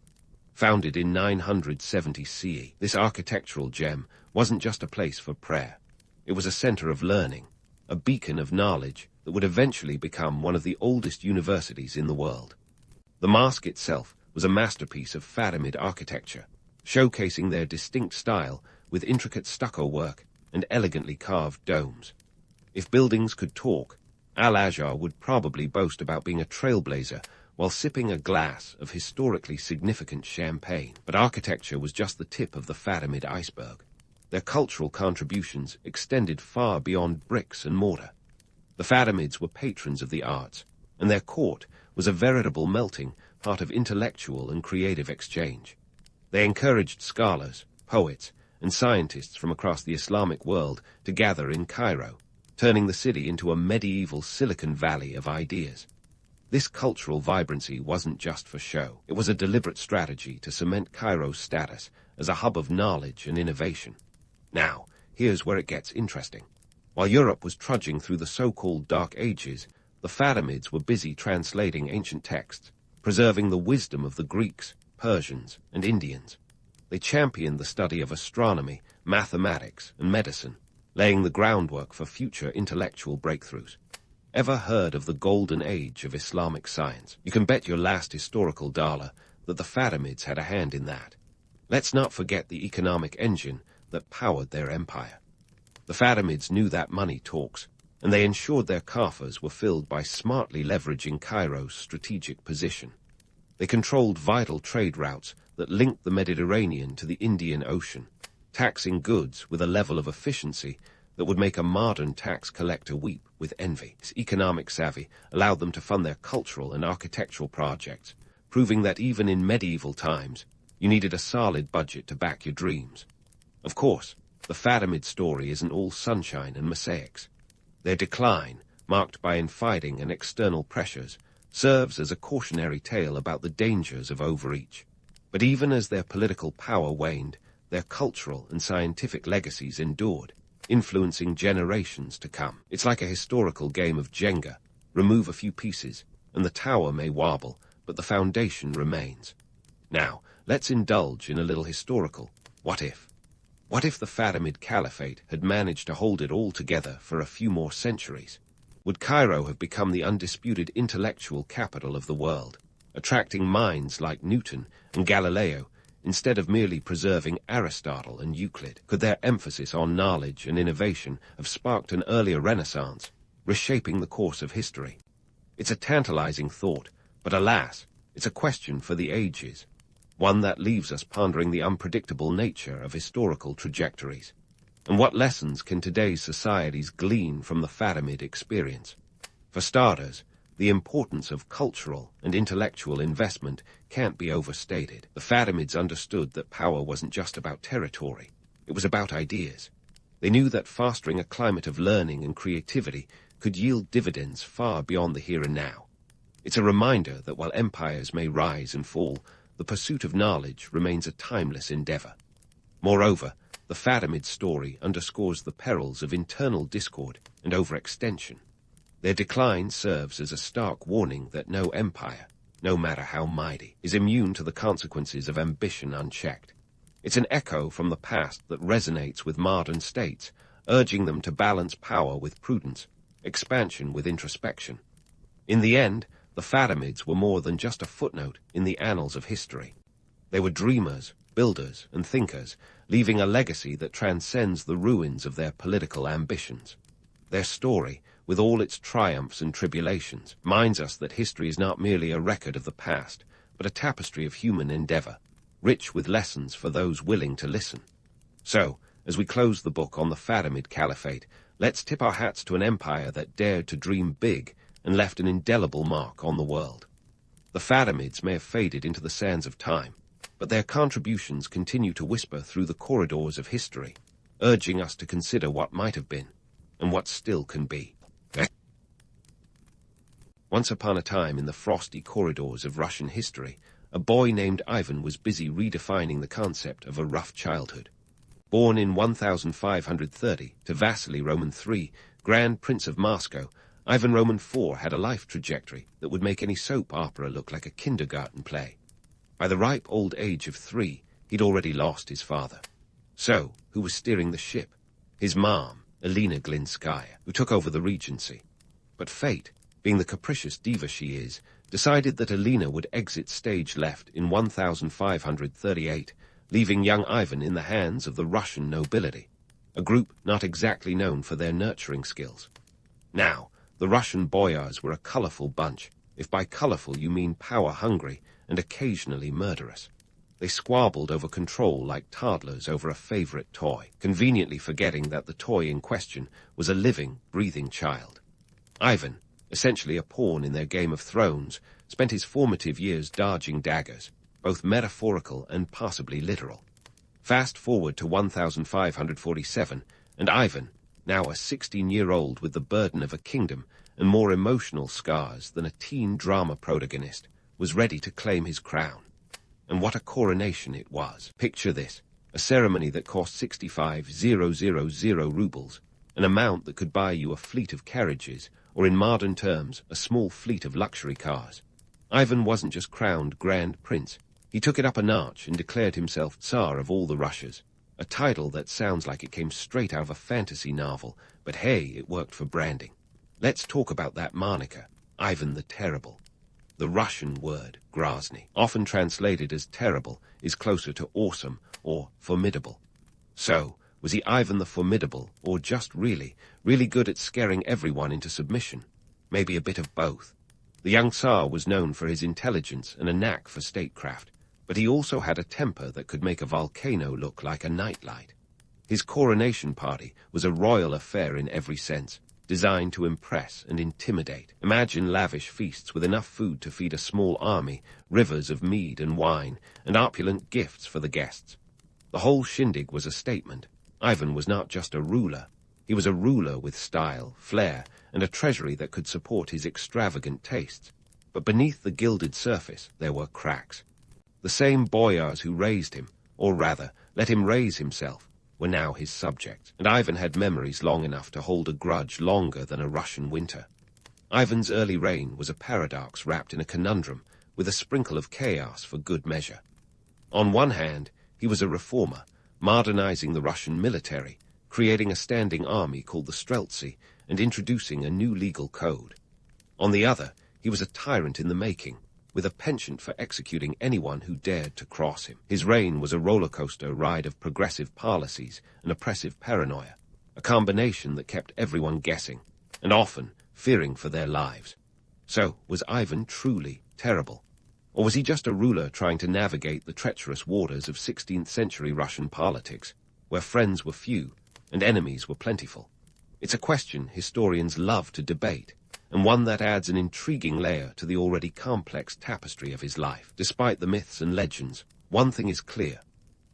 Founded in 970 CE, this architectural gem wasn't just a place for prayer. It was a center of learning, a beacon of knowledge that would eventually become one of the oldest universities in the world. The mosque itself was a masterpiece of Fatimid architecture, showcasing their distinct style with intricate stucco work and elegantly carved domes. If buildings could talk, Al-Azhar would probably boast about being a trailblazer while sipping a glass of historically significant champagne. But architecture was just the tip of the Fatimid iceberg. Their cultural contributions extended far beyond bricks and mortar. The Fatimids were patrons of the arts, and their court was a veritable melting pot of intellectual and creative exchange. They encouraged scholars, poets, and scientists from across the Islamic world to gather in Cairo, turning the city into a medieval Silicon Valley of ideas. This cultural vibrancy wasn't just for show. It was a deliberate strategy to cement Cairo's status as a hub of knowledge and innovation. Now, here's where it gets interesting. While Europe was trudging through the so-called Dark Ages, the Fatimids were busy translating ancient texts, preserving the wisdom of the Greeks, Persians, and Indians. They championed the study of astronomy, mathematics, and medicine, laying the groundwork for future intellectual breakthroughs. Ever heard of the golden age of Islamic science? You can bet your last historical dollar that the Fatimids had a hand in that. Let's not forget the economic engine that powered their empire. The Fatimids knew that money talks, and they ensured their coffers were filled by smartly leveraging Cairo's strategic position. They controlled vital trade routes that linked the Mediterranean to the Indian Ocean, taxing goods with a level of efficiency that would make a modern tax collector weep with envy. His economic savvy allowed them to fund their cultural and architectural projects, proving that even in medieval times, you needed a solid budget to back your dreams. Of course, the Fatimid story isn't all sunshine and mosaics. Their decline, marked by infighting and external pressures, serves as a cautionary tale about the dangers of overreach. But even as their political power waned, their cultural and scientific legacies endured, influencing generations to come. It's like a historical game of Jenga. Remove a few pieces, and the tower may wobble, but the foundation remains. Now, let's indulge in a little historical what if. What if the Fatimid Caliphate had managed to hold it all together for a few more centuries? Would Cairo have become the undisputed intellectual capital of the world, attracting minds like Newton and Galileo, instead of merely preserving Aristotle and Euclid? Could their emphasis on knowledge and innovation have sparked an earlier renaissance, reshaping the course of history? It's a tantalizing thought, but alas, it's a question for the ages, one that leaves us pondering the unpredictable nature of historical trajectories. And what lessons can today's societies glean from the Fatimid experience? For starters, the importance of cultural and intellectual investment can't be overstated. The Fatimids understood that power wasn't just about territory, it was about ideas. They knew that fostering a climate of learning and creativity could yield dividends far beyond the here and now. It's a reminder that while empires may rise and fall, the pursuit of knowledge remains a timeless endeavor. Moreover, the Fatimid story underscores the perils of internal discord and overextension. Their decline serves as a stark warning that no empire, no matter how mighty, is immune to the consequences of ambition unchecked. It's an echo from the past that resonates with modern states, urging them to balance power with prudence, expansion with introspection. In the end, the Fatimids were more than just a footnote in the annals of history. They were dreamers, builders, and thinkers, leaving a legacy that transcends the ruins of their political ambitions. Their story, with all its triumphs and tribulations, reminds us that history is not merely a record of the past, but a tapestry of human endeavor, rich with lessons for those willing to listen. So, as we close the book on the Fatimid Caliphate, let's tip our hats to an empire that dared to dream big and left an indelible mark on the world. The Fatimids may have faded into the sands of time, but their contributions continue to whisper through the corridors of history, urging us to consider what might have been and what still can be. Once upon a time in the frosty corridors of Russian history, a boy named Ivan was busy redefining the concept of a rough childhood. Born in 1530 to Vasily Roman III, Grand Prince of Moscow, Ivan Roman IV had a life trajectory that would make any soap opera look like a kindergarten play. By the ripe old age of 3, he'd already lost his father. So, who was steering the ship? His mom, Elena Glinskaya, who took over the regency. But fate, being the capricious diva she is, decided that Elena would exit stage left in 1538, leaving young Ivan in the hands of the Russian nobility, a group not exactly known for their nurturing skills. Now, the Russian boyars were a colorful bunch, if by colorful you mean power-hungry and occasionally murderous. They squabbled over control like toddlers over a favorite toy, conveniently forgetting that the toy in question was a living, breathing child. Ivan, essentially a pawn in their Game of Thrones, spent his formative years dodging daggers, both metaphorical and possibly literal. Fast forward to 1547, and Ivan, now a 16-year-old with the burden of a kingdom and more emotional scars than a teen drama protagonist, was ready to claim his crown. And what a coronation it was. Picture this, a ceremony that cost 65,000 rubles, an amount that could buy you a fleet of carriages, or in modern terms, a small fleet of luxury cars. Ivan wasn't just crowned Grand Prince. He took it up a notch and declared himself Tsar of all the Russias, a title that sounds like it came straight out of a fantasy novel, but hey, it worked for branding. Let's talk about that moniker, Ivan the Terrible. The Russian word, grozny, often translated as terrible, is closer to awesome or formidable. So, was he Ivan the Formidable, or just really good at scaring everyone into submission? Maybe a bit of both. The young Tsar was known for his intelligence and a knack for statecraft, but he also had a temper that could make a volcano look like a nightlight. His coronation party was a royal affair in every sense, designed to impress and intimidate. Imagine lavish feasts with enough food to feed a small army, rivers of mead and wine, and opulent gifts for the guests. The whole shindig was a statement. Ivan was not just a ruler. He was a ruler with style, flair, and a treasury that could support his extravagant tastes. But beneath the gilded surface there were cracks. The same boyars who raised him, or rather, let him raise himself, were now his subjects, and Ivan had memories long enough to hold a grudge longer than a Russian winter. Ivan's early reign was a paradox wrapped in a conundrum, with a sprinkle of chaos for good measure. On one hand, he was a reformer, modernizing the Russian military, creating a standing army called the Streltsy, and introducing a new legal code. On the other, he was a tyrant in the making, with a penchant for executing anyone who dared to cross him. His reign was a roller coaster ride of progressive policies and oppressive paranoia, a combination that kept everyone guessing, and often fearing for their lives. So, was Ivan truly terrible? Or was he just a ruler trying to navigate the treacherous waters of 16th century Russian politics, where friends were few and enemies were plentiful? It's a question historians love to debate, and one that adds an intriguing layer to the already complex tapestry of his life. Despite the myths and legends, one thing is clear.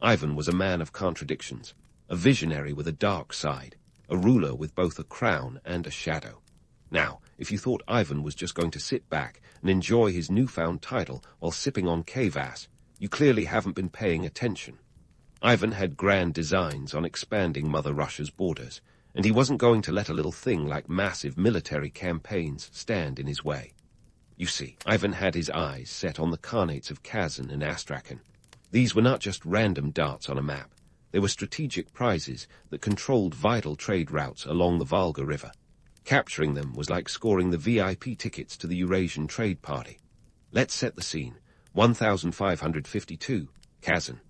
Ivan was a man of contradictions, a visionary with a dark side, a ruler with both a crown and a shadow. Now, if you thought Ivan was just going to sit back and enjoy his newfound title while sipping on kvass, you clearly haven't been paying attention. Ivan had grand designs on expanding Mother Russia's borders, and he wasn't going to let a little thing like massive military campaigns stand in his way. You see, Ivan had his eyes set on the Khanates of Kazan and Astrakhan. These were not just random darts on a map. They were strategic prizes that controlled vital trade routes along the Volga River. Capturing them was like scoring the VIP tickets to the Eurasian Trade Party. Let's set the scene. 1552, Kazan.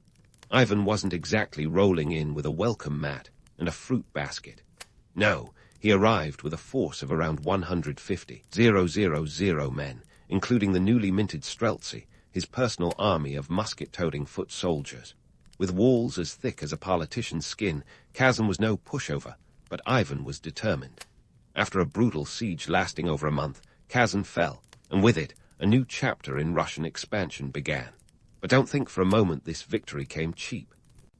Ivan wasn't exactly rolling in with a welcome mat and a fruit basket. No, he arrived with a force of around 150,000 men, including the newly minted Streltsy, his personal army of musket-toting foot soldiers. With walls as thick as a politician's skin, Kazan was no pushover, but Ivan was determined. After a brutal siege lasting over a month, Kazan fell, and with it, a new chapter in Russian expansion began. But don't think for a moment this victory came cheap.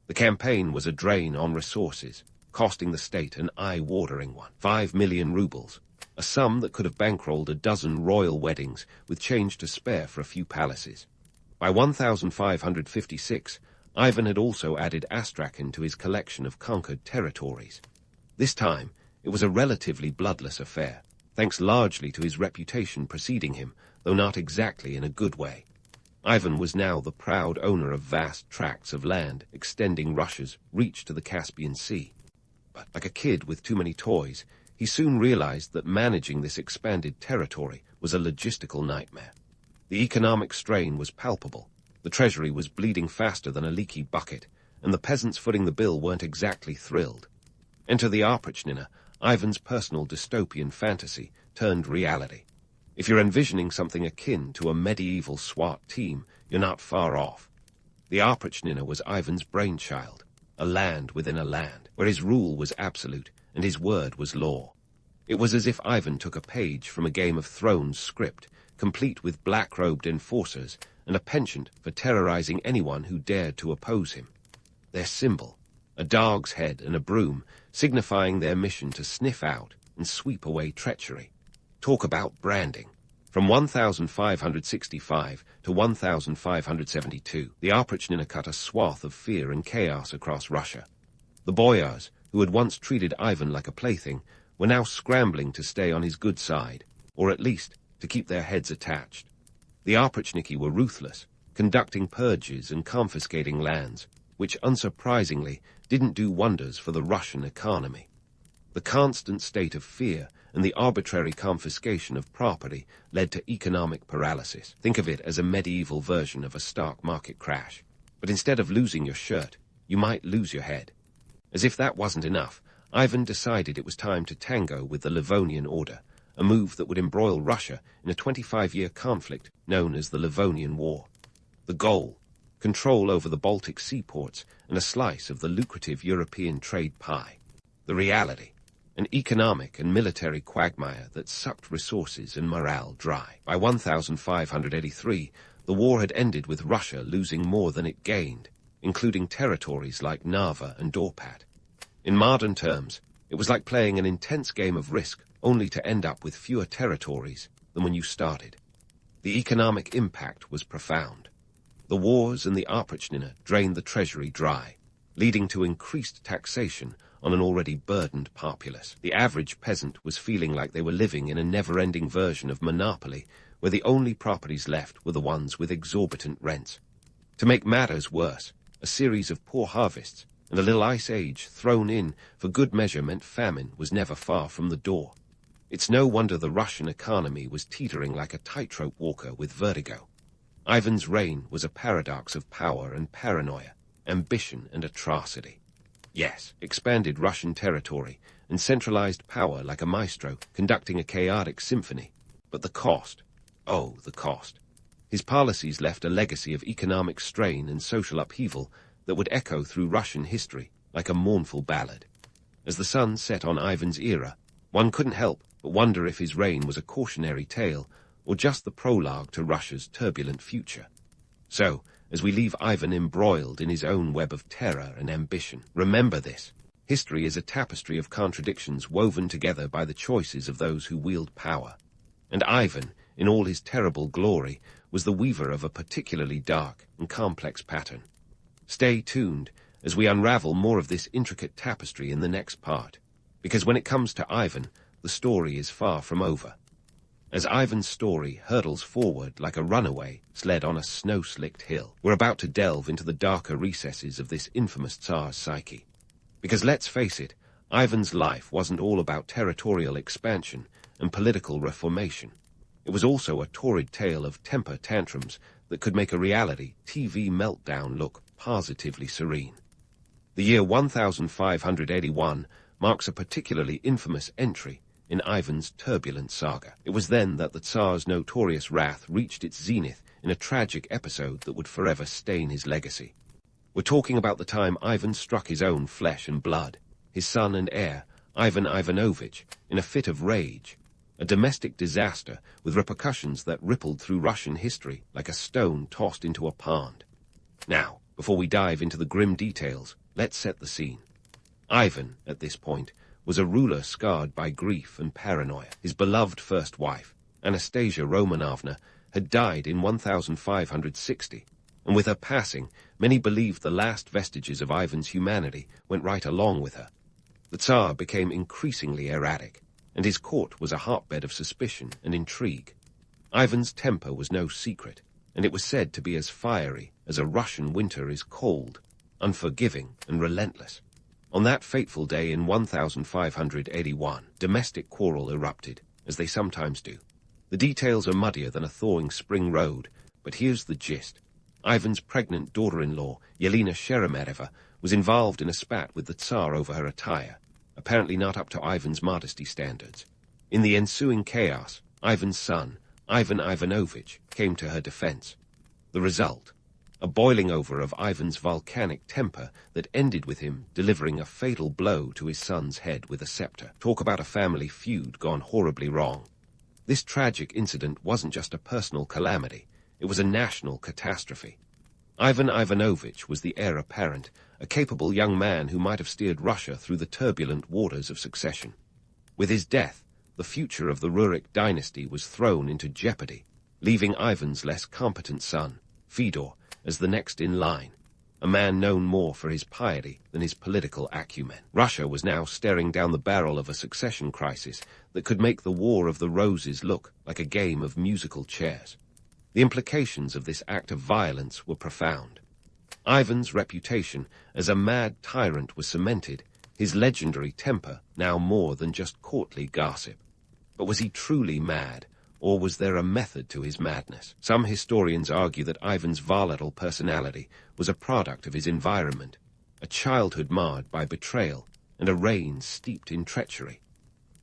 The campaign was a drain on resources, costing the state an eye-watering one. 5 million rubles, a sum that could have bankrolled a dozen royal weddings with change to spare for a few palaces. By 1556, Ivan had also added Astrakhan to his collection of conquered territories. This time, it was a relatively bloodless affair, thanks largely to his reputation preceding him, though not exactly in a good way. Ivan was now the proud owner of vast tracts of land extending Russia's reach to the Caspian Sea. But like a kid with too many toys, he soon realized that managing this expanded territory was a logistical nightmare. The economic strain was palpable. The treasury was bleeding faster than a leaky bucket, and the peasants footing the bill weren't exactly thrilled. Enter the Oprichnina, Ivan's personal dystopian fantasy turned reality. If you're envisioning something akin to a medieval SWAT team, you're not far off. The Oprichnina was Ivan's brainchild, a land within a land, where his rule was absolute and his word was law. It was as if Ivan took a page from a Game of Thrones script, complete with black-robed enforcers and a penchant for terrorizing anyone who dared to oppose him. Their symbol, a dog's head and a broom, signifying their mission to sniff out and sweep away treachery. Talk about branding. From 1565 to 1572, the Oprichnina cut a swath of fear and chaos across Russia. The boyars, who had once treated Ivan like a plaything, were now scrambling to stay on his good side, or at least to keep their heads attached. The Oprichniki were ruthless, conducting purges and confiscating lands, which unsurprisingly didn't do wonders for the Russian economy. The constant state of fear and the arbitrary confiscation of property led to economic paralysis. Think of it as a medieval version of a stock market crash. But instead of losing your shirt, you might lose your head. As if that wasn't enough, Ivan decided it was time to tango with the Livonian Order, a move that would embroil Russia in a 25-year conflict known as the Livonian War. The goal, control over the Baltic seaports, and a slice of the lucrative European trade pie. The reality: an economic and military quagmire that sucked resources and morale dry. By 1583, the war had ended with Russia losing more than it gained, including territories like Narva and Dorpat. In modern terms, it was like playing an intense game of Risk, only to end up with fewer territories than when you started. The economic impact was profound. The wars and the Oprichnina drained the treasury dry, leading to increased taxation on an already burdened populace. The average peasant was feeling like they were living in a never-ending version of monopoly, where the only properties left were the ones with exorbitant rents. To make matters worse, a series of poor harvests and a little ice age thrown in for good measure meant famine was never far from the door. It's no wonder the Russian economy was teetering like a tightrope walker with vertigo. Ivan's reign was a paradox of power and paranoia, ambition and atrocity. Yes, expanded Russian territory and centralized power like a maestro conducting a chaotic symphony. But the cost, oh, the cost. His policies left a legacy of economic strain and social upheaval that would echo through Russian history like a mournful ballad. As the sun set on Ivan's era, one couldn't help but wonder if his reign was a cautionary tale or just the prologue to Russia's turbulent future. So, as we leave Ivan embroiled in his own web of terror and ambition, remember this: history is a tapestry of contradictions woven together by the choices of those who wield power. And Ivan, in all his terrible glory, was the weaver of a particularly dark and complex pattern. Stay tuned as we unravel more of this intricate tapestry in the next part, because when it comes to Ivan, the story is far from over. As Ivan's story hurtles forward like a runaway sled on a snow-slicked hill, we're about to delve into the darker recesses of this infamous Tsar's psyche. Because let's face it, Ivan's life wasn't all about territorial expansion and political reformation. It was also a torrid tale of temper tantrums that could make a reality TV meltdown look positively serene. The year 1581 marks a particularly infamous entry in Ivan's turbulent saga. It was then that the Tsar's notorious wrath reached its zenith in a tragic episode that would forever stain his legacy. We're talking about the time Ivan struck his own flesh and blood, his son and heir, Ivan Ivanovich, in a fit of rage, a domestic disaster with repercussions that rippled through Russian history like a stone tossed into a pond. Now, before we dive into the grim details, let's set the scene. Ivan, at this point, was a ruler scarred by grief and paranoia. His beloved first wife, Anastasia Romanovna, had died in 1560, and with her passing, many believed the last vestiges of Ivan's humanity went right along with her. The Tsar became increasingly erratic, and his court was a hotbed of suspicion and intrigue. Ivan's temper was no secret, and it was said to be as fiery as a Russian winter is cold, unforgiving and relentless. On that fateful day in 1581, domestic quarrel erupted, as they sometimes do. The details are muddier than a thawing spring road, but here's the gist. Ivan's pregnant daughter-in-law, Yelena Sheremeteva, was involved in a spat with the Tsar over her attire, apparently not up to Ivan's modesty standards. In the ensuing chaos, Ivan's son, Ivan Ivanovich, came to her defense. The result: a boiling over of Ivan's volcanic temper that ended with him delivering a fatal blow to his son's head with a scepter. Talk about a family feud gone horribly wrong. This tragic incident wasn't just a personal calamity, it was a national catastrophe. Ivan Ivanovich was the heir apparent, a capable young man who might have steered Russia through the turbulent waters of succession. With his death, the future of the Rurik dynasty was thrown into jeopardy, leaving Ivan's less competent son, Fedor, as the next in line, a man known more for his piety than his political acumen. Russia was now staring down the barrel of a succession crisis that could make the War of the Roses look like a game of musical chairs. The implications of this act of violence were profound. Ivan's reputation as a mad tyrant was cemented, his legendary temper now more than just courtly gossip. But was he truly mad, or was there a method to his madness? Some historians argue that Ivan's volatile personality was a product of his environment, a childhood marred by betrayal and a reign steeped in treachery.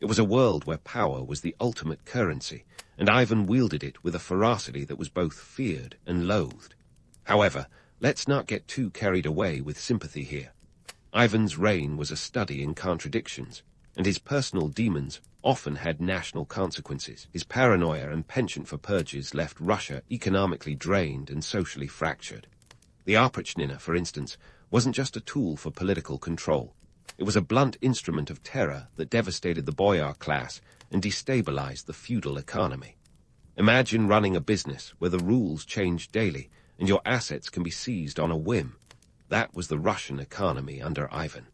It was a world where power was the ultimate currency, and Ivan wielded it with a ferocity that was both feared and loathed. However, Let's not get too carried away with sympathy here. Ivan's reign was a study in contradictions, and his personal demons often had national consequences. His paranoia and penchant for purges left Russia economically drained and socially fractured. The Oprichnina, for instance, wasn't just a tool for political control. It was a blunt instrument of terror that devastated the boyar class and destabilized the feudal economy. Imagine running a business where the rules change daily and your assets can be seized on a whim. That was the Russian economy under Ivan.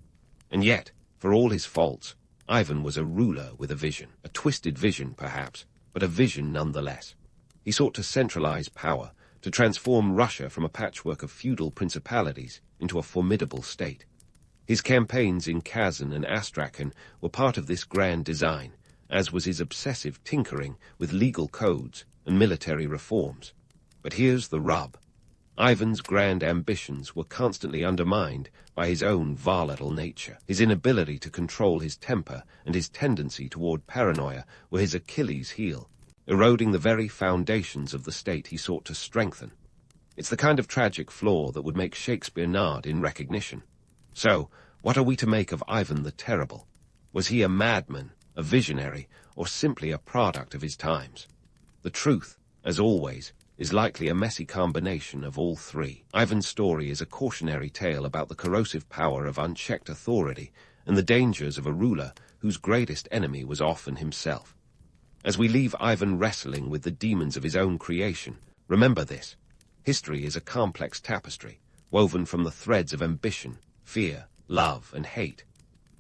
And yet, for all his faults, Ivan was a ruler with a vision. A twisted vision, perhaps, but a vision nonetheless. He sought to centralize power, to transform Russia from a patchwork of feudal principalities into a formidable state. His campaigns in Kazan and Astrakhan were part of this grand design, as was his obsessive tinkering with legal codes and military reforms. But here's the rub. Ivan's grand ambitions were constantly undermined by his own volatile nature. His inability to control his temper and his tendency toward paranoia were his Achilles heel, eroding the very foundations of the state he sought to strengthen. It's the kind of tragic flaw that would make Shakespeare nod in recognition. So, what are we to make of Ivan the Terrible? Was he a madman, a visionary, or simply a product of his times? The truth, as always, is likely a messy combination of all three. Ivan's story is a cautionary tale about the corrosive power of unchecked authority and the dangers of a ruler whose greatest enemy was often himself. As we leave Ivan wrestling with the demons of his own creation, remember this. History is a complex tapestry, woven from the threads of ambition, fear, love, and hate.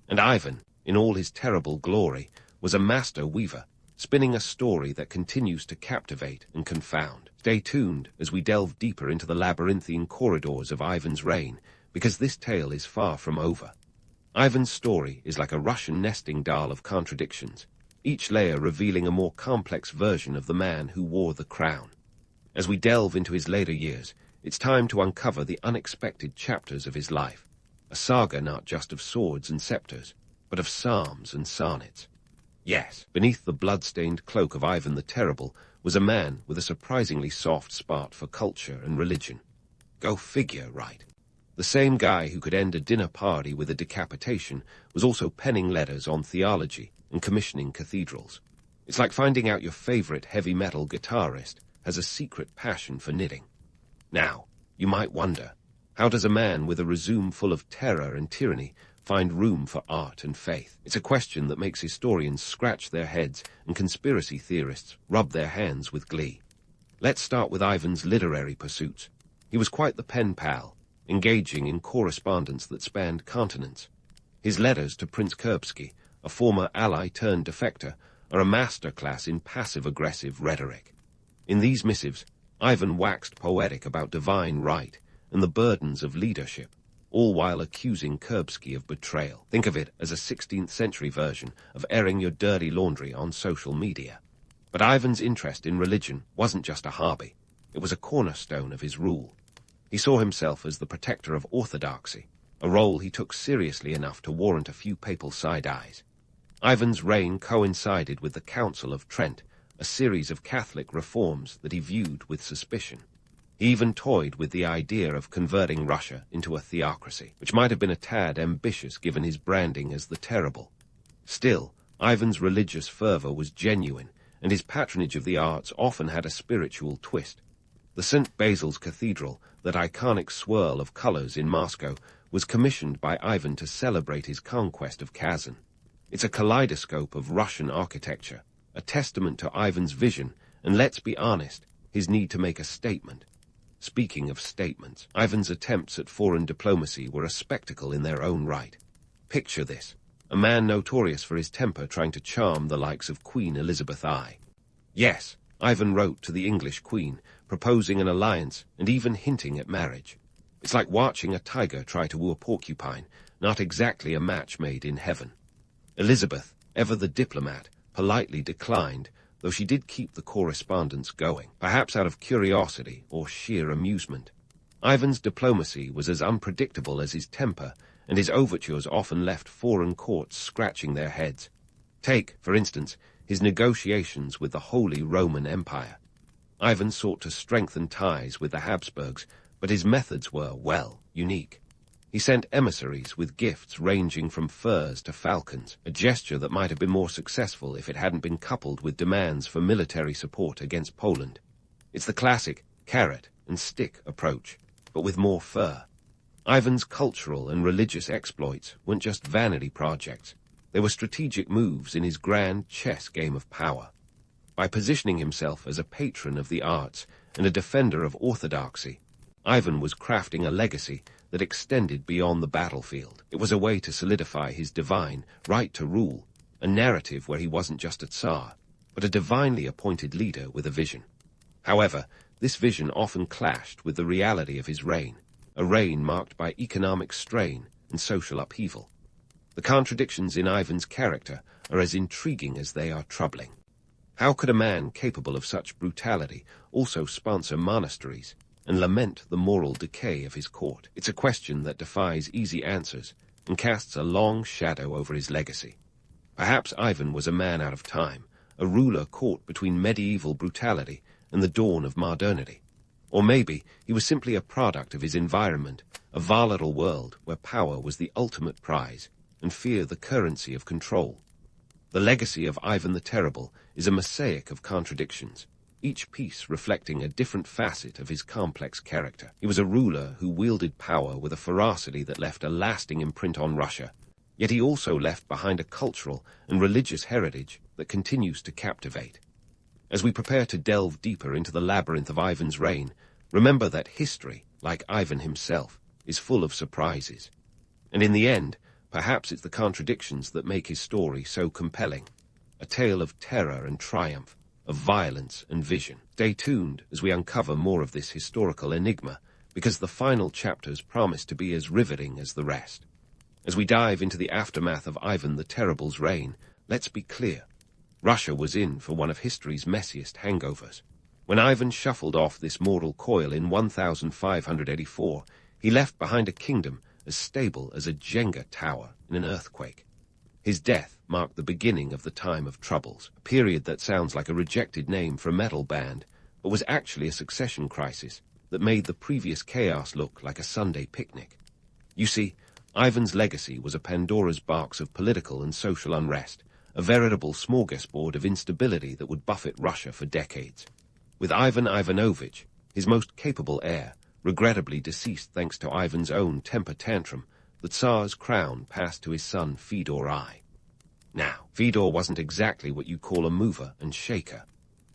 And Ivan, in all his terrible glory, was a master weaver, spinning a story that continues to captivate and confound. Stay tuned as we delve deeper into the labyrinthine corridors of Ivan's reign, because this tale is far from over. Ivan's story is like a Russian nesting doll of contradictions, each layer revealing a more complex version of the man who wore the crown. As we delve into his later years, it's time to uncover the unexpected chapters of his life, a saga not just of swords and scepters, but of psalms and sonnets. Yes, beneath the blood-stained cloak of Ivan the Terrible was a man with a surprisingly soft spot for culture and religion. Go figure, right? The same guy who could end a dinner party with a decapitation was also penning letters on theology and commissioning cathedrals. It's like finding out your favorite heavy metal guitarist has a secret passion for knitting. Now, you might wonder, how does a man with a resume full of terror and tyranny find room for art and faith? It's a question that makes historians scratch their heads and conspiracy theorists rub their hands with glee. Let's start with Ivan's literary pursuits. He was quite the pen pal, engaging in correspondence that spanned continents. His letters to Prince Kurbsky, a former ally turned defector, are a masterclass in passive-aggressive rhetoric. In these missives, Ivan waxed poetic about divine right and the burdens of leadership, all while accusing Kurbsky of betrayal. Think of it as a 16th-century version of airing your dirty laundry on social media. But Ivan's interest in religion wasn't just a hobby. It was a cornerstone of his rule. He saw himself as the protector of orthodoxy, a role he took seriously enough to warrant a few papal side-eyes. Ivan's reign coincided with the Council of Trent, a series of Catholic reforms that he viewed with suspicion. He even toyed with the idea of converting Russia into a theocracy, which might have been a tad ambitious given his branding as the Terrible. Still, Ivan's religious fervor was genuine, and his patronage of the arts often had a spiritual twist. The St. Basil's Cathedral, that iconic swirl of colors in Moscow, was commissioned by Ivan to celebrate his conquest of Kazan. It's a kaleidoscope of Russian architecture, a testament to Ivan's vision, and let's be honest, his need to make a statement. Speaking of statements, Ivan's attempts at foreign diplomacy were a spectacle in their own right. Picture this, a man notorious for his temper trying to charm the likes of Queen Elizabeth I. Yes, Ivan wrote to the English Queen, proposing an alliance and even hinting at marriage. It's like watching a tiger try to woo a porcupine, not exactly a match made in heaven. Elizabeth, ever the diplomat, politely declined, though she did keep the correspondence going, perhaps out of curiosity or sheer amusement. Ivan's diplomacy was as unpredictable as his temper, and his overtures often left foreign courts scratching their heads. Take, for instance, his negotiations with the Holy Roman Empire. Ivan sought to strengthen ties with the Habsburgs, But his methods were, well, unique. He sent emissaries with gifts ranging from furs to falcons, a gesture that might have been more successful if it hadn't been coupled with demands for military support against Poland. It's the classic carrot and stick approach, but with more fur. Ivan's cultural and religious exploits weren't just vanity projects. They were strategic moves in his grand chess game of power. By positioning himself as a patron of the arts and a defender of orthodoxy, Ivan was crafting a legacy that extended beyond the battlefield. It was a way to solidify his divine right to rule, a narrative where he wasn't just a Tsar, but a divinely appointed leader with a vision. However, this vision often clashed with the reality of his reign, a reign marked by economic strain and social upheaval. The contradictions in Ivan's character are as intriguing as they are troubling. How could a man capable of such brutality also sponsor monasteries and lament the moral decay of his court? It's a question that defies easy answers and casts a long shadow over his legacy. Perhaps Ivan was a man out of time, a ruler caught between medieval brutality and the dawn of modernity. Or maybe he was simply a product of his environment, a volatile world where power was the ultimate prize and fear the currency of control. The legacy of Ivan the Terrible is a mosaic of contradictions, each piece reflecting a different facet of his complex character. He was a ruler who wielded power with a ferocity that left a lasting imprint on Russia, yet he also left behind a cultural and religious heritage that continues to captivate. As we prepare to delve deeper into the labyrinth of Ivan's reign, remember that history, like Ivan himself, is full of surprises. And in the end, perhaps it's the contradictions that make his story so compelling. A tale of terror and triumph, of violence and vision. Stay tuned as we uncover more of this historical enigma, because the final chapters promise to be as riveting as the rest. As we dive into the aftermath of Ivan the Terrible's reign, let's be clear. Russia was in for one of history's messiest hangovers. When Ivan shuffled off this mortal coil in 1584, he left behind a kingdom as stable as a Jenga tower in an earthquake. His death marked the beginning of the time of troubles, a period that sounds like a rejected name for a metal band, but was actually a succession crisis that made the previous chaos look like a Sunday picnic. You see, Ivan's legacy was a Pandora's box of political and social unrest, a veritable smorgasbord of instability that would buffet Russia for decades. With Ivan Ivanovich, his most capable heir, regrettably deceased thanks to Ivan's own temper tantrum, the Tsar's crown passed to his son Fedor I. Now, Fedor wasn't exactly what you call a mover and shaker.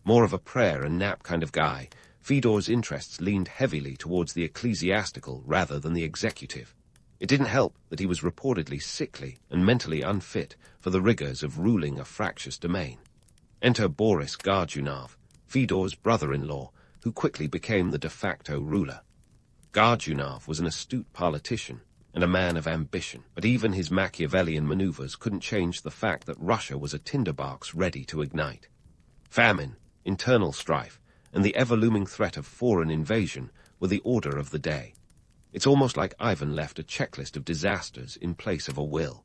More of a prayer and nap kind of guy, Fedor's interests leaned heavily towards the ecclesiastical rather than the executive. It didn't help that he was reportedly sickly and mentally unfit for the rigors of ruling a fractious domain. Enter Boris Godunov, Fedor's brother-in-law, who quickly became the de facto ruler. Godunov was an astute politician and a man of ambition, but even his Machiavellian maneuvers couldn't change the fact that Russia was a tinderbox ready to ignite. Famine, internal strife, and the ever-looming threat of foreign invasion were the order of the day. It's almost like Ivan left a checklist of disasters in place of a will.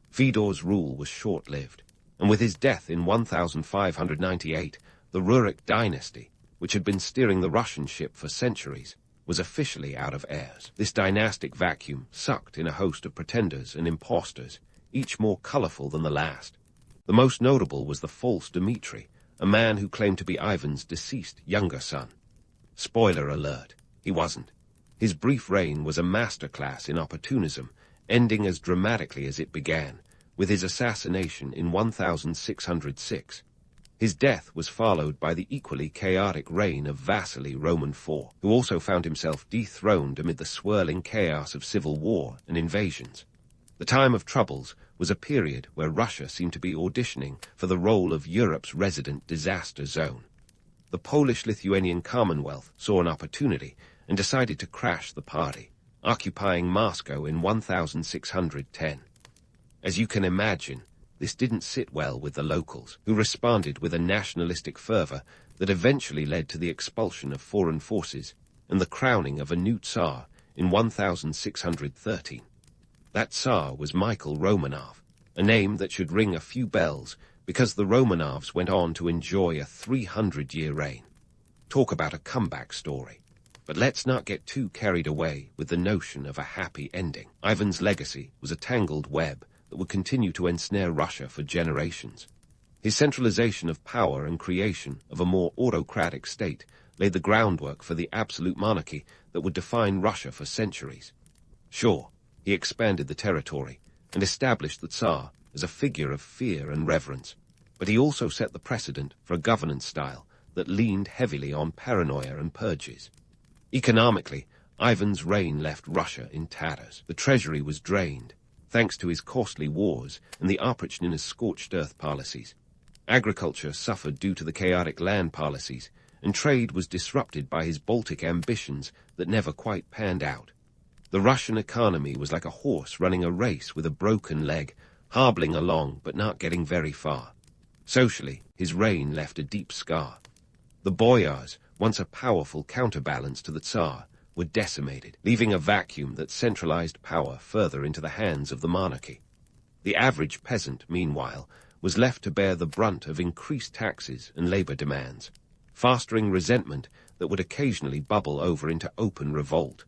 Fedor's rule was short-lived, and with his death in 1598, the Rurik dynasty, which had been steering the Russian ship for centuries, was officially out of heirs. This dynastic vacuum sucked in a host of pretenders and impostors, each more colorful than the last. The most notable was the false Dmitri, a man who claimed to be Ivan's deceased younger son. Spoiler alert, he wasn't. His brief reign was a masterclass in opportunism, ending as dramatically as it began, with his assassination in 1606. His death was followed by the equally chaotic reign of Vasily Roman IV, who also found himself dethroned amid the swirling chaos of civil war and invasions. The time of troubles was a period where Russia seemed to be auditioning for the role of Europe's resident disaster zone. The Polish-Lithuanian Commonwealth saw an opportunity and decided to crash the party, occupying Moscow in 1610. As you can imagine, this didn't sit well with the locals, who responded with a nationalistic fervor that eventually led to the expulsion of foreign forces and the crowning of a new Tsar in 1613. That Tsar was Michael Romanov, a name that should ring a few bells because the Romanovs went on to enjoy a 300-year reign. Talk about a comeback story. But let's not get too carried away with the notion of a happy ending. Ivan's legacy was a tangled web that would continue to ensnare Russia for generations. His centralization of power and creation of a more autocratic state laid the groundwork for the absolute monarchy that would define Russia for centuries. Sure, he expanded the territory and established the Tsar as a figure of fear and reverence, but he also set the precedent for a governance style that leaned heavily on paranoia and purges. Economically, Ivan's reign left Russia in tatters. The treasury was drained, thanks to his costly wars and the Oprichnina's scorched earth policies. Agriculture suffered due to the chaotic land policies, and trade was disrupted by his Baltic ambitions that never quite panned out. The Russian economy was like a horse running a race with a broken leg, hobbling along but not getting very far. Socially, his reign left a deep scar. The boyars, once a powerful counterbalance to the Tsar, were decimated, leaving a vacuum that centralized power further into the hands of the monarchy. The average peasant, meanwhile, was left to bear the brunt of increased taxes and labor demands, fostering resentment that would occasionally bubble over into open revolt.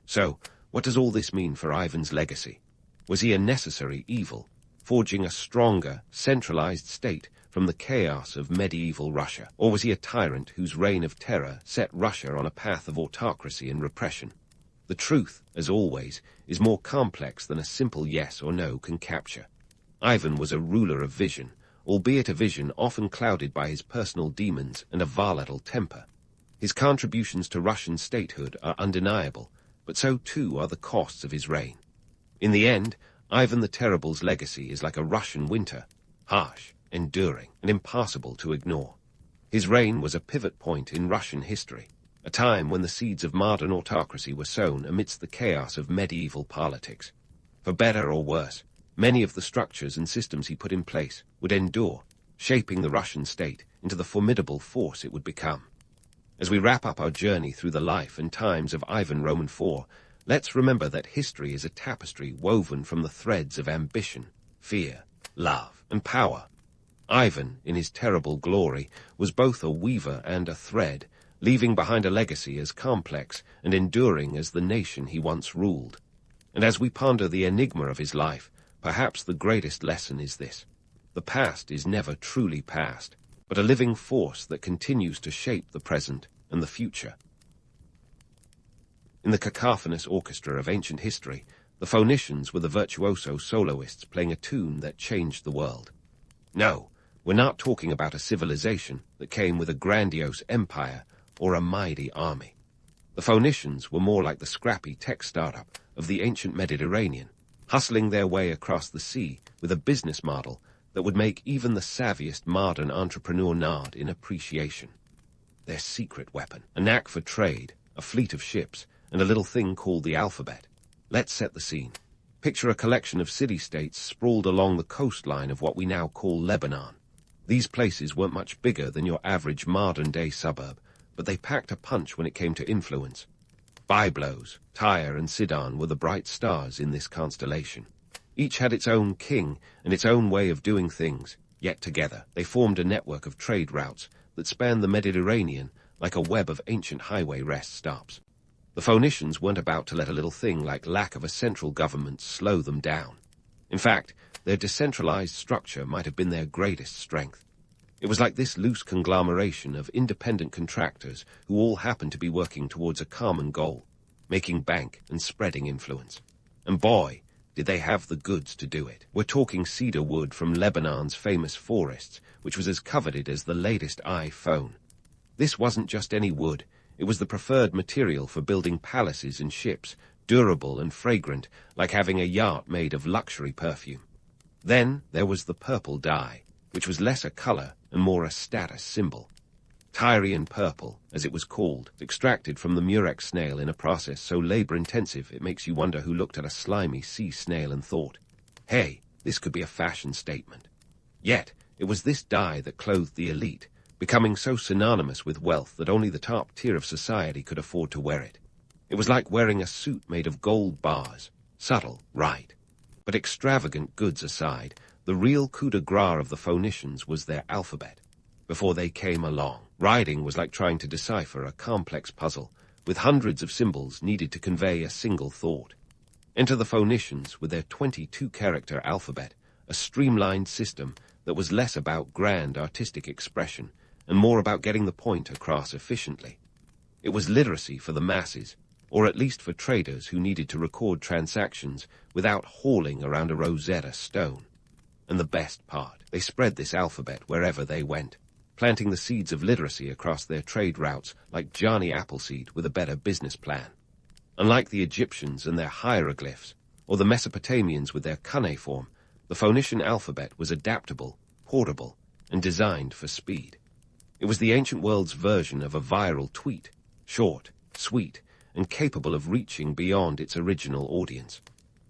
So, what does all this mean for Ivan's legacy? Was he a necessary evil, forging a stronger, centralized state from the chaos of medieval Russia? Or was he a tyrant whose reign of terror set Russia on a path of autocracy and repression? The truth, as always, is more complex than a simple yes or no can capture. Ivan was a ruler of vision, albeit a vision often clouded by his personal demons and a volatile temper. His contributions to Russian statehood are undeniable, but so too are the costs of his reign. In the end, Ivan the Terrible's legacy is like a Russian winter, harsh, enduring, and impossible to ignore. His reign was a pivot point in Russian history, a time when the seeds of modern autocracy were sown amidst the chaos of medieval politics. For better or worse, many of the structures and systems he put in place would endure, shaping the Russian state into the formidable force it would become. As we wrap up our journey through the life and times of Ivan Roman IV, let's remember that history is a tapestry woven from the threads of ambition, fear, love, and power. Ivan, in his terrible glory, was both a weaver and a thread, leaving behind a legacy as complex and enduring as the nation he once ruled. And as we ponder the enigma of his life, perhaps the greatest lesson is this: the past is never truly past, but a living force that continues to shape the present and the future. In the cacophonous orchestra of ancient history, the Phoenicians were the virtuoso soloists playing a tune that changed the world. No, we're not talking about a civilization that came with a grandiose empire or a mighty army. The Phoenicians were more like the scrappy tech startup of the ancient Mediterranean, hustling their way across the sea with a business model that would make even the savviest modern entrepreneur nod in appreciation. Their secret weapon, a knack for trade, a fleet of ships, and a little thing called the alphabet. Let's set the scene. Picture a collection of city-states sprawled along the coastline of what we now call Lebanon. These places weren't much bigger than your average modern-day suburb, but they packed a punch when it came to influence. Byblos, Tyre, and Sidon were the bright stars in this constellation. Each had its own king and its own way of doing things, yet together they formed a network of trade routes that spanned the Mediterranean like a web of ancient highway rest stops. The Phoenicians weren't about to let a little thing like lack of a central government slow them down. In fact, their decentralized structure might have been their greatest strength. It was like this loose conglomeration of independent contractors who all happened to be working towards a common goal, making bank and spreading influence. And boy, did they have the goods to do it. We're talking cedar wood from Lebanon's famous forests, which was as coveted as the latest iPhone. This wasn't just any wood. It was the preferred material for building palaces and ships, durable and fragrant, like having a yacht made of luxury perfume. Then there was the purple dye, which was less a color and more a status symbol. Tyrian purple, as it was called, extracted from the murex snail in a process so labor-intensive it makes you wonder who looked at a slimy sea snail and thought, hey, this could be a fashion statement. Yet, it was this dye that clothed the elite, becoming so synonymous with wealth that only the top tier of society could afford to wear it. It was like wearing a suit made of gold bars. Subtle, right. But extravagant goods aside, the real coup de grace of the Phoenicians was their alphabet. Before they came along, writing was like trying to decipher a complex puzzle, with hundreds of symbols needed to convey a single thought. Enter the Phoenicians with their 22-character alphabet, a streamlined system that was less about grand artistic expression and more about getting the point across efficiently. It was literacy for the masses, or at least for traders who needed to record transactions without hauling around a Rosetta Stone. And the best part, they spread this alphabet wherever they went, planting the seeds of literacy across their trade routes like Johnny Appleseed with a better business plan. Unlike the Egyptians and their hieroglyphs, or the Mesopotamians with their cuneiform, the Phoenician alphabet was adaptable, portable, and designed for speed. It was the ancient world's version of a viral tweet, short, sweet, and capable of reaching beyond its original audience.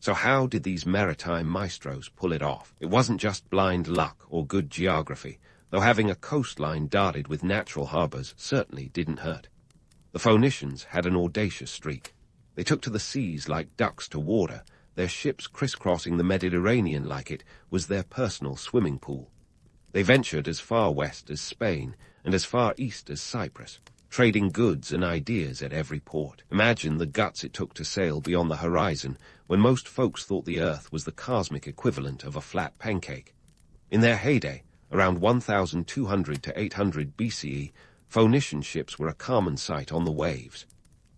So how did these maritime maestros pull it off? It wasn't just blind luck or good geography, though having a coastline dotted with natural harbors certainly didn't hurt. The Phoenicians had an audacious streak. They took to the seas like ducks to water, their ships crisscrossing the Mediterranean like it was their personal swimming pool. They ventured as far west as Spain and as far east as Cyprus, trading goods and ideas at every port. Imagine the guts it took to sail beyond the horizon when most folks thought the Earth was the cosmic equivalent of a flat pancake. In their heyday, around 1200 to 800 BCE, Phoenician ships were a common sight on the waves.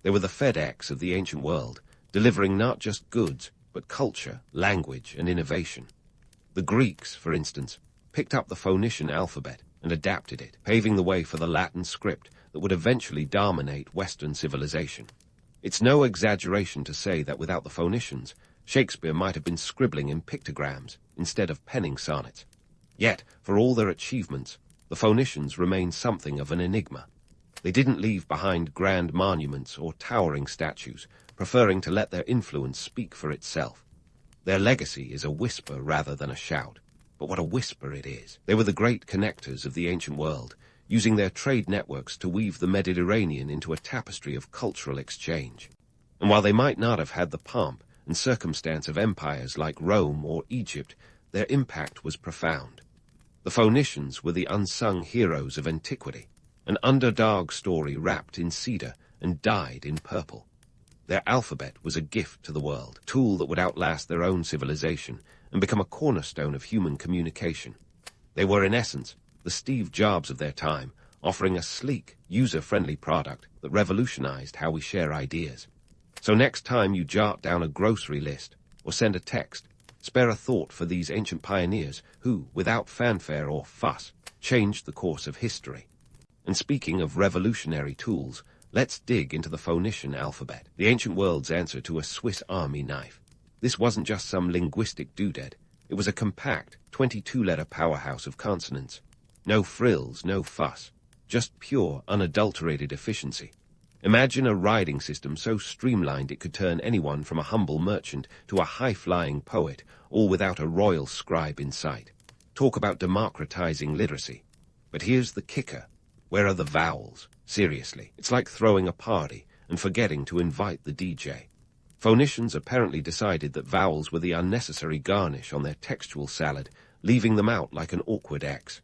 They were the FedEx of the ancient world, delivering not just goods, but culture, language, and innovation. The Greeks, for instance, picked up the Phoenician alphabet and adapted it, paving the way for the Latin script that would eventually dominate Western civilization. It's no exaggeration to say that without the Phoenicians, Shakespeare might have been scribbling in pictograms instead of penning sonnets. Yet, for all their achievements, the Phoenicians remain something of an enigma. They didn't leave behind grand monuments or towering statues, preferring to let their influence speak for itself. Their legacy is a whisper rather than a shout. But what a whisper it is. They were the great connectors of the ancient world, using their trade networks to weave the Mediterranean into a tapestry of cultural exchange. And while they might not have had the pomp and circumstance of empires like Rome or Egypt, their impact was profound. The Phoenicians were the unsung heroes of antiquity, an underdog story wrapped in cedar and dyed in purple. Their alphabet was a gift to the world, a tool that would outlast their own civilization and become a cornerstone of human communication. They were, in essence, the Steve Jobs of their time, offering a sleek, user-friendly product that revolutionized how we share ideas. So next time you jot down a grocery list or send a text, spare a thought for these ancient pioneers who, without fanfare or fuss, changed the course of history. And speaking of revolutionary tools, let's dig into the Phoenician alphabet, the ancient world's answer to a Swiss Army knife. This wasn't just some linguistic doodad. It was a compact, 22-letter powerhouse of consonants. No frills, no fuss, just pure, unadulterated efficiency. Imagine a writing system so streamlined it could turn anyone from a humble merchant to a high-flying poet, all without a royal scribe in sight. Talk about democratizing literacy. But here's the kicker. Where are the vowels? Seriously, it's like throwing a party and forgetting to invite the DJ. Phoenicians apparently decided that vowels were the unnecessary garnish on their textual salad, leaving them out like an awkward X.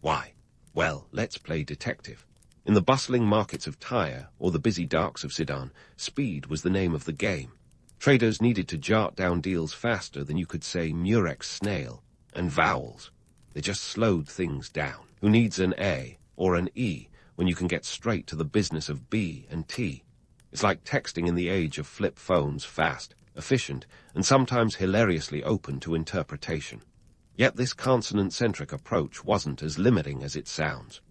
Why? Well, let's play detective. In the bustling markets of Tyre or the busy docks of Sidon, speed was the name of the game. Traders needed to jot down deals faster than you could say Murex snail, and vowels. They just slowed things down. Who needs an A or an E when you can get straight to the business of B and T? It's like texting in the age of flip phones, fast, efficient, and sometimes hilariously open to interpretation. Yet this consonant-centric approach wasn't as limiting as it sounds.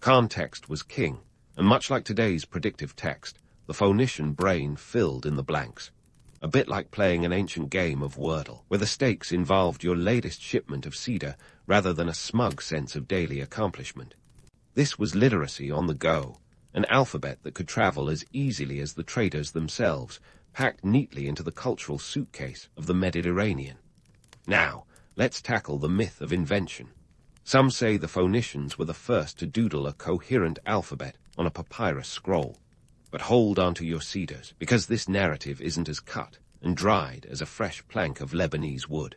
Context was king, and much like today's predictive text, the Phoenician brain filled in the blanks. A bit like playing an ancient game of Wordle, where the stakes involved your latest shipment of cedar rather than a smug sense of daily accomplishment. This was literacy on the go, an alphabet that could travel as easily as the traders themselves, packed neatly into the cultural suitcase of the Mediterranean. Now, let's tackle the myth of invention. Some say the Phoenicians were the first to doodle a coherent alphabet on a papyrus scroll. But hold on to your cedars, because this narrative isn't as cut and dried as a fresh plank of Lebanese wood.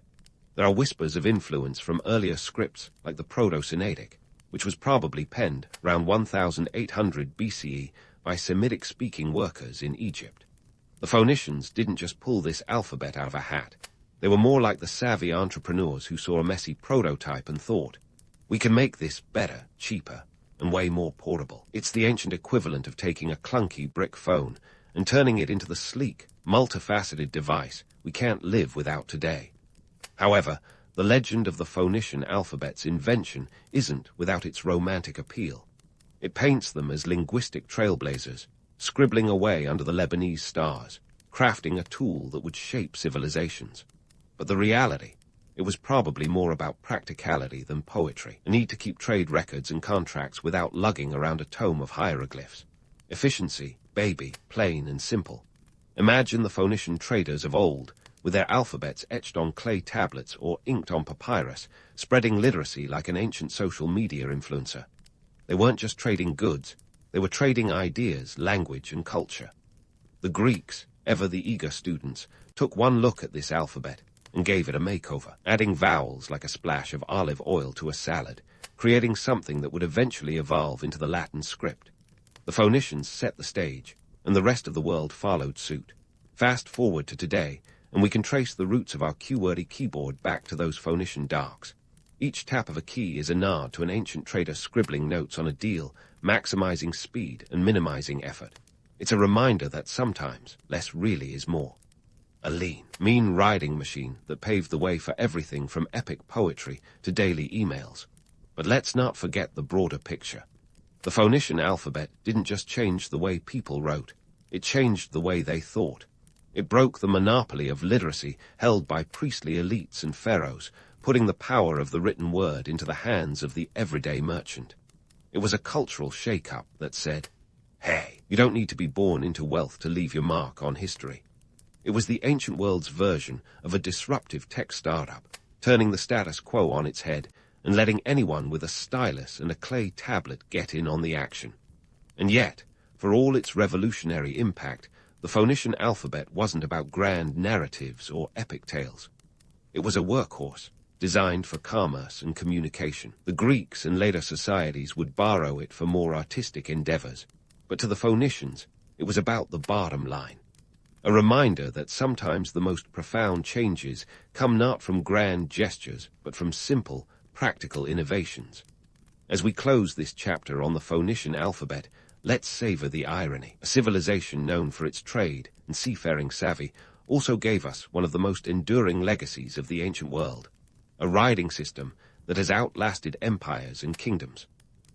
There are whispers of influence from earlier scripts like the Proto-Sinaitic, which was probably penned around 1800 BCE by Semitic-speaking workers in Egypt. The Phoenicians didn't just pull this alphabet out of a hat. They were more like the savvy entrepreneurs who saw a messy prototype and thought, we can make this better, cheaper, and way more portable. It's the ancient equivalent of taking a clunky brick phone and turning it into the sleek, multifaceted device we can't live without today. However, the legend of the Phoenician alphabet's invention isn't without its romantic appeal. It paints them as linguistic trailblazers, scribbling away under the Lebanese stars, crafting a tool that would shape civilizations. But the reality, it was probably more about practicality than poetry, a need to keep trade records and contracts without lugging around a tome of hieroglyphs. Efficiency, baby, plain and simple. Imagine the Phoenician traders of old, with their alphabets etched on clay tablets or inked on papyrus, spreading literacy like an ancient social media influencer. They weren't just trading goods, they were trading ideas, language, and culture. The Greeks, ever the eager students, took one look at this alphabet and gave it a makeover, adding vowels like a splash of olive oil to a salad, creating something that would eventually evolve into the Latin script. The Phoenicians set the stage, and the rest of the world followed suit. Fast forward to today, and we can trace the roots of our QWERTY keyboard back to those Phoenician darks. Each tap of a key is a nod to an ancient trader scribbling notes on a deal, maximizing speed and minimizing effort. It's a reminder that sometimes less really is more. A lean, mean writing machine that paved the way for everything from epic poetry to daily emails. But let's not forget the broader picture. The Phoenician alphabet didn't just change the way people wrote, it changed the way they thought. It broke the monopoly of literacy held by priestly elites and pharaohs, putting the power of the written word into the hands of the everyday merchant. It was a cultural shake-up that said, hey, you don't need to be born into wealth to leave your mark on history. It was the ancient world's version of a disruptive tech startup, turning the status quo on its head and letting anyone with a stylus and a clay tablet get in on the action. And yet, for all its revolutionary impact, the Phoenician alphabet wasn't about grand narratives or epic tales. It was a workhorse, designed for commerce and communication. The Greeks and later societies would borrow it for more artistic endeavors, but to the Phoenicians, it was about the bottom line. A reminder that sometimes the most profound changes come not from grand gestures, but from simple, practical innovations. As we close this chapter on the Phoenician alphabet, let's savor the irony. A civilization known for its trade and seafaring savvy also gave us one of the most enduring legacies of the ancient world, a writing system that has outlasted empires and kingdoms,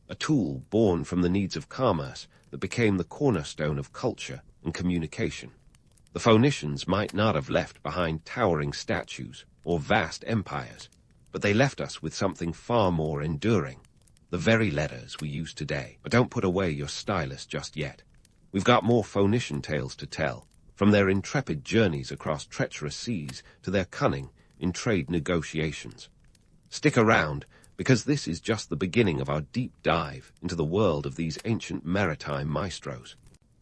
a tool born from the needs of commerce that became the cornerstone of culture and communication. The Phoenicians might not have left behind towering statues or vast empires, but they left us with something far more enduring, the very letters we use today. But don't put away your stylus just yet. We've got more Phoenician tales to tell, from their intrepid journeys across treacherous seas to their cunning in trade negotiations. Stick around, because this is just the beginning of our deep dive into the world of these ancient maritime maestros.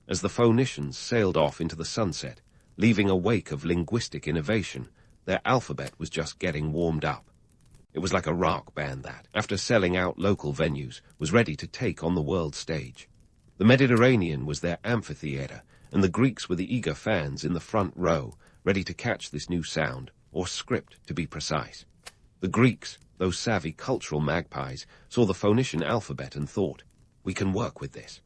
As the Phoenicians sailed off into the sunset, leaving a wake of linguistic innovation, their alphabet was just getting warmed up. It was like a rock band that, after selling out local venues, was ready to take on the world stage. The Mediterranean was their amphitheater, and the Greeks were the eager fans in the front row, ready to catch this new sound, or script to be precise. The Greeks, those savvy cultural magpies, saw the Phoenician alphabet and thought, we can work with this.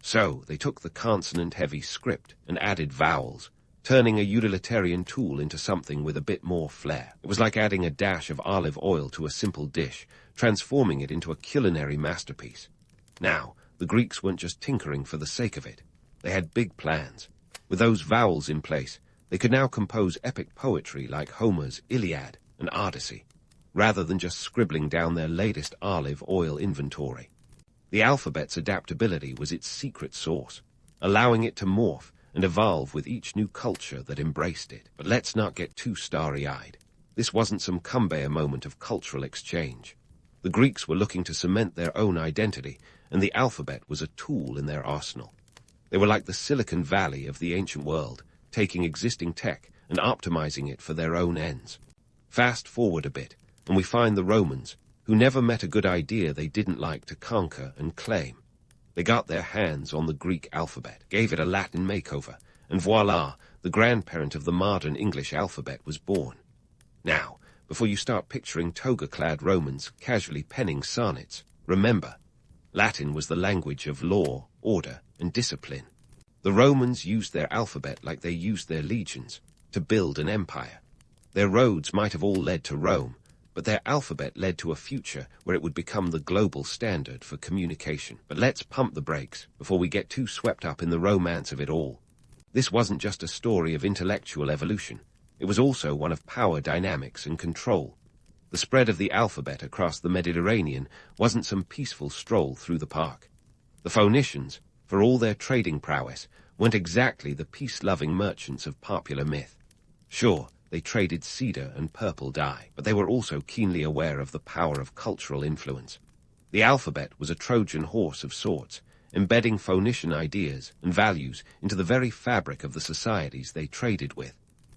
So they took the consonant-heavy script and added vowels, turning a utilitarian tool into something with a bit more flair. It was like adding a dash of olive oil to a simple dish, transforming it into a culinary masterpiece. Now, the Greeks weren't just tinkering for the sake of it. They had big plans. With those vowels in place, they could now compose epic poetry like Homer's Iliad and Odyssey, rather than just scribbling down their latest olive oil inventory. The alphabet's adaptability was its secret sauce, allowing it to morph and evolve with each new culture that embraced it. But let's not get too starry-eyed. This wasn't some Cumbaya moment of cultural exchange. The Greeks were looking to cement their own identity, and the alphabet was a tool in their arsenal. They were like the Silicon Valley of the ancient world, taking existing tech and optimizing it for their own ends. Fast forward a bit, and we find the Romans, who never met a good idea they didn't like to conquer and claim. They got their hands on the Greek alphabet, gave it a Latin makeover, and voila, the grandparent of the modern English alphabet was born. Now, before you start picturing toga-clad Romans casually penning sonnets, remember, Latin was the language of law, order, and discipline. The Romans used their alphabet like they used their legions, to build an empire. Their roads might have all led to Rome, but their alphabet led to a future where it would become the global standard for communication. But let's pump the brakes before we get too swept up in the romance of it all. This wasn't just a story of intellectual evolution. It was also one of power dynamics and control. The spread of the alphabet across the Mediterranean wasn't some peaceful stroll through the park. The Phoenicians, for all their trading prowess, weren't exactly the peace-loving merchants of popular myth. Sure, they traded cedar and purple dye, but they were also keenly aware of the power of cultural influence. The alphabet was a Trojan horse of sorts, embedding Phoenician ideas and values into the very fabric of the societies they traded with.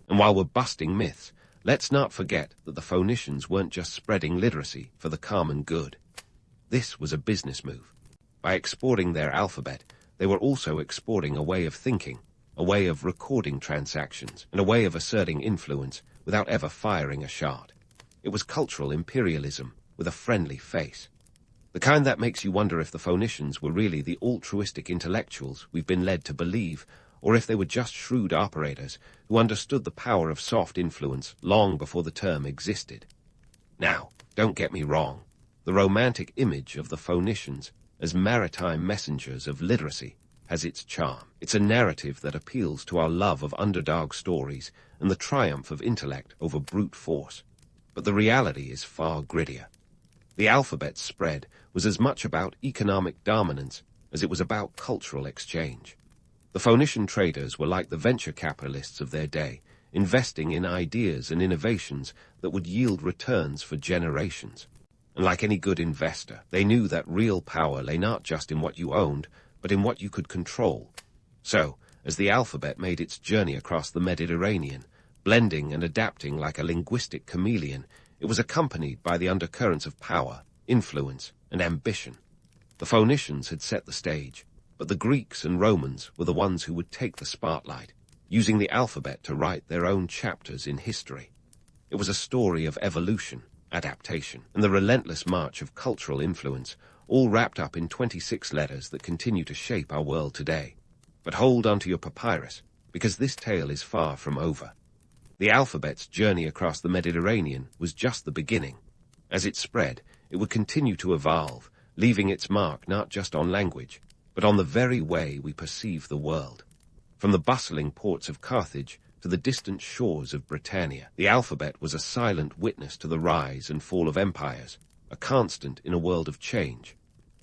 And while we're busting myths, let's not forget that the Phoenicians weren't just spreading literacy for the common good. This was a business move. By exporting their alphabet, they were also exporting a way of thinking, a way of recording transactions, and a way of asserting influence without ever firing a shot. It was cultural imperialism with a friendly face. The kind that makes you wonder if the Phoenicians were really the altruistic intellectuals we've been led to believe, or if they were just shrewd operators who understood the power of soft influence long before the term existed. Now, don't get me wrong. The romantic image of the Phoenicians as maritime messengers of literacy has its charm. It's a narrative that appeals to our love of underdog stories and the triumph of intellect over brute force. But the reality is far grittier. The alphabet's spread was as much about economic dominance as it was about cultural exchange. The Phoenician traders were like the venture capitalists of their day, investing in ideas and innovations that would yield returns for generations. And like any good investor, they knew that real power lay not just in what you owned, but in what you could control. So, as the alphabet made its journey across the Mediterranean, blending and adapting like a linguistic chameleon, it was accompanied by the undercurrents of power, influence, and ambition. The Phoenicians had set the stage, but the Greeks and Romans were the ones who would take the spotlight, using the alphabet to write their own chapters in history. It was a story of evolution, adaptation, and the relentless march of cultural influence, all wrapped up in 26 letters that continue to shape our world today. But hold onto your papyrus, because this tale is far from over. The alphabet's journey across the Mediterranean was just the beginning. As it spread, it would continue to evolve, leaving its mark not just on language, but on the very way we perceive the world. From the bustling ports of Carthage to the distant shores of Britannia, the alphabet was a silent witness to the rise and fall of empires, a constant in a world of change.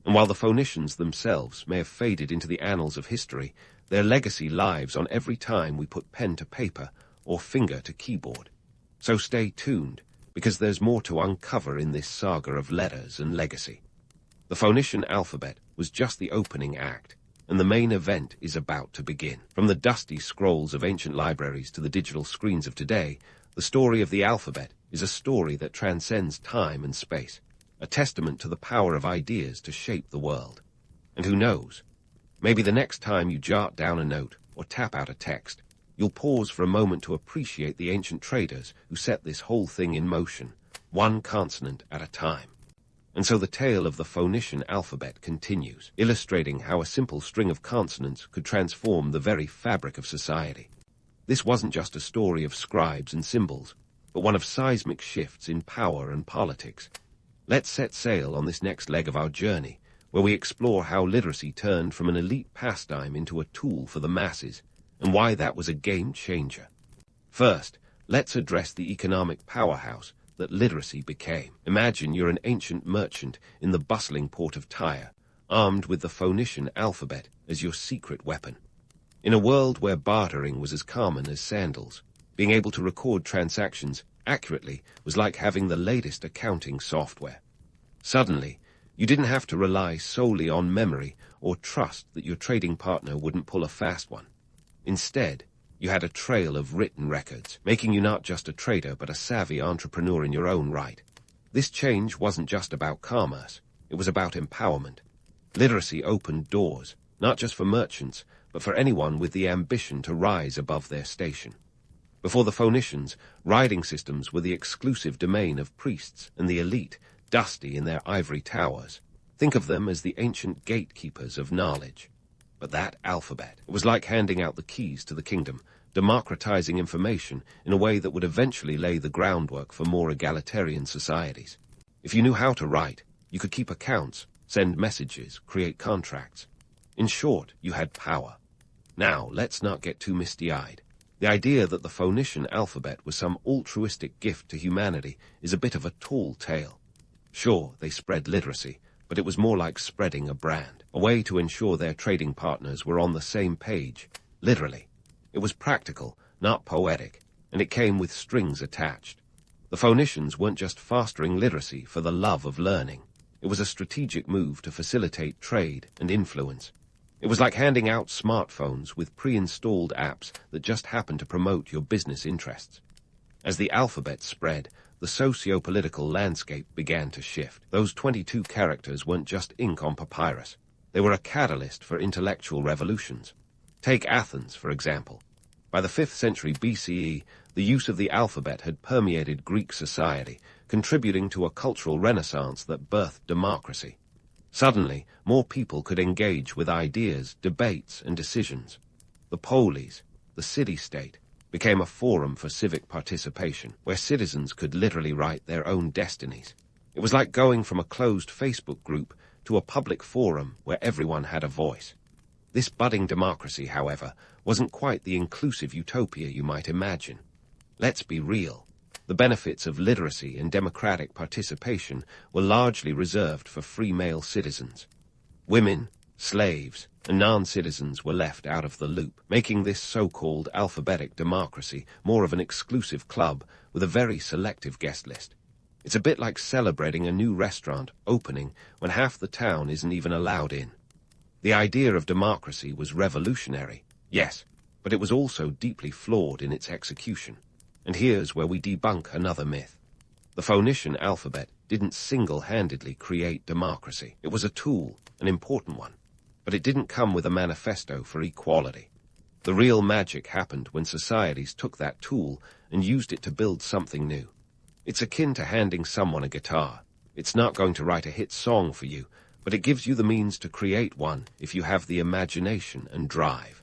And while the Phoenicians themselves may have faded into the annals of history, their legacy lives on every time we put pen to paper or finger to keyboard. So stay tuned, because there's more to uncover in this saga of letters and legacy. The Phoenician alphabet was just the opening act, and the main event is about to begin. From the dusty scrolls of ancient libraries to the digital screens of today, the story of the alphabet is a story that transcends time and space, a testament to the power of ideas to shape the world. And who knows, maybe the next time you jot down a note or tap out a text, you'll pause for a moment to appreciate the ancient traders who set this whole thing in motion, one consonant at a time. And so the tale of the Phoenician alphabet continues, illustrating how a simple string of consonants could transform the very fabric of society. This wasn't just a story of scribes and symbols, but one of seismic shifts in power and politics. Let's set sail on this next leg of our journey, where we explore how literacy turned from an elite pastime into a tool for the masses, and why that was a game changer. First, let's address the economic powerhouse that literacy became. Imagine you're an ancient merchant in the bustling port of Tyre, armed with the Phoenician alphabet as your secret weapon. In a world where bartering was as common as sandals, being able to record transactions accurately was like having the latest accounting software. Suddenly, you didn't have to rely solely on memory or trust that your trading partner wouldn't pull a fast one. Instead, you had a trail of written records, making you not just a trader but a savvy entrepreneur in your own right. This change wasn't just about commerce, it was about empowerment. Literacy opened doors, not just for merchants, but for anyone with the ambition to rise above their station. Before the Phoenicians, riding systems were the exclusive domain of priests and the elite, dusty in their ivory towers. Think of them as the ancient gatekeepers of knowledge. But that alphabet, it was like handing out the keys to the kingdom, democratizing information in a way that would eventually lay the groundwork for more egalitarian societies. If you knew how to write, you could keep accounts, send messages, create contracts. In short, you had power. Now, let's not get too misty-eyed. The idea that the Phoenician alphabet was some altruistic gift to humanity is a bit of a tall tale. Sure, they spread literacy, but it was more like spreading a brand, a way to ensure their trading partners were on the same page, literally. It was practical, not poetic, and it came with strings attached. The Phoenicians weren't just fostering literacy for the love of learning. It was a strategic move to facilitate trade and influence. It was like handing out smartphones with pre-installed apps that just happened to promote your business interests. As the alphabet spread, the socio-political landscape began to shift. Those 22 characters weren't just ink on papyrus. They were a catalyst for intellectual revolutions. Take Athens, for example. By the 5th century BCE, the use of the alphabet had permeated Greek society, contributing to a cultural renaissance that birthed democracy. Suddenly, more people could engage with ideas, debates, and decisions. The polis, the city-state, became a forum for civic participation, where citizens could literally write their own destinies. It was like going from a closed Facebook group to a public forum where everyone had a voice. This budding democracy, however, wasn't quite the inclusive utopia you might imagine. Let's be real. The benefits of literacy and democratic participation were largely reserved for free male citizens. Women, slaves, and non-citizens were left out of the loop, making this so-called alphabetic democracy more of an exclusive club with a very selective guest list. It's a bit like celebrating a new restaurant opening when half the town isn't even allowed in. The idea of democracy was revolutionary, yes, but it was also deeply flawed in its execution. And here's where we debunk another myth. The Phoenician alphabet didn't single-handedly create democracy. It was a tool, an important one. But it didn't come with a manifesto for equality. The real magic happened when societies took that tool and used it to build something new. It's akin to handing someone a guitar. It's not going to write a hit song for you, but it gives you the means to create one if you have the imagination and drive.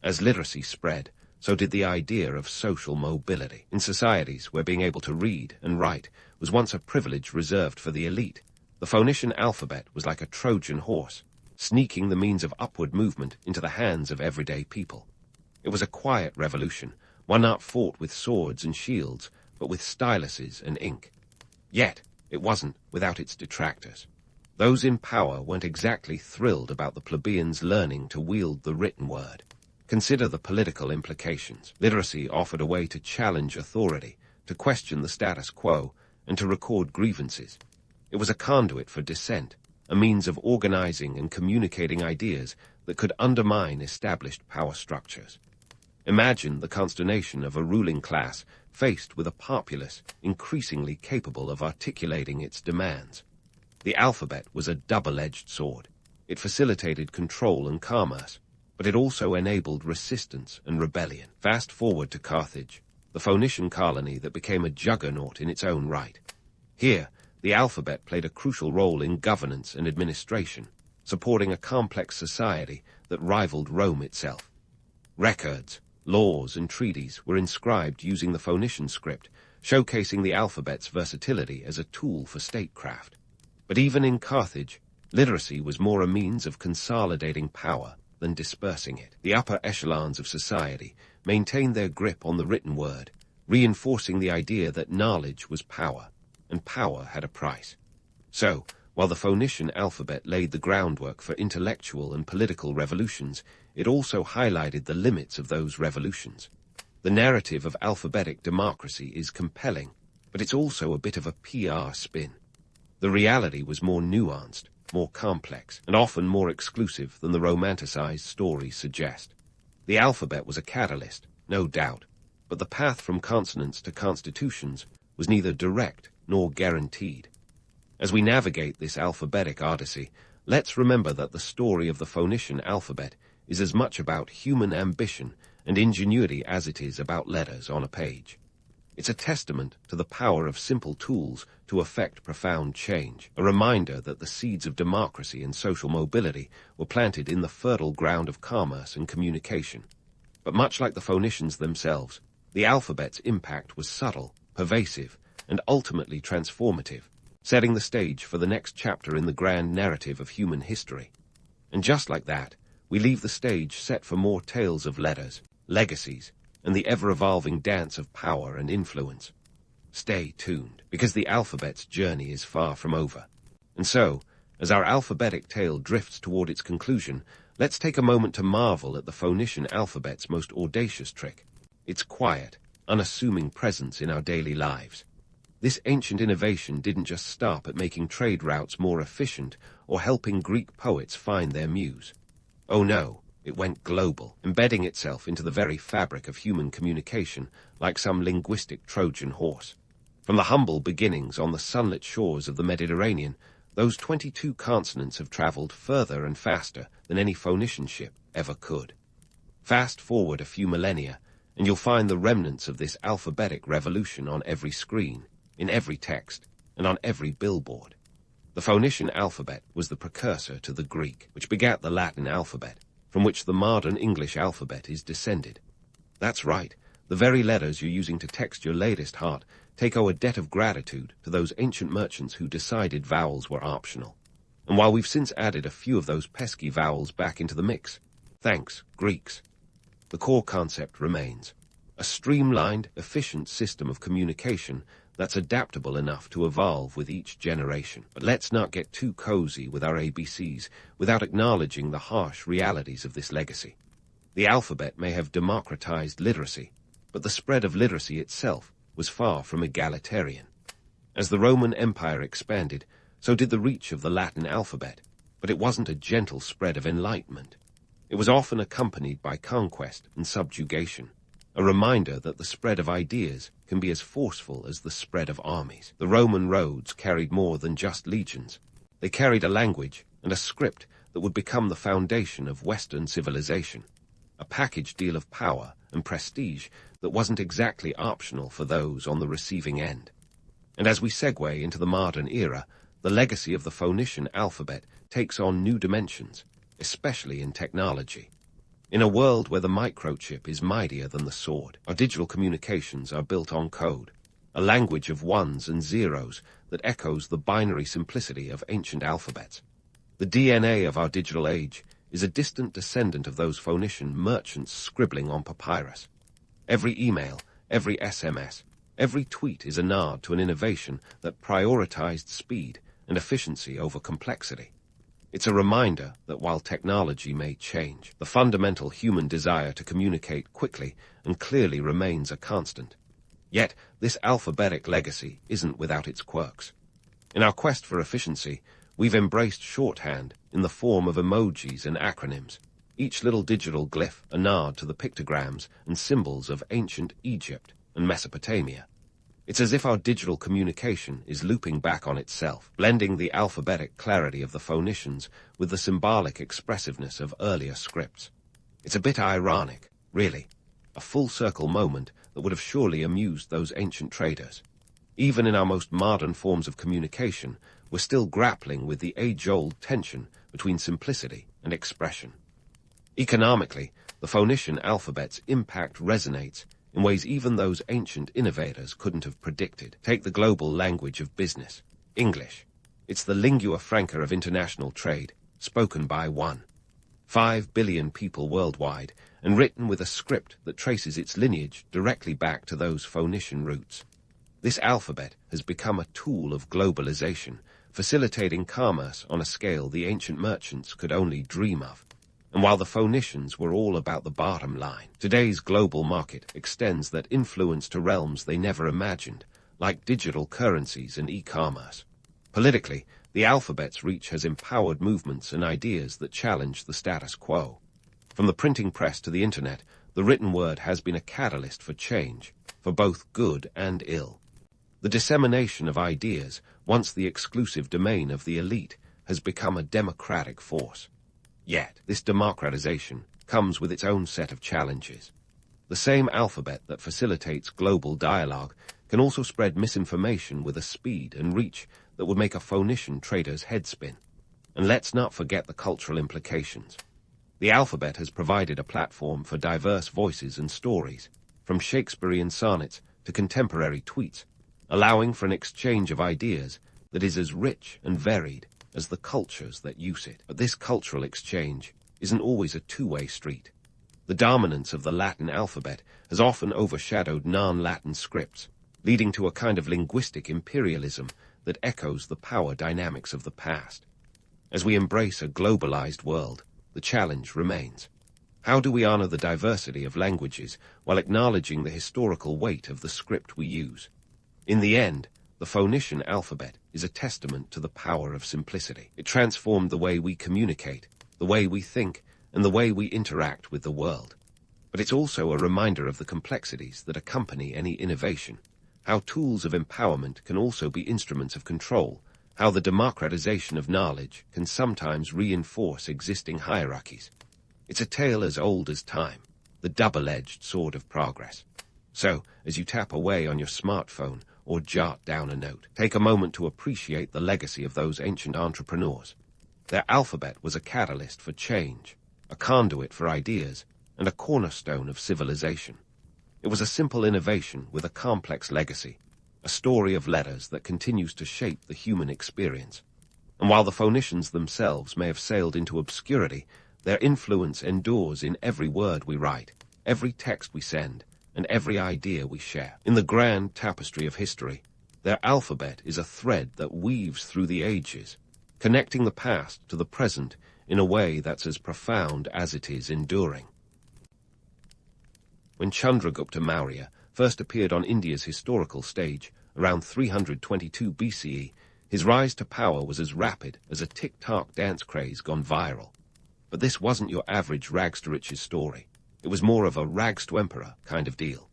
As literacy spread, so did the idea of social mobility. In societies where being able to read and write was once a privilege reserved for the elite, the Phoenician alphabet was like a Trojan horse, sneaking the means of upward movement into the hands of everyday people. It was a quiet revolution, one not fought with swords and shields, but with styluses and ink. Yet, it wasn't without its detractors. Those in power weren't exactly thrilled about the plebeians learning to wield the written word. Consider the political implications. Literacy offered a way to challenge authority, to question the status quo, and to record grievances. It was a conduit for dissent, a means of organizing and communicating ideas that could undermine established power structures. Imagine the consternation of a ruling class faced with a populace increasingly capable of articulating its demands. The alphabet was a double-edged sword. It facilitated control and commerce, but it also enabled resistance and rebellion. Fast forward to Carthage, the Phoenician colony that became a juggernaut in its own right. Here, the alphabet played a crucial role in governance and administration, supporting a complex society that rivaled Rome itself. Records, laws, and treaties were inscribed using the Phoenician script, showcasing the alphabet's versatility as a tool for statecraft. But even in Carthage, literacy was more a means of consolidating power than dispersing it. The upper echelons of society maintained their grip on the written word, reinforcing the idea that knowledge was power, and power had a price. So, while the Phoenician alphabet laid the groundwork for intellectual and political revolutions, it also highlighted the limits of those revolutions. The narrative of alphabetic democracy is compelling, but it's also a bit of a PR spin. The reality was more nuanced, more complex, and often more exclusive than the romanticized stories suggest. The alphabet was a catalyst, no doubt, but the path from consonants to constitutions was neither direct nor guaranteed. As we navigate this alphabetic odyssey, Let's remember that the story of the Phoenician alphabet is as much about human ambition and ingenuity as it is about letters on a page. It's a testament to the power of simple tools to effect profound change, a reminder that the seeds of democracy and social mobility were planted in the fertile ground of commerce and communication. But much like the Phoenicians themselves, the alphabet's impact was subtle, pervasive, and ultimately transformative, setting the stage for the next chapter in the grand narrative of human history. And just like that, we leave the stage set for more tales of letters, legacies, and the ever-evolving dance of power and influence. Stay tuned, because the alphabet's journey is far from over. And so, as our alphabetic tale drifts toward its conclusion, let's take a moment to marvel at the Phoenician alphabet's most audacious trick, its quiet, unassuming presence in our daily lives. This ancient innovation didn't just stop at making trade routes more efficient or helping Greek poets find their muse. Oh no, it went global, embedding itself into the very fabric of human communication like some linguistic Trojan horse. From the humble beginnings on the sunlit shores of the Mediterranean, those 22 consonants have traveled further and faster than any Phoenician ship ever could. Fast forward a few millennia, and you'll find the remnants of this alphabetic revolution on every screen, in every text, and on every billboard. The Phoenician alphabet was the precursor to the Greek, which begat the Latin alphabet, from which the modern English alphabet is descended. That's right, the very letters you're using to text your latest heart take a debt of gratitude to those ancient merchants who decided vowels were optional. And while we've since added a few of those pesky vowels back into the mix, thanks, Greeks, the core concept remains: a streamlined, efficient system of communication that's adaptable enough to evolve with each generation. But let's not get too cozy with our ABCs without acknowledging the harsh realities of this legacy. The alphabet may have democratized literacy, but the spread of literacy itself was far from egalitarian. As the Roman Empire expanded, so did the reach of the Latin alphabet, but it wasn't a gentle spread of enlightenment. It was often accompanied by conquest and subjugation, a reminder that the spread of ideas can be as forceful as the spread of armies. The Roman roads carried more than just legions. They carried a language and a script that would become the foundation of Western civilization, a package deal of power and prestige that wasn't exactly optional for those on the receiving end. And as we segue into the modern era, the legacy of the Phoenician alphabet takes on new dimensions, especially in technology. In a world where the microchip is mightier than the sword, our digital communications are built on code, a language of ones and zeros that echoes the binary simplicity of ancient alphabets. The DNA of our digital age is a distant descendant of those Phoenician merchants scribbling on papyrus. Every email, every SMS, every tweet is a nod to an innovation that prioritized speed and efficiency over complexity. It's a reminder that while technology may change, the fundamental human desire to communicate quickly and clearly remains a constant. Yet, this alphabetic legacy isn't without its quirks. In our quest for efficiency, we've embraced shorthand in the form of emojis and acronyms, each little digital glyph a nod to the pictograms and symbols of ancient Egypt and Mesopotamia. It's as if our digital communication is looping back on itself, blending the alphabetic clarity of the Phoenicians with the symbolic expressiveness of earlier scripts. It's a bit ironic, really, a full-circle moment that would have surely amused those ancient traders. Even in our most modern forms of communication, we're still grappling with the age-old tension between simplicity and expression. Economically, the Phoenician alphabet's impact resonates in ways even those ancient innovators couldn't have predicted. Take the global language of business, English. It's the lingua franca of international trade, spoken by 1.5 billion people worldwide, and written with a script that traces its lineage directly back to those Phoenician roots. This alphabet has become a tool of globalization, facilitating commerce on a scale the ancient merchants could only dream of. And while the Phoenicians were all about the bottom line, today's global market extends that influence to realms they never imagined, like digital currencies and e-commerce. Politically, the alphabet's reach has empowered movements and ideas that challenge the status quo. From the printing press to the internet, the written word has been a catalyst for change, for both good and ill. The dissemination of ideas, once the exclusive domain of the elite, has become a democratic force. Yet, this democratization comes with its own set of challenges. The same alphabet that facilitates global dialogue can also spread misinformation with a speed and reach that would make a Phoenician trader's head spin. And let's not forget the cultural implications. The alphabet has provided a platform for diverse voices and stories, from Shakespearean sonnets to contemporary tweets, allowing for an exchange of ideas that is as rich and varied as the cultures that use it. But this cultural exchange isn't always a two-way street. The dominance of the Latin alphabet has often overshadowed non-Latin scripts, leading to a kind of linguistic imperialism that echoes the power dynamics of the past. As we embrace a globalized world, the challenge remains. How do we honor the diversity of languages while acknowledging the historical weight of the script we use? In the end, the Phoenician alphabet is a testament to the power of simplicity. It transformed the way we communicate, the way we think, and the way we interact with the world. But it's also a reminder of the complexities that accompany any innovation, how tools of empowerment can also be instruments of control, how the democratization of knowledge can sometimes reinforce existing hierarchies. It's a tale as old as time, the double-edged sword of progress. So, as you tap away on your smartphone or jot down a note, take a moment to appreciate the legacy of those ancient entrepreneurs. Their alphabet was a catalyst for change, a conduit for ideas, and a cornerstone of civilization. It was a simple innovation with a complex legacy, a story of letters that continues to shape the human experience. And while the Phoenicians themselves may have sailed into obscurity, their influence endures in every word we write, every text we send, and every idea we share. In the grand tapestry of history, their alphabet is a thread that weaves through the ages, connecting the past to the present in a way that's as profound as it is enduring. When Chandragupta Maurya first appeared on India's historical stage around 322 BCE, his rise to power was as rapid as a TikTok dance craze gone viral. But this wasn't your average rags-to-riches story. It was more of a rags-to-emperor kind of deal.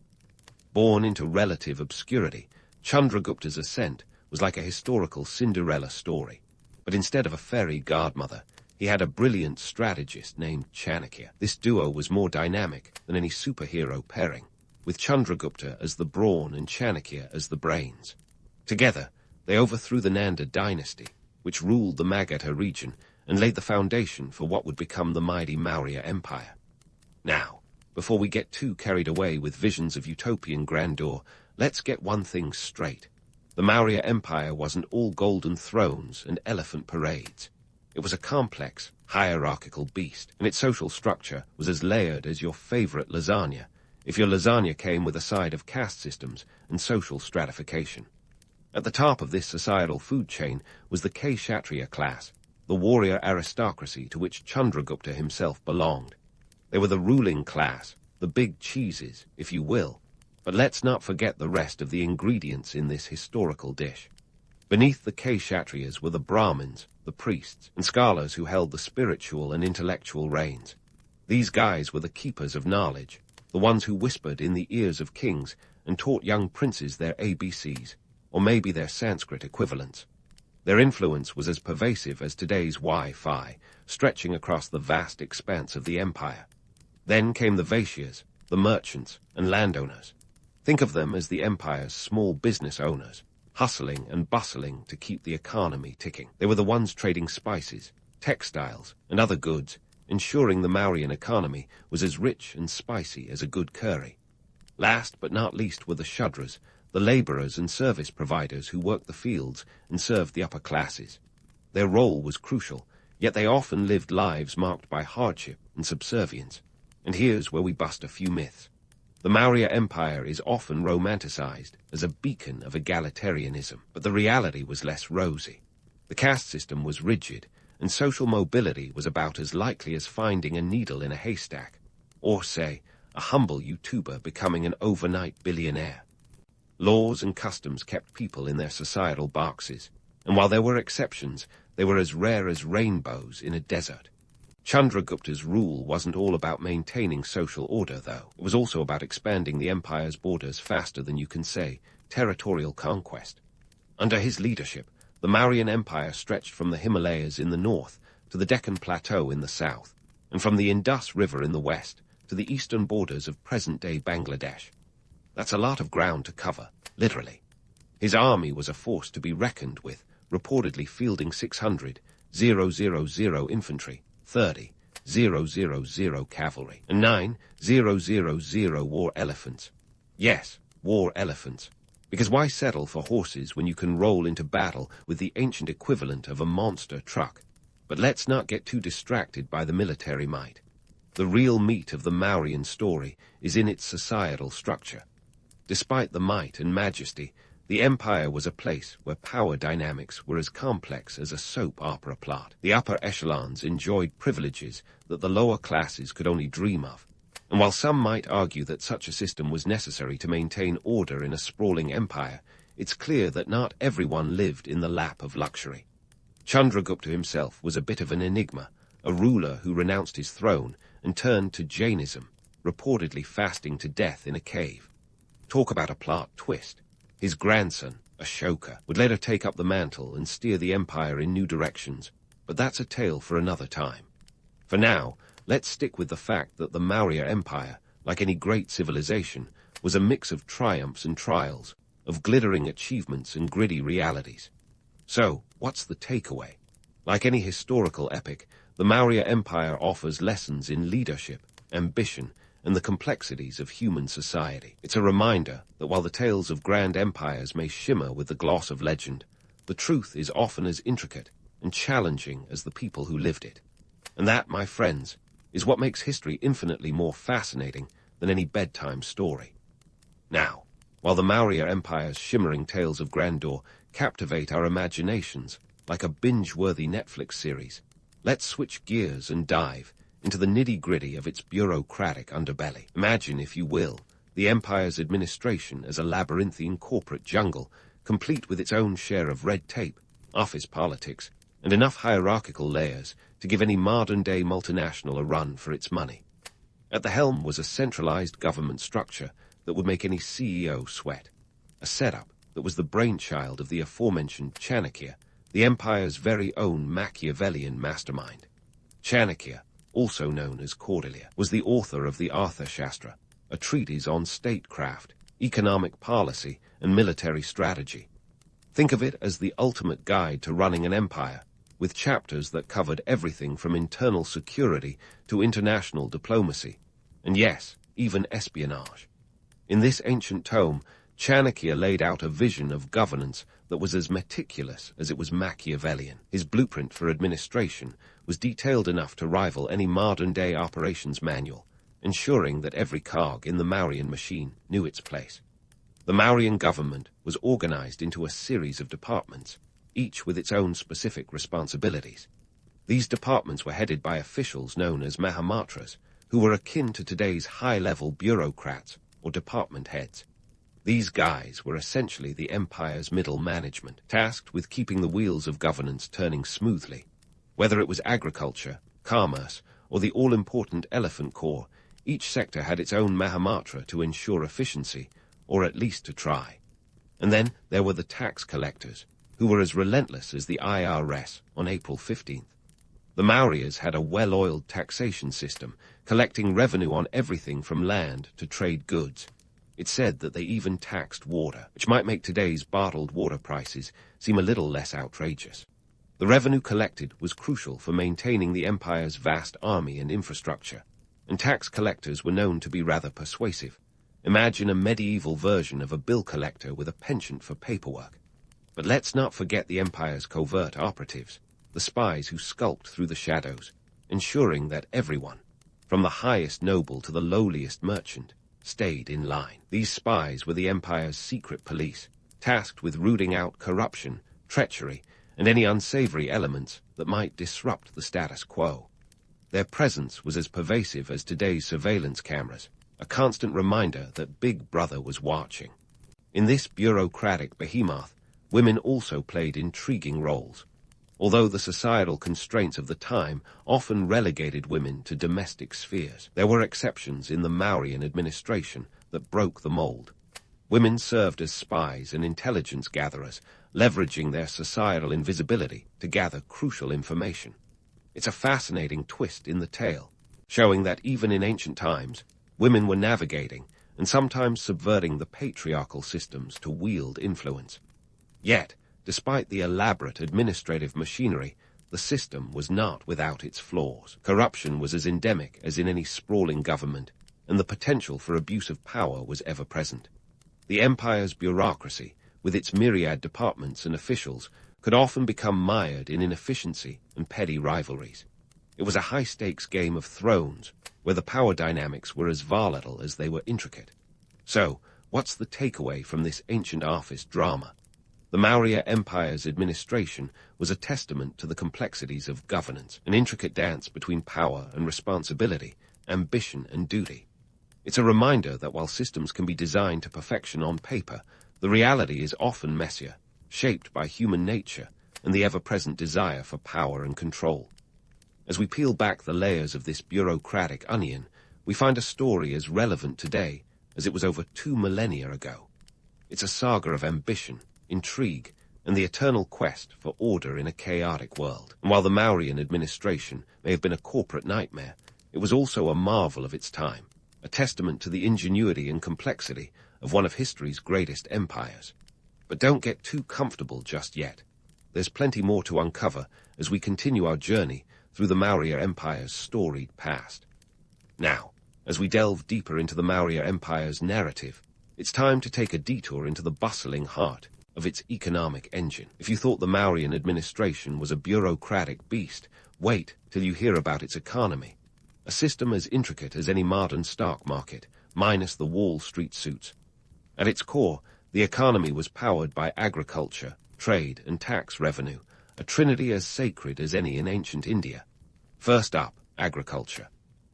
Born into relative obscurity, Chandragupta's ascent was like a historical Cinderella story. But instead of a fairy godmother, he had a brilliant strategist named Chanakya. This duo was more dynamic than any superhero pairing, with Chandragupta as the brawn and Chanakya as the brains. Together, they overthrew the Nanda dynasty, which ruled the Magadha region and laid the foundation for what would become the mighty Maurya Empire. Now, before we get too carried away with visions of utopian grandeur, let's get one thing straight. The Maurya Empire wasn't all golden thrones and elephant parades. It was a complex, hierarchical beast, and its social structure was as layered as your favorite lasagna, if your lasagna came with a side of caste systems and social stratification. At the top of this societal food chain was the Kshatriya class, the warrior aristocracy to which Chandragupta himself belonged. They were the ruling class, the big cheeses, if you will. But let's not forget the rest of the ingredients in this historical dish. Beneath the Kshatriyas were the Brahmins, the priests, and scholars who held the spiritual and intellectual reins. These guys were the keepers of knowledge, the ones who whispered in the ears of kings and taught young princes their ABCs, or maybe their Sanskrit equivalents. Their influence was as pervasive as today's Wi-Fi, stretching across the vast expanse of the empire. Then came the Vaishyas, the merchants, and landowners. Think of them as the empire's small business owners, hustling and bustling to keep the economy ticking. They were the ones trading spices, textiles, and other goods, ensuring the Mauryan economy was as rich and spicy as a good curry. Last but not least were the Shudras, the laborers and service providers who worked the fields and served the upper classes. Their role was crucial, yet they often lived lives marked by hardship and subservience. And here's where we bust a few myths. The Maurya Empire is often romanticized as a beacon of egalitarianism, but the reality was less rosy. The caste system was rigid, and social mobility was about as likely as finding a needle in a haystack, or, say, a humble YouTuber becoming an overnight billionaire. Laws and customs kept people in their societal boxes, and while there were exceptions, they were as rare as rainbows in a desert. Chandragupta's rule wasn't all about maintaining social order, though. It was also about expanding the empire's borders faster than you can say territorial conquest. Under his leadership, The Mauryan Empire stretched from the Himalayas in the north to the Deccan Plateau in the south, and from the Indus River in the west to the eastern borders of present-day Bangladesh. That's a lot of ground to cover, literally. His army was a force to be reckoned with, reportedly fielding 600,000 infantry, 30,000 cavalry, and 9,000 war elephants. Yes, war elephants. Because why settle for horses when you can roll into battle with the ancient equivalent of a monster truck? But let's not get too distracted by the military might. The real meat of the Mauryan story is in its societal structure. Despite the might and majesty, the empire was a place where power dynamics were as complex as a soap opera plot. The upper echelons enjoyed privileges that the lower classes could only dream of. And while some might argue that such a system was necessary to maintain order in a sprawling empire, it's clear that not everyone lived in the lap of luxury. Chandragupta himself was a bit of an enigma, a ruler who renounced his throne and turned to Jainism, reportedly fasting to death in a cave. Talk about a plot twist. His grandson, Ashoka, would later take up the mantle and steer the empire in new directions, but that's a tale for another time. For now, let's stick with the fact that the Maurya Empire, like any great civilization, was a mix of triumphs and trials, of glittering achievements and gritty realities. So, what's the takeaway? Like any historical epic, the Maurya Empire offers lessons in leadership, ambition, and the complexities of human society. It's a reminder that while the tales of grand empires may shimmer with the gloss of legend, the truth is often as intricate and challenging as the people who lived it. And that, my friends, is what makes history infinitely more fascinating than any bedtime story. Now, while the Maurya Empire's shimmering tales of grandeur captivate our imaginations like a binge-worthy Netflix series, let's switch gears and dive into the nitty-gritty of its bureaucratic underbelly. Imagine, if you will, the empire's administration as a labyrinthine corporate jungle, complete with its own share of red tape, office politics, and enough hierarchical layers to give any modern-day multinational a run for its money. At the helm was a centralized government structure that would make any CEO sweat, a setup that was the brainchild of the aforementioned Chanakya, the empire's very own Machiavellian mastermind. Chanakya, also known as Cordelia, was the author of the Arthashastra, a treatise on statecraft, economic policy, and military strategy. Think of it as the ultimate guide to running an empire, with chapters that covered everything from internal security to international diplomacy, and yes, even espionage. In this ancient tome, Chanakya laid out a vision of governance that was as meticulous as it was Machiavellian. His blueprint for administration was detailed enough to rival any modern-day operations manual, ensuring that every cog in the Mauryan machine knew its place. The Mauryan government was organized into a series of departments, each with its own specific responsibilities. These departments were headed by officials known as Mahamatras, who were akin to today's high-level bureaucrats or department heads. These guys were essentially the empire's middle management, tasked with keeping the wheels of governance turning smoothly. Whether it was agriculture, commerce, or the all-important elephant corps, each sector had its own Mahamatra to ensure efficiency, or at least to try. And then there were the tax collectors, who were as relentless as the IRS on April 15th. The Mauryas had a well-oiled taxation system, collecting revenue on everything from land to trade goods. It's said that they even taxed water, which might make today's bottled water prices seem a little less outrageous. The revenue collected was crucial for maintaining the empire's vast army and infrastructure, and tax collectors were known to be rather persuasive. Imagine a medieval version of a bill collector with a penchant for paperwork. But let's not forget the empire's covert operatives, the spies who skulked through the shadows, ensuring that everyone, from the highest noble to the lowliest merchant, stayed in line. These spies were the empire's secret police, tasked with rooting out corruption, treachery, and any unsavory elements that might disrupt the status quo. Their presence was as pervasive as today's surveillance cameras, a constant reminder that Big Brother was watching. In this bureaucratic behemoth, women also played intriguing roles. Although the societal constraints of the time often relegated women to domestic spheres, there were exceptions in the Mauryan administration that broke the mold. Women served as spies and intelligence gatherers, leveraging their societal invisibility to gather crucial information. It's a fascinating twist in the tale, showing that even in ancient times, women were navigating and sometimes subverting the patriarchal systems to wield influence. Yet, despite the elaborate administrative machinery, the system was not without its flaws. Corruption was as endemic as in any sprawling government, and the potential for abuse of power was ever present. The empire's bureaucracy, with its myriad departments and officials, could often become mired in inefficiency and petty rivalries. It was a high-stakes game of thrones, where the power dynamics were as volatile as they were intricate. So, what's the takeaway from this ancient office drama? The Maurya Empire's administration was a testament to the complexities of governance, an intricate dance between power and responsibility, ambition and duty. It's a reminder that while systems can be designed to perfection on paper, the reality is often messier, shaped by human nature and the ever-present desire for power and control. As we peel back the layers of this bureaucratic onion, we find a story as relevant today as it was over 2 millennia ago. It's a saga of ambition, intrigue, and the eternal quest for order in a chaotic world. And while the Mauryan administration may have been a corporate nightmare, it was also a marvel of its time, a testament to the ingenuity and complexity of one of history's greatest empires. But don't get too comfortable just yet. There's plenty more to uncover as we continue our journey through the Maurya Empire's storied past. Now, as we delve deeper into the Maurya Empire's narrative, it's time to take a detour into the bustling heart of its economic engine. If you thought the Mauryan administration was a bureaucratic beast, wait till you hear about its economy. A system as intricate as any modern stock market, minus the Wall Street suits. At its core, the economy was powered by agriculture, trade, and tax revenue, a trinity as sacred as any in ancient India. First up, agriculture.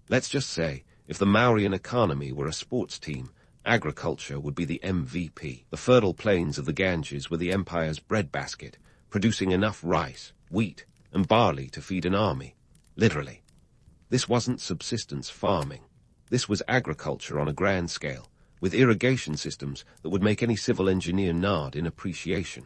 Let's just say, if the Mauryan economy were a sports team, agriculture would be the MVP. The fertile plains of the Ganges were the empire's breadbasket, producing enough rice, wheat, and barley to feed an army. Literally. This wasn't subsistence farming. This was agriculture on a grand scale, with irrigation systems that would make any civil engineer nod in appreciation.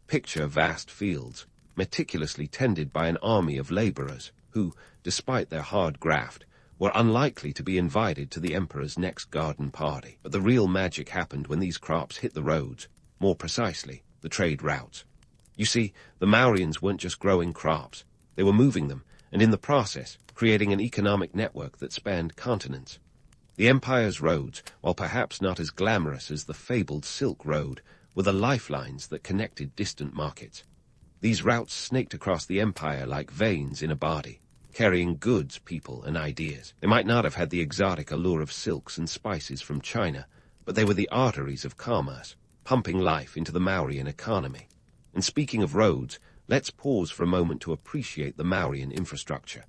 Picture vast fields, meticulously tended by an army of laborers who, despite their hard graft, were unlikely to be invited to the emperor's next garden party. But the real magic happened when these crops hit the roads, more precisely, the trade routes. You see, the Mauryans weren't just growing crops, they were moving them, and in the process, creating an economic network that spanned continents. The empire's roads, while perhaps not as glamorous as the fabled Silk Road, were the lifelines that connected distant markets. These routes snaked across the empire like veins in a body, carrying goods, people, and ideas. They might not have had the exotic allure of silks and spices from China, but they were the arteries of commerce, pumping life into the Mauryan economy. And speaking of roads, let's pause for a moment to appreciate the Mauryan infrastructure.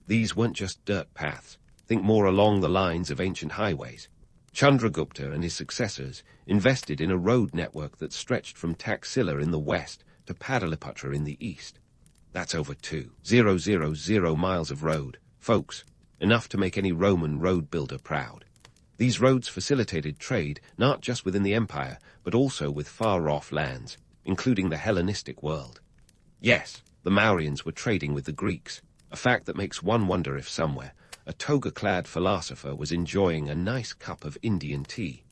These weren't just dirt paths. Think more along the lines of ancient highways. Chandragupta and his successors invested in a road network that stretched from Taxila in the west to Padalipatra in the east. That's over 2,000 miles of road, folks, enough to make any Roman road builder proud. These roads facilitated trade not just within the empire, but also with far-off lands, including the Hellenistic world. Yes, the Mauryans were trading with the Greeks, a fact that makes one wonder if somewhere a toga-clad philosopher was enjoying a nice cup of Indian tea.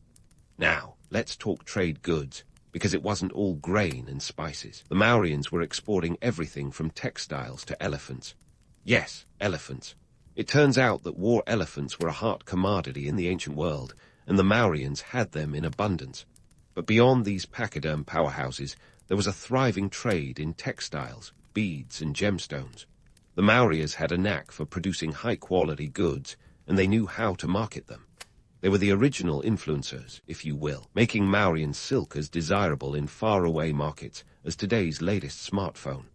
Now, let's talk trade goods, because it wasn't all grain and spices. The Mauryans were exporting everything from textiles to elephants. Yes, elephants. It turns out that war elephants were a hot commodity in the ancient world, and the Mauryans had them in abundance. But beyond these pachyderm powerhouses, there was a thriving trade in textiles, beads, and gemstones. The Mauryas had a knack for producing high-quality goods, and they knew how to market them. They were the original influencers, if you will, making Mauryan silk as desirable in faraway markets as today's latest smartphone.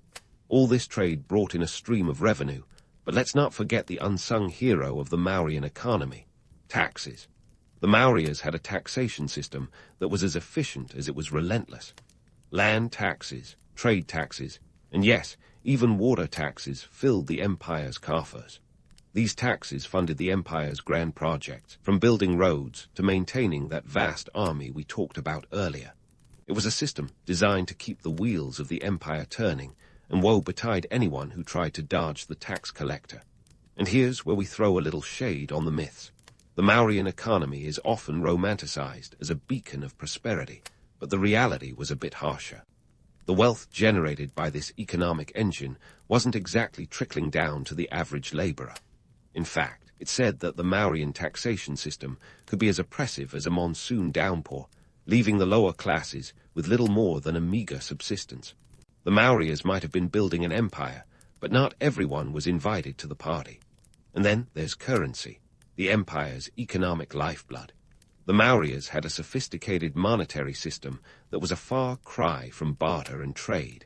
All this trade brought in a stream of revenue, but let's not forget the unsung hero of the Mauryan economy, taxes. The Mauryas had a taxation system that was as efficient as it was relentless. Land taxes, trade taxes, and yes, even water taxes filled the empire's coffers. These taxes funded the empire's grand projects, from building roads to maintaining that vast army we talked about earlier. It was a system designed to keep the wheels of the empire turning, and woe betide anyone who tried to dodge the tax collector. And here's where we throw a little shade on the myths. The Mauryan economy is often romanticized as a beacon of prosperity, but the reality was a bit harsher. The wealth generated by this economic engine wasn't exactly trickling down to the average laborer. In fact, it said that the Mauryan taxation system could be as oppressive as a monsoon downpour, leaving the lower classes with little more than a meager subsistence. The Mauryas might have been building an empire, but not everyone was invited to the party. And then there's currency, the empire's economic lifeblood. The Mauryas had a sophisticated monetary system that was a far cry from barter and trade.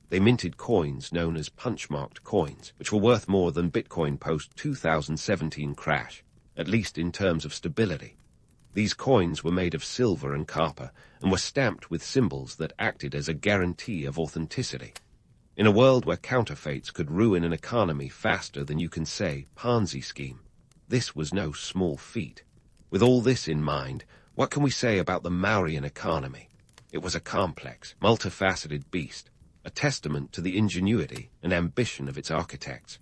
They minted coins known as punch-marked coins, which were worth more than Bitcoin post-2017 crash, at least in terms of stability. These coins were made of silver and copper and were stamped with symbols that acted as a guarantee of authenticity. In a world where counterfeits could ruin an economy faster than you can say Ponzi scheme, this was no small feat. With all this in mind, what can we say about the Mauryan economy? It was a complex, multifaceted beast, a testament to the ingenuity and ambition of its architects.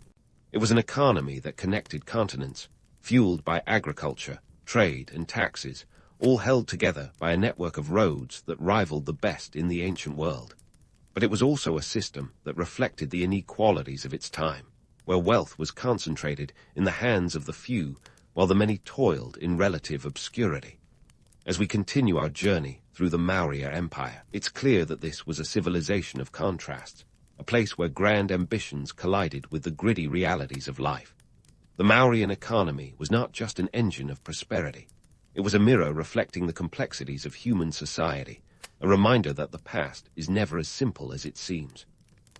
It was an economy that connected continents, fueled by agriculture, trade, and taxes, all held together by a network of roads that rivaled the best in the ancient world. But it was also a system that reflected the inequalities of its time, where wealth was concentrated in the hands of the few, while the many toiled in relative obscurity. As we continue our journey through the Maurya Empire, it's clear that this was a civilization of contrasts, a place where grand ambitions collided with the gritty realities of life. The Mauryan economy was not just an engine of prosperity. It was a mirror reflecting the complexities of human society, a reminder that the past is never as simple as it seems.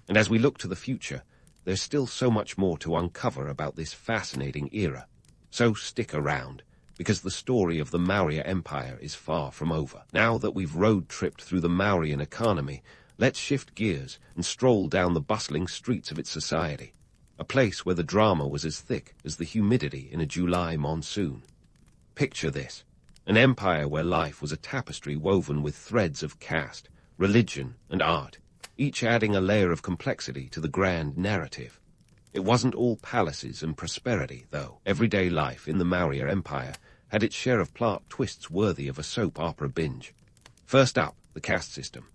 And as we look to the future, there's still so much more to uncover about this fascinating era. So stick around, because the story of the Maurya Empire is far from over. Now that we've road-tripped through the Mauryan economy, let's shift gears and stroll down the bustling streets of its society, a place where the drama was as thick as the humidity in a July monsoon. Picture this, an empire where life was a tapestry woven with threads of caste, religion, and art, each adding a layer of complexity to the grand narrative. It wasn't all palaces and prosperity, though. Everyday life in the Maurya Empire had its share of plot twists worthy of a soap opera binge. First up, the caste system.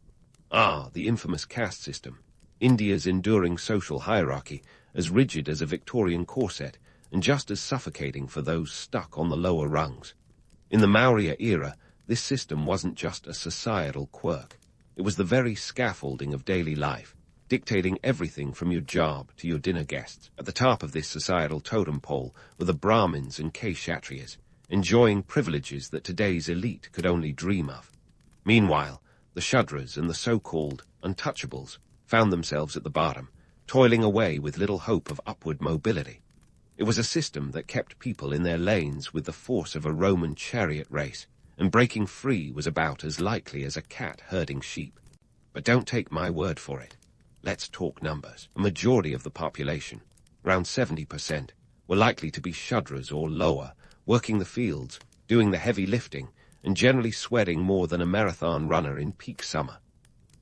The infamous caste system, India's enduring social hierarchy, as rigid as a Victorian corset and just as suffocating for those stuck on the lower rungs. In the Maurya era, this system wasn't just a societal quirk. It was the very scaffolding of daily life, dictating everything from your job to your dinner guests. At the top of this societal totem pole were the Brahmins and Kshatriyas, enjoying privileges that today's elite could only dream of. Meanwhile, the Shudras and the so-called untouchables found themselves at the bottom, toiling away with little hope of upward mobility. It was a system that kept people in their lanes with the force of a Roman chariot race, and breaking free was about as likely as a cat herding sheep. But don't take my word for it. Let's talk numbers. A majority of the population, around 70%, were likely to be Shudras or lower, working the fields, doing the heavy lifting, and generally sweating more than a marathon runner in peak summer.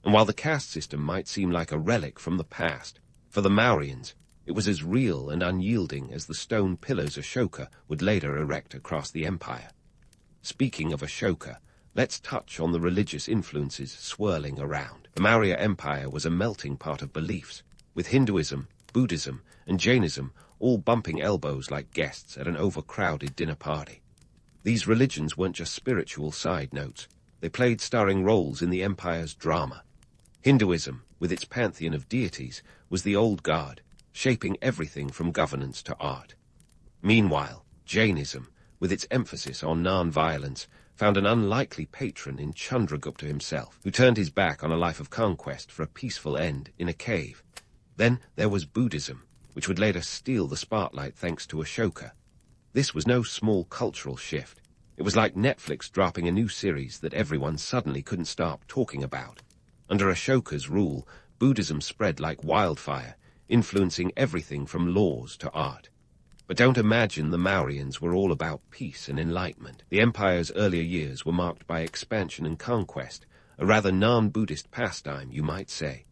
And while the caste system might seem like a relic from the past, for the Mauryans, it was as real and unyielding as the stone pillars Ashoka would later erect across the empire. Speaking of Ashoka, let's touch on the religious influences swirling around. The Maurya Empire was a melting pot of beliefs, with Hinduism, Buddhism, and Jainism all bumping elbows like guests at an overcrowded dinner party. These religions weren't just spiritual side notes. They played starring roles in the empire's drama. Hinduism, with its pantheon of deities, was the old guard, shaping everything from governance to art. Meanwhile, Jainism, with its emphasis on non-violence, found an unlikely patron in Chandragupta himself, who turned his back on a life of conquest for a peaceful end in a cave. Then there was Buddhism, which would later steal the spotlight thanks to Ashoka. This was no small cultural shift. It was like Netflix dropping a new series that everyone suddenly couldn't stop talking about. Under Ashoka's rule, Buddhism spread like wildfire, influencing everything from laws to art. But don't imagine the Mauryans were all about peace and enlightenment. The empire's earlier years were marked by expansion and conquest, a rather non-Buddhist pastime, you might say.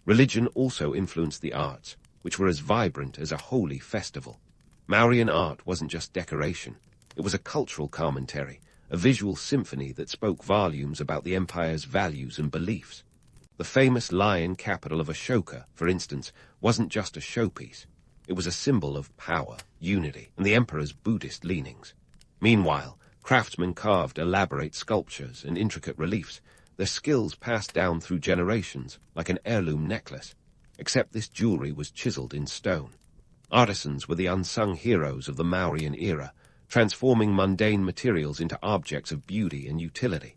Religion also influenced the arts, which were as vibrant as a holy festival. Mauryan art wasn't just decoration. It was a cultural commentary, a visual symphony that spoke volumes about the empire's values and beliefs. The famous lion capital of Ashoka, for instance, wasn't just a showpiece. It was a symbol of power, unity, and the emperor's Buddhist leanings. Meanwhile, craftsmen carved elaborate sculptures and intricate reliefs, their skills passed down through generations like an heirloom necklace, except this jewelry was chiseled in stone. Artisans were the unsung heroes of the Mauryan era, transforming mundane materials into objects of beauty and utility.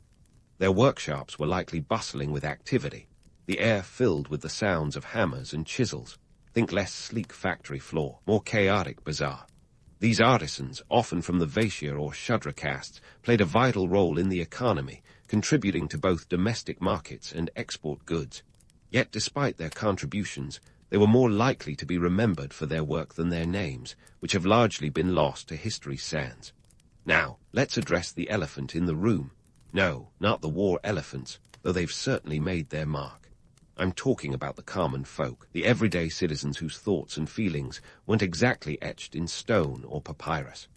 Their workshops were likely bustling with activity, the air filled with the sounds of hammers and chisels. Think less sleek factory floor, more chaotic bazaar. These artisans, often from the Vaishya or Shudra castes, played a vital role in the economy, contributing to both domestic markets and export goods. Yet despite their contributions, they were more likely to be remembered for their work than their names, which have largely been lost to history's sands. Now, let's address the elephant in the room. No, not the war elephants, though they've certainly made their mark. I'm talking about the common folk, the everyday citizens whose thoughts and feelings weren't exactly etched in stone or papyrus.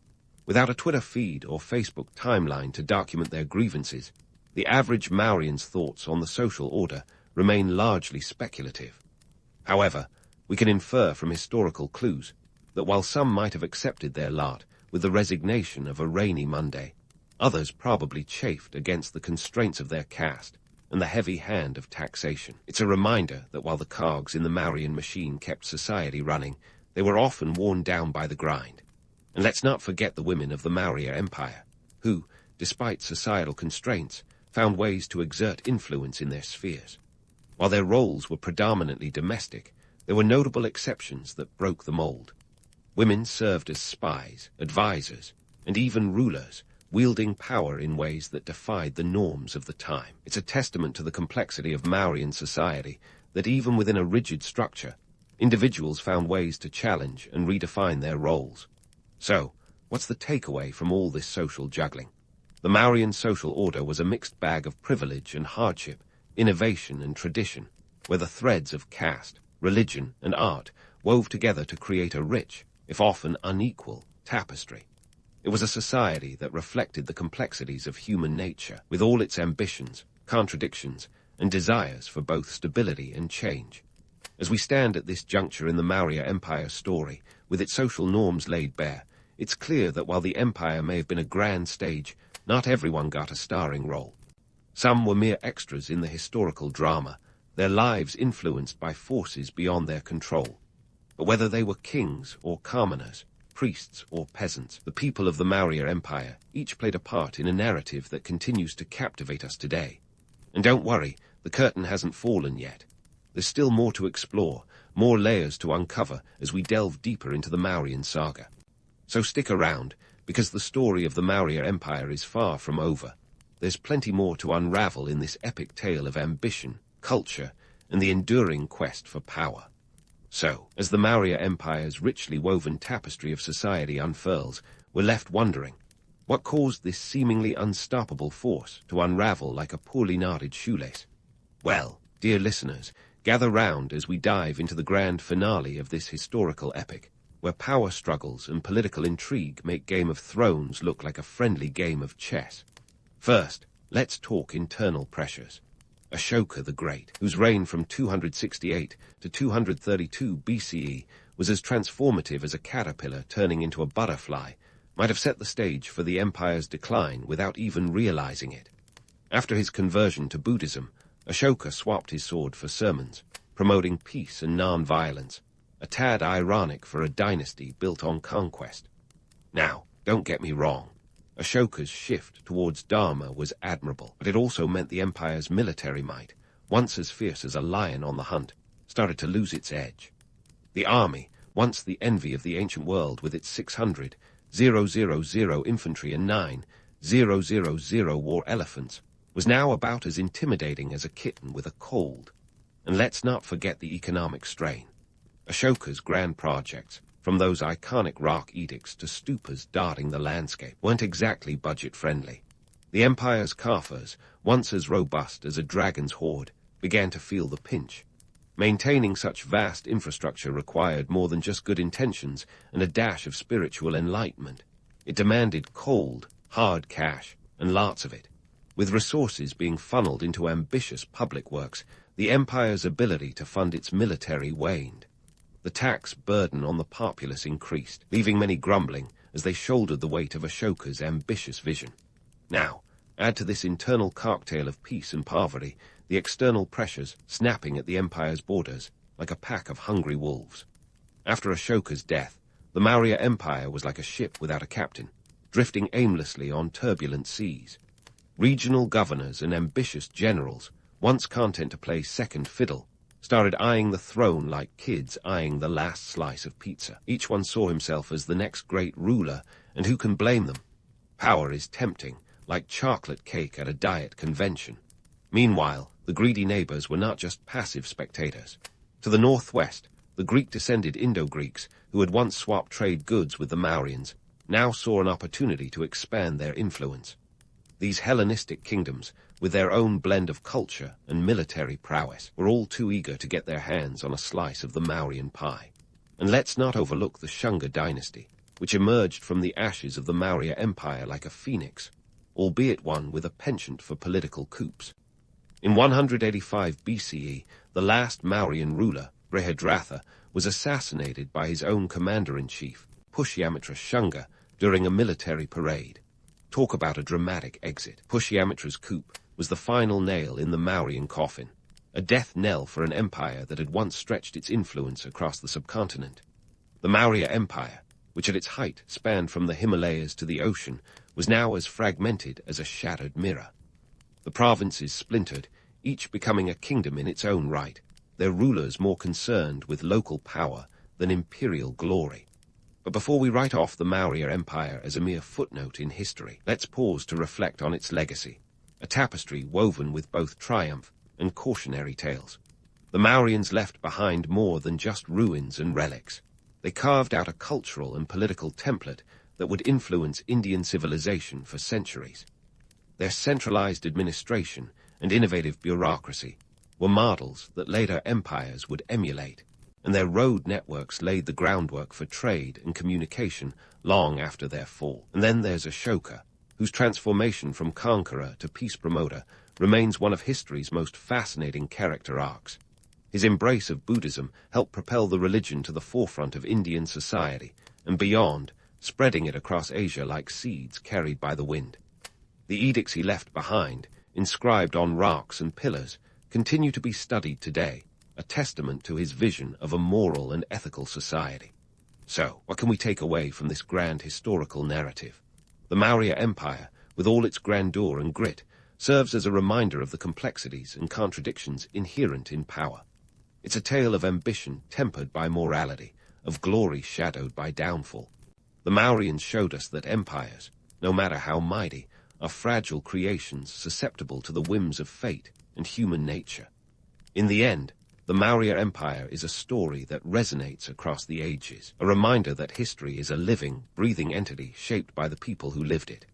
Without a Twitter feed or Facebook timeline to document their grievances, the average Mauryan's thoughts on the social order remain largely speculative. However, we can infer from historical clues that while some might have accepted their lot with the resignation of a rainy Monday, others probably chafed against the constraints of their caste and the heavy hand of taxation. It's a reminder that while the cogs in the Mauryan machine kept society running, they were often worn down by the grind. And let's not forget the women of the Maurya Empire, who, despite societal constraints, found ways to exert influence in their spheres. While their roles were predominantly domestic, there were notable exceptions that broke the mold. Women served as spies, advisors, and even rulers, wielding power in ways that defied the norms of the time. It's a testament to the complexity of Mauryan society that even within a rigid structure, individuals found ways to challenge and redefine their roles. So, what's the takeaway from all this social juggling? The Mauryan social order was a mixed bag of privilege and hardship, innovation and tradition, where the threads of caste, religion, and art wove together to create a rich, if often unequal, tapestry. It was a society that reflected the complexities of human nature, with all its ambitions, contradictions, and desires for both stability and change. As we stand at this juncture in the Maurya Empire's story, with its social norms laid bare, it's clear that while the empire may have been a grand stage, not everyone got a starring role. Some were mere extras in the historical drama, their lives influenced by forces beyond their control. But whether they were kings or commoners, priests or peasants, the people of the Maurya Empire each played a part in a narrative that continues to captivate us today. And don't worry, the curtain hasn't fallen yet. There's still more to explore, more layers to uncover as we delve deeper into the Mauryan saga. So stick around, because the story of the Maurya Empire is far from over. There's plenty more to unravel in this epic tale of ambition, culture, and the enduring quest for power. So, as the Maurya Empire's richly woven tapestry of society unfurls, we're left wondering, what caused this seemingly unstoppable force to unravel like a poorly knotted shoelace? Well, dear listeners, gather round as we dive into the grand finale of this historical epic, where power struggles and political intrigue make Game of Thrones look like a friendly game of chess. First, let's talk internal pressures. Ashoka the Great, whose reign from 268 to 232 BCE was as transformative as a caterpillar turning into a butterfly, might have set the stage for the empire's decline without even realizing it. After his conversion to Buddhism, Ashoka swapped his sword for sermons, promoting peace and non-violence, a tad ironic for a dynasty built on conquest. Now, don't get me wrong. Ashoka's shift towards Dharma was admirable, but it also meant the empire's military might, once as fierce as a lion on the hunt, started to lose its edge. The army, once the envy of the ancient world with its 600,000 infantry and 9,000 war elephants, was now about as intimidating as a kitten with a cold. And let's not forget the economic strain. Ashoka's grand projects, from those iconic rock edicts to stupas dotting the landscape, weren't exactly budget-friendly. The empire's coffers, once as robust as a dragon's hoard, began to feel the pinch. Maintaining such vast infrastructure required more than just good intentions and a dash of spiritual enlightenment. It demanded cold, hard cash, and lots of it. With resources being funneled into ambitious public works, the empire's ability to fund its military waned. The tax burden on the populace increased, leaving many grumbling as they shouldered the weight of Ashoka's ambitious vision. Now, add to this internal cocktail of peace and poverty the external pressures snapping at the empire's borders like a pack of hungry wolves. After Ashoka's death, the Maurya Empire was like a ship without a captain, drifting aimlessly on turbulent seas. Regional governors and ambitious generals, once content to play second fiddle, started eyeing the throne like kids eyeing the last slice of pizza. Each one saw himself as the next great ruler, and who can blame them? Power is tempting, like chocolate cake at a diet convention. Meanwhile, the greedy neighbors were not just passive spectators. To the northwest, the Greek-descended Indo-Greeks, who had once swapped trade goods with the Mauryans, now saw an opportunity to expand their influence. These Hellenistic kingdoms, with their own blend of culture and military prowess, were all too eager to get their hands on a slice of the Mauryan pie. And let's not overlook the Shunga dynasty, which emerged from the ashes of the Maurya Empire like a phoenix, albeit one with a penchant for political coups. In 185 BCE, the last Mauryan ruler, Brihadratha, was assassinated by his own commander-in-chief, Pushyamitra Shunga, during a military parade. Talk about a dramatic exit. Pushyamitra's coup was the final nail in the Mauryan coffin, a death knell for an empire that had once stretched its influence across the subcontinent. The Maurya Empire, which at its height spanned from the Himalayas to the ocean, was now as fragmented as a shattered mirror. The provinces splintered, each becoming a kingdom in its own right, their rulers more concerned with local power than imperial glory. But before we write off the Maurya Empire as a mere footnote in history, let's pause to reflect on its legacy, a tapestry woven with both triumph and cautionary tales. The Mauryans left behind more than just ruins and relics. They carved out a cultural and political template that would influence Indian civilization for centuries. Their centralized administration and innovative bureaucracy were models that later empires would emulate, and their road networks laid the groundwork for trade and communication long after their fall. And then there's Ashoka, whose transformation from conqueror to peace promoter remains one of history's most fascinating character arcs. His embrace of Buddhism helped propel the religion to the forefront of Indian society and beyond, spreading it across Asia like seeds carried by the wind. The edicts he left behind, inscribed on rocks and pillars, continue to be studied today, a testament to his vision of a moral and ethical society. So, what can we take away from this grand historical narrative? The Maurya Empire, with all its grandeur and grit, serves as a reminder of the complexities and contradictions inherent in power. It's a tale of ambition tempered by morality, of glory shadowed by downfall. The Mauryans showed us that empires, no matter how mighty, are fragile creations susceptible to the whims of fate and human nature. In the end, the Maurya Empire is a story that resonates across the ages, a reminder that history is a living, breathing entity shaped by the people who lived it.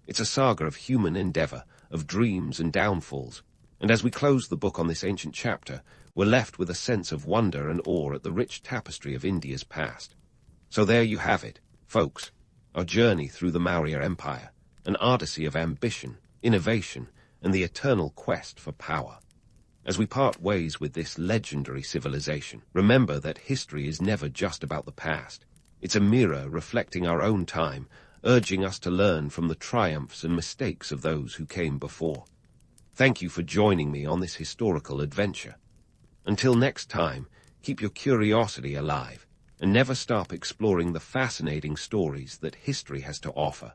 It's a saga of human endeavor, of dreams and downfalls, and as we close the book on this ancient chapter, we're left with a sense of wonder and awe at the rich tapestry of India's past. So there you have it, folks, our journey through the Maurya Empire, an odyssey of ambition, innovation, and the eternal quest for power. As we part ways with this legendary civilization, remember that history is never just about the past. It's a mirror reflecting our own time, urging us to learn from the triumphs and mistakes of those who came before. Thank you for joining me on this historical adventure. Until next time, keep your curiosity alive, and never stop exploring the fascinating stories that history has to offer.